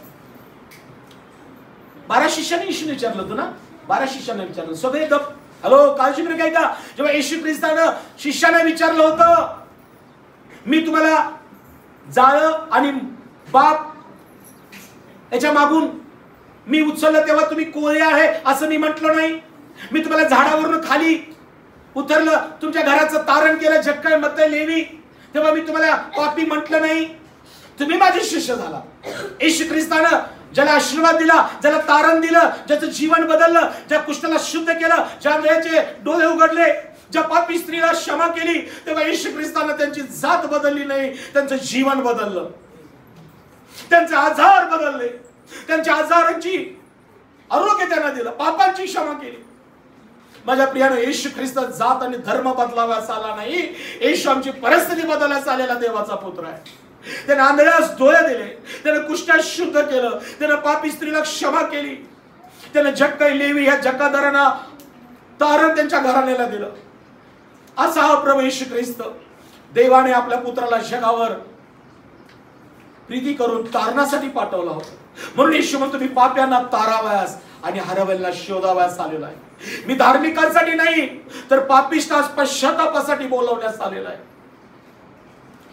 12 शिष्याने येशूने विचारलं होतं ना, 12 शिष्याने विचारलं. सगळे गप. हॅलो, काळजीपूर्वक ऐका. जेव्हा येशू ख्रिस्तानं शिष्याने विचारलं होतं, मी तुम्हाला जाळ आणि बाप याच्या मागून मी उचललं तेव्हा तुम्ही कोळे आहे असं मी म्हटलं नाही. मी तुम्हाला झाडावरून खाली उतरलं, तुमच्या घराचं तारण केलं, जक्कय, मत्तई, लेवी, तेव्हा मी तुम्हाला पापी म्हटलं नाही. तुम्ही माझे शिष्य झाला. येशू ख्रिस्तानं ज्याला आशीर्वाद दिला, ज्याला तारण दिलं, ज्याचं जीवन बदललं, ज्या कुष्ठाला शुद्ध केलं, ज्या अंधाचे डोळे उघडले, ज्या पापी स्त्रीला क्षमा केली, तेव्हा येशू ख्रिस्तानं त्यांची जात बदलली नाही, त्यांचं जीवन बदललं, त्यांचे आजार बदलले, त्यांच्या आजारांची आरोग्य त्यांना दिलं, पापांची क्षमा केली. माझ्या प्रियानं, येशू ख्रिस्त जात आणि धर्म बदलावास आला नाही, येशू आमची परिस्थिती बदलण्यास आलेला देवाचा पुत्र आहे. त्याने आंधळ्यास डोळे दिले, त्याने कुष्ठास शुद्ध केलं, त्याने पापी स्त्रीला क्षमा केली, त्याने जक्कई, लेवी ह्या जक्कादारांना तारण त्यांच्या घराण्याला दिलं. असा हा प्रभू येशू ख्रिस्त. देवाने आपल्या पुत्राला जगावर प्रीती करून तारणासाठी पाठवला होता. म्हणून येशू म्हणतो, मी पाप्यांना तारावयास आणि हरवलेला शोधावयास आलेला आहे. मी धार्मिकांसाठी नाही तर पापिष्ठास पश्चातापासाठी बोलवण्यास आलेला आहे.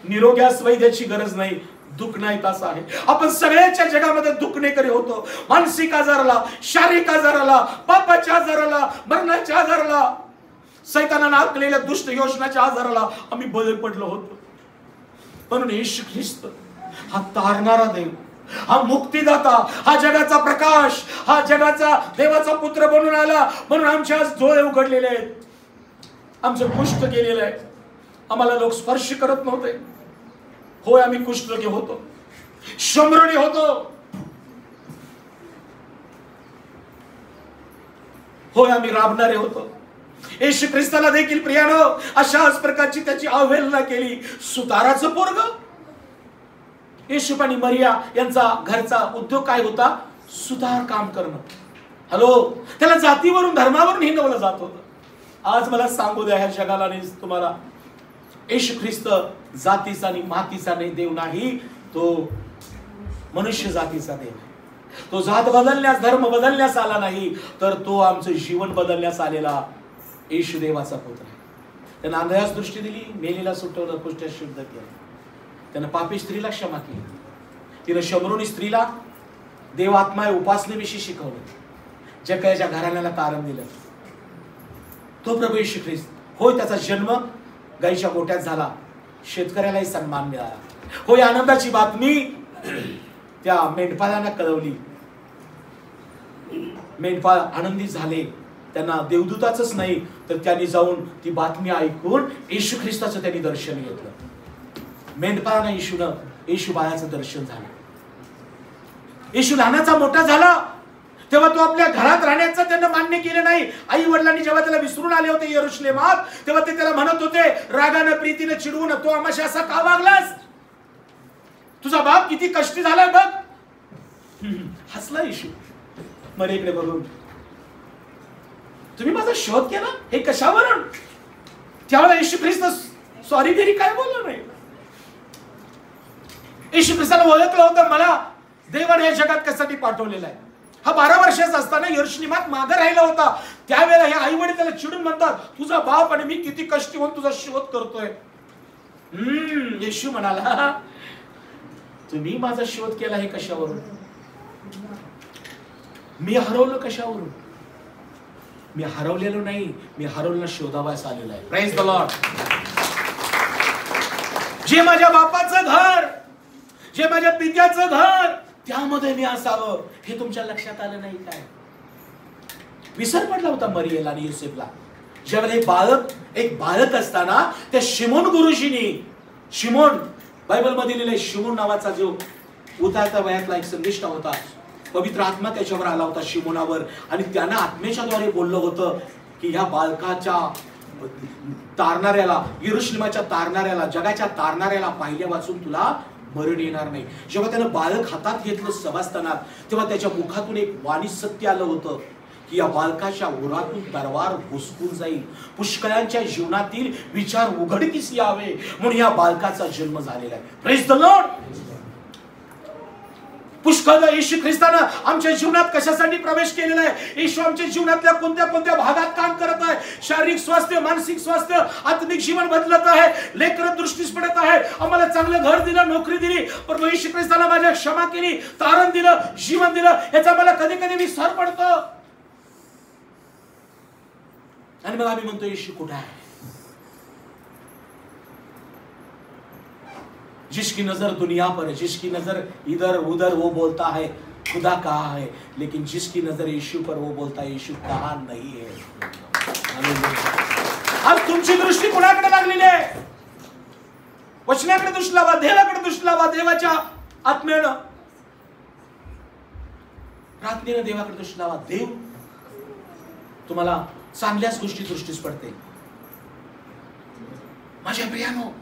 निरोग्यास वैद्याची गरज नाही, दुखण्यास आहे. आपण सगळ्याच्या जगामध्ये दुखणेकरी होतो. मानसिक आजाराला, शारीरिक आजाराला, पापाच्या आजाराला, मरणाच्या आजाराला, सैतानाने आखलेल्या दुष्ट योजनाच्या आजाराला आम्ही बळी पडलो होतो. म्हणून येशू ख्रिस्त हा तारणारा देव, हा मुक्तिदाता, हा जगाचा प्रकाश, हा जगाचा देवाचा पुत्र बनून आला. म्हणून आमचे आज डोळे उघडलेले आहेत, आमचं कुष्ठ गेलेलं आहे. आम्हाला लोक स्पर्श करत नव्हते. होय, आम्ही कुष्ठरोगी होतो, शंभरुणी होतो. होय, आम्ही राबणारे होतो. येशू ख्रिस्ताला देखील प्रियानो अशाच प्रकारची त्याची अवहेलना केली. सुताराचं पोरग. येशू आणि मरिया यांचा घरचा उद्योग काय होता? सुतार काम करणं. हॅलो, त्याला जातीवरून, धर्मावरून हिंदवलं जात होतं. आज मला सांगू द्या, ह्या जगाला आणि तुम्हाला, येशू ख्रिस्त जातीचा आणि मातीचा नाही देव नाही, तो मनुष्य जातीचा देव आहे. तो जात बदलण्यास, धर्म बदलण्यास आला नाही, तर तो आमचं जीवन बदलण्यास आलेला येशू देवाचा पुत्र आहे. त्यानं आंधळ्यास दृष्टी दिली, मेलीला सुटवलं, कुष्ठास शुद्ध केलं. त्यानं पापी स्त्रीला क्षमा केली. तिनं शंभरुणी स्त्रीला देव आत्मा उपासनेविषयी शिकवलं. जक्कईच्या घराण्याला तारण दिलं. तो प्रभू येशू ख्रिस्त. होय, त्याचा जन्म गाईच्या गोठ्यात झाला, शेतकऱ्यालाही सन्मान मिळाला. होय, आनंदाची बातमी त्या मेंढपाळांना कळवली. मेंढपाळ आनंदित झाले. त्यांना देवदूताच नाही तर त्यांनी जाऊन ती बातमी ऐकून येशू ख्रिस्ताचं त्यांनी दर्शन घेतलं. मेंढपाळांना येशू बाळाचं दर्शन झालं. येशू लहानाचा मोठा झाला तेव्हा तो आपल्या घरात राहण्याचं त्यांना मान्य केलं नाही. आई वडिलांनी जेव्हा त्याला विसरून आले होते यरुशलेमात, तेव्हा ते त्याला म्हणत होते रागानं, प्रीतीनं, चिडवून, तो आम्हाशी असा का वागलास? तुझा बाप किती कष्टी झालाय बघ. हसला येशू. मरीकडे बघून, तुम्ही माझा शोध केला हे कशावरून? त्यावेळेला येशू ख्रिस्त सॉरी तरी काय बोललो नाही. येशू ख्रिस्ताला ओळखलं होतं मला देवाने या जगात कशासाठी पाठवलेला आहे. हा 12 वर्षाचा असताना यरुशलेमात मागे राहिला होता. त्यावेळेला हे आई वडील त्याला चिडून म्हणतात, तुझा बाप आणि मी किती कष्टी होऊन तुझा शोध करतोय. येशू म्हणाला, तुम्ही माझा शोध केला हे कशावरून? मी हरवलो कशावरून? मी हरवलेलो नाही, मी हरवलेला शोधावास आलेला आहे. Praise the Lord. जे माझ्या बापाचं घर, जे माझ्या पित्याचं घर, त्यामध्ये मी असावं हे तुमच्या लक्षात आलं नाही काय? विसर पडला होता मरियेला आणि युसेफला. ज्यावेळेला एक बालक असताना त्या शिमोन गुरुजींनी, शिमोन बायबलमध्ये लिहिलंय, शिमोन नावाचा जो उतारत्या वयातला एक संदेष्टा होता, पवित्र आत्मा त्याच्यावर आला होता शिमोनावर, आणि त्यानं आत्मेच्या द्वारे बोललं होतं की या बालकाच्या तारणाऱ्याला, यरुशलेमाच्या तारणाऱ्याला, जगाच्या तारणाऱ्याला पाहिल्या वाचून तुला मरण येणार नाही. जेव्हा त्यानं बालक हातात घेतलं सभास्थानात, तेव्हा त्याच्या मुखातून एक वाणी सत्य आलं होतं की या बालकाच्या उरातून दरबार घुसकून जाईल, पुष्कळांच्या जीवनातील विचार उघडकीस यावे म्हणून या बालकाचा जन्म झालेला आहे. Praise the lord. पुष्कळदा येशू ख्रिस्तानं आमच्या जीवनात कशासाठी प्रवेश केलेला आहे? येशू आमच्या जीवनातल्या कोणत्या कोणत्या भागात काम करत आहे? शारीरिक स्वास्थ्य, मानसिक स्वास्थ्य, आत्मिक जीवन बदलत आहे, लेकर दृष्टीस पडत आहे, आम्हाला चांगलं घर दिलं, नोकरी दिली, पण येशू ख्रिस्तानं माझ्या क्षमा केली, तारण दिलं, जीवन दिलं, याचा मला कधी कधी विसर पडतो. आणि मग आम्ही म्हणतो येशू कुठे आहे? जिसकी नजर दुनिया पर है, जिसकी नजर इधर उधर, वो बोलता है खुदा कहाँ है, लेकिन जिसकी नजर यीशु पर, वो बोलता है यीशु कहाँ नहीं है. आज तुमची दृष्टी कुणाकडे लागलेली आहे? वचनाकडे दृष्टी लावा, देवाकडे दृष्टी लावा, देवाच्या आत्म्यानं, प्रार्थनेनं देवाकडे दृष्टी लावा. देव तुम्हाला चांगल्याच गोष्टी दृष्टीस पडते. माझ्या प्रियानो,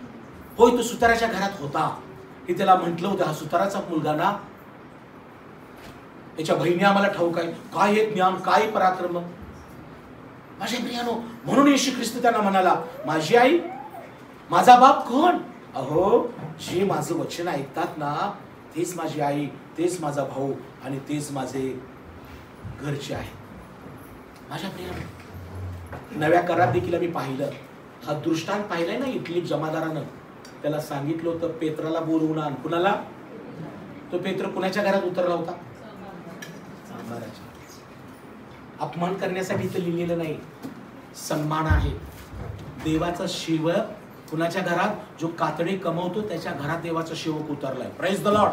होय तो सुताराच्या घरात होता, हे त्याला म्हटलं होतं, हा सुताराचा मुलगा ना, याच्या बहिणी आम्हाला ठाऊक आहे, काय हे ज्ञान, काय पराक्रम. माझ्या प्रियानो, म्हणून येशू ख्रिस्त त्यांना म्हणाला, माझी आई, माझा बाप कोण? अहो, जे माझं वचन ऐकतात ना, तेच माझी आई, तेच माझा भाऊ आणि तेच माझे घरचे आहे. माझ्या प्रियानो, नव्या करारात देखील आम्ही पाहिलं, हा दृष्टांत पाहिलाय ना, इटली जमादारानं त्याला सांगितलं होतं पेत्राला बोलवून आण. कुणाला? तो पेत्र कुणाच्या घरात उतरला होता? सांबाराच्या. अपमान करण्यासाठी इथं लिहिलेलं नाही, सन्मान आहे. देवाचा सेवक कुणाच्या घरात? जो कातडे कमवतो त्याच्या घरात देवाचा सेवक उतरलाय. Praise the Lord.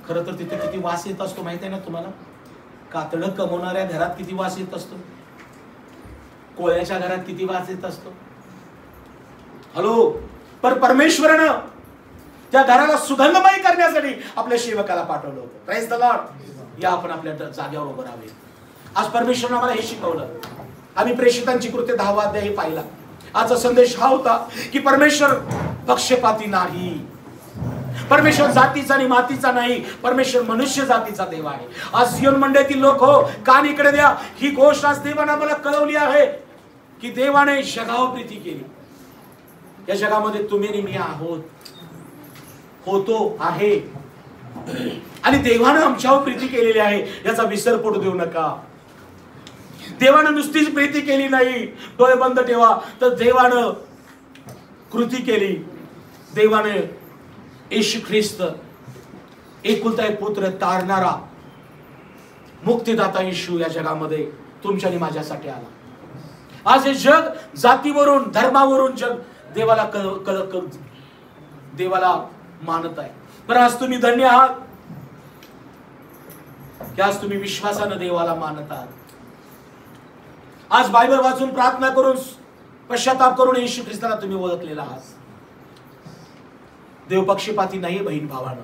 खरं तर तिथे किती वास येत असतो माहिती आहे ना तुम्हाला? कातडं कमवणाऱ्या घरात किती वास येत असतो, कोळ्याच्या घरात किती वास येत असतो. हॅलो, पर परमेश्वरानं त्या घराला सुगंधमय करण्यासाठी आपल्या सेवकाला पाठवलं होतं. Praise the Lord. या आपण आपल्या जागेवर उभं राहावे. आज परमेश्वरानं आम्हाला हे शिकवलं. आम्ही प्रेषितांची कृत्य 10वा अध्याय पाहिला. आजचा संदेश हा होता की परमेश्वर पक्षपाती नाही, परमेश्वर जातीचा आणि मातीचा नाही, परमेश्वर मनुष्य जातीचा देव आहे. आज सियोन मंडळातील लोक हो, कान इकडे द्या. ही गोष्ट आज देवाने आम्हाला कळवली आहे की देवाने जगावर प्रीती केली. या जगामध्ये तुम्ही आणि मी आहोत, होतो, आहे, आणि देवानं आमच्यावर प्रीती केलेली आहे, याचा विसर पडू देऊ नका. देवानं नुसतीच प्रीती केली नाही, डोळे बंद ठेवा, तर देवानं कृती केली. देवाने येशू ख्रिस्त, एकुलता एक पुत्र, तारणारा मुक्तिदाता येशू या जगामध्ये तुमच्या आणि माझ्यासाठी आला. आज हे जग जातीवरून, धर्मावरून जग देवाला देवाला मानत आहे. पण आज तुम्ही धन्य आहात की आज तुम्ही विश्वासानं देवाला मानत आहात. आज बायबल वाचून, प्रार्थना करून, पश्चाताप करून येशू ख्रिस्ताला तुम्ही ओळखलेला आहात. देव पक्षपाती नाही बहीण भावानं,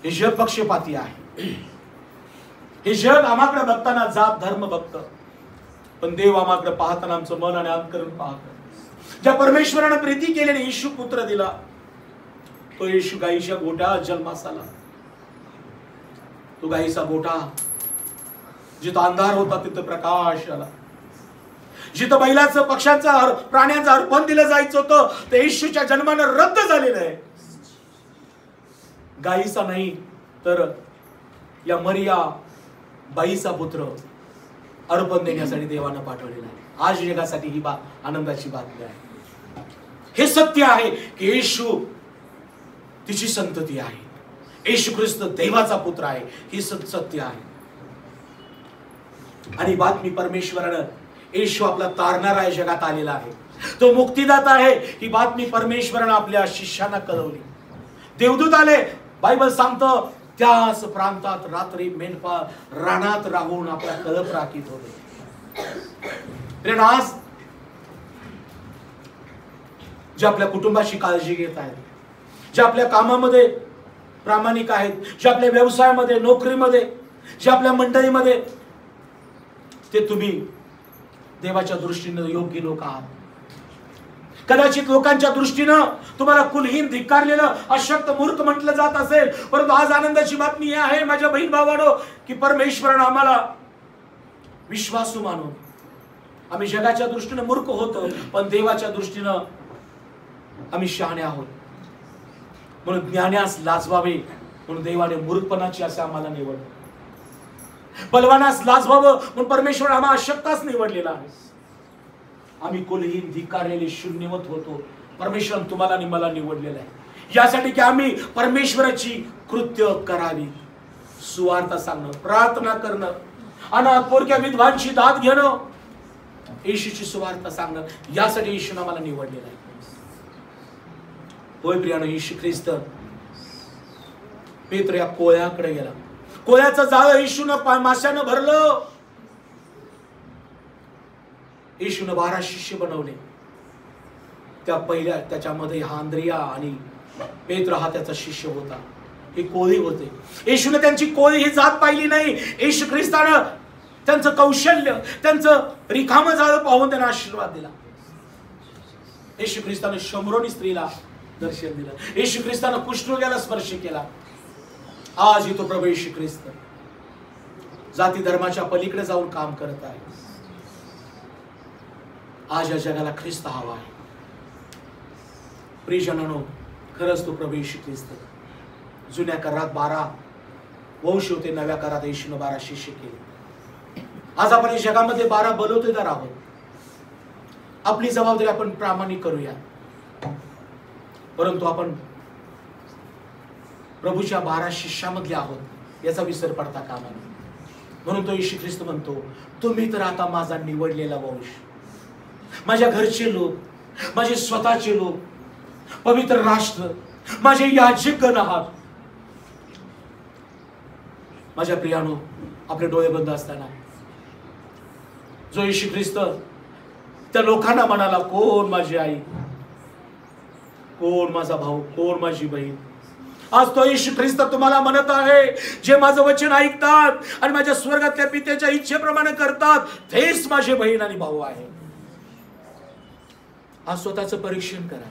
हे जग पक्षपाती आहे. हे जग आम्हाकडे बघताना जात धर्म बघत, पण देव आम्हाकडे पाहताना आमचं मन आणि अंतकरण पाहत. ज्या परमेश्वरानं प्रीती केल्याने येशू पुत्र दिला, तो येशू गाईच्या गोठ्यात जन्मास आला. तो गाईचा गोठा जिथं अंधार होता तिथं प्रकाश आला. जिथं बैलाचं पक्ष्यांचं प्राण्यांचं अर्पण दिलं जायचं होतं ते येशूच्या जन्मानं रद्द झालेलं आहे. गायीचा नाही तर या मरिया बाईचा पुत्र अर्पण देण्यासाठी देवानं पाठवलेला आहे. आज जगासाठी ही आनंदाची बातमी आहे. हे सत्य आहे की येशू तिची संतती आहे. येशू ख्रिस्त देवाचा पुत्र आहे. ही सत्य आहे. आणि बातमी परमेश्वरानं येशू आपला तारणारा जगात आलेला आहे. तो मुक्तिदाता आहे. ही बातमी परमेश्वरानं आपल्या शिष्यांना कळवली. देवदूत आले. बायबल सांगतं त्याच प्रांतात रात्री मेंढपाळ रानात राहून आपला कळप राखीत होते. आज जे आपल्या कुटुंबाची काळजी घेत आहेत, जे आपल्या कामामध्ये प्रामाणिक आहेत, जे आपल्या व्यवसायामध्ये नोकरीमध्ये, जे आपल्या मंडळीमध्ये, ते तुम्ही देवाच्या दृष्टीनं योग्य लोक आहात. कदाचित लोकांच्या दृष्टीनं तुम्हाला कुलहीन धिक्कारलेलं अशक्त मूर्ख म्हटलं जात असेल, परंतु आज आनंदाची बातमी ही आहे माझ्या बहीण भावांनो की परमेश्वरानं आम्हाला विश्वासू मानून, आम्ही जगाच्या दृष्टीनं मूर्ख होतो पण देवाच्या दृष्टीनं आम्ही शहाणे आहोत. म्हणून ज्ञानास लाजवावे म्हणून देवाने मूर्खपणाची असं आम्हाला निवडलं. बलवानास लाजवावं म्हणून परमेश्वर आम्हाला अशक्ताच निवडलेला आहे. आम्ही कुलहीन धिक्कारलेले शून्यवत होतो. परमेश्वर तुम्हाला आणि मला निवडलेलं आहे यासाठी की आम्ही परमेश्वराची कृत्य करावी. सुवार्ता सांगणं, प्रार्थना करणं, अनाथ पोरक्या विधवांची दाद घेणं, येशूची सुवार्ता सांगणं, यासाठी येशूने आम्हाला निवडलेलं आहे. होय प्रियानो, येशू ख्रिस्त पेत्र या कोळ्याकडे गेला. कोळ्याचं जाळं येशूनं माशानं भरलं. येशूनं 12 शिष्य बनवले. त्या पहिल्या त्याच्यामध्ये हा अंद्रिया आणि पेत्र हा त्याचा शिष्य होता. हे कोळी होते. येशूने त्यांची कोळी ही जात पाहिली नाही. येशू ख्रिस्तानं त्यांचं कौशल्य, त्यांचं रिकामं जाळं पाहून त्यांना आशीर्वाद दिला. येशू ख्रिस्तानं शंभरोनी स्त्रीला दर्शन दिलं. येशू ख्रिस्तानं कुष्ठरोग्याला स्पर्श केला. आज तो प्रभू येशू ख्रिस्त जाती धर्माच्या पलीकडे जाऊन काम करत आहे. आज या जगाला ख्रिस्त हवा आहे. प्रियजनांनो, खरंच तो प्रभू येशू ख्रिस्त जुन्या करारात 12 वंश होते, नव्या करारात येशूने 12 शिष्य केले. आज आपण या जगामध्ये 12 बलवतेदार आहोत. आपली जबाबदारी आपण प्रामाणिक करूया, परंतु आपण प्रभूच्या 12 शिष्यामधले आहोत याचा विसर पडता कामा नये. म्हणून तो येशू ख्रिस्त म्हणतो, तुम्ही तर आता माझा निवडलेला वंश, माझ्या घरचे लोक, माझे स्वतःचे लोक, पवित्र राष्ट्र, माझे याजकगण आहात. माझ्या प्रियानो, आपले डोळे बंद असताना जो येशू ख्रिस्त त्या लोकांना म्हणाला, कोण माझी आई, कोण माझा भाऊ, कोण माझी बहीण, आज तो येशू ख्रिस्त तुम्हाला म्हणत आहे, जे माझं वचन ऐकतात आणि माझ्या स्वर्गातल्या पित्याच्या इच्छेप्रमाणे करतात तेच माझे बहीण आणि भाऊ आहे. आज स्वतःचं परीक्षण करा.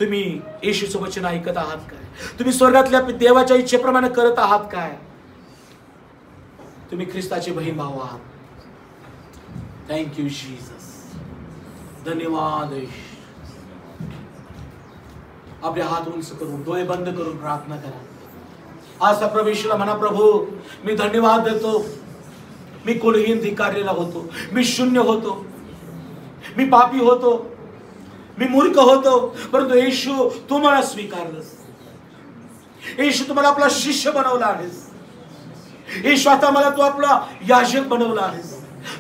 तुम्ही येशूचं वचन ऐकत आहात काय? तुम्ही स्वर्गातल्या देवाच्या इच्छेप्रमाणे करत आहात काय? तुम्ही ख्रिस्ताचे बहीण भाऊ आहात. Thank you Jesus. धन्यवाद. आपले हात उंच करून, डोळे बंद करून प्रार्थना करा. आज त्या प्रभूला म्हणा, प्रभू मी धन्यवाद देतो. मी कुलहीन धिक्कारलेला होतो, मी शून्य होतो, मी पापी होतो, मी मूर्ख होतो, परंतु येशू तू मला स्वीकारलंस. येशू तू मला आपला शिष्य बनवला आहेस. येशू आता मला तू आपला याजक बनवला आहेस,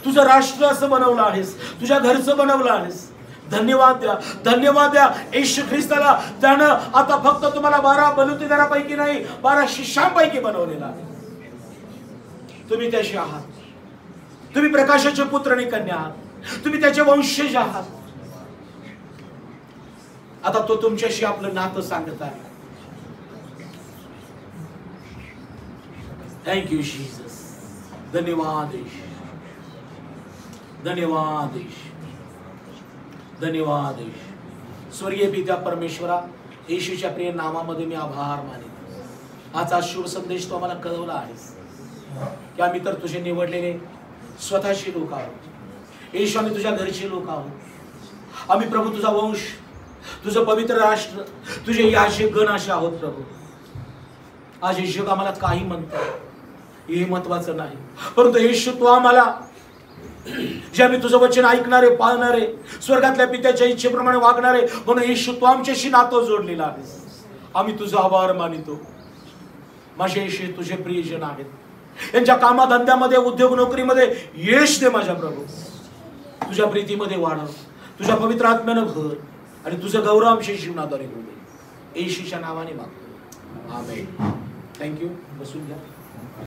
तुझं राष्ट्र असं बनवलं आहेस, तुझ्या घरचं बनवलं आहेस. धन्यवाद द्या, धन्यवाद द्या येशू ख्रिस्ताला. त्यानं आता फक्त तुम्हाला 12 बलुतेदारापैकी नाही, 12 शिष्यांपैकी बनवलेला आहे. तुम्ही त्याशी आहात. तुम्ही प्रकाशाचे पुत्र आणि कन्या आहात. तुम्ही त्याचे वंशज आहात. आता तो तुमच्याशी आपलं नातं सांगत आहे. Thank you Jesus. धन्यवाद येशू, धन्यवाद येशू, धन्यवाद येशू. स्वर्गीय पित्या परमेश्वरा, येशूच्या प्रिय नामामध्ये मी आभार मानितो. आजचा शुभ संदेश तो आम्हाला कळवला आहेस. की आम्ही तर तुझे निवडलेले स्वतःची लोक आहोत येशू, आम्ही तुझ्या घरचे लोक आहोत. आम्ही प्रभू तुझा वंश, तुझं पवित्र राष्ट्र, तुझे याचे गण असे आहोत प्रभू. आज येशू आम्हाला काही म्हणतात हे महत्वाचं नाही, परंतु येशू तू आम्हाला जे आम्ही तुझं वचन ऐकणारे, पाळणारे, स्वर्गातल्या पित्याच्या इच्छेप्रमाणे वागणारे म्हणून येशू तू आमच्याशी नातं जोडलेलं आहे. आम्ही तुझा आभार मानितो. माझे येशू तुझे प्रियजन आहेत, यांच्या कामाधंद्यामध्ये, उद्योग नोकरीमध्ये यश दे माझ्या प्रभू. तुझ्या प्रीतीमध्ये वाढव, तुझ्या पवित्र आत्म्यानं भर आणि तुझं गौरव आमच्या जीवनाद्वारे होऊ दे. येशूच्या नावाने मागतो, आमेन. थँक्यू. बसून घ्या.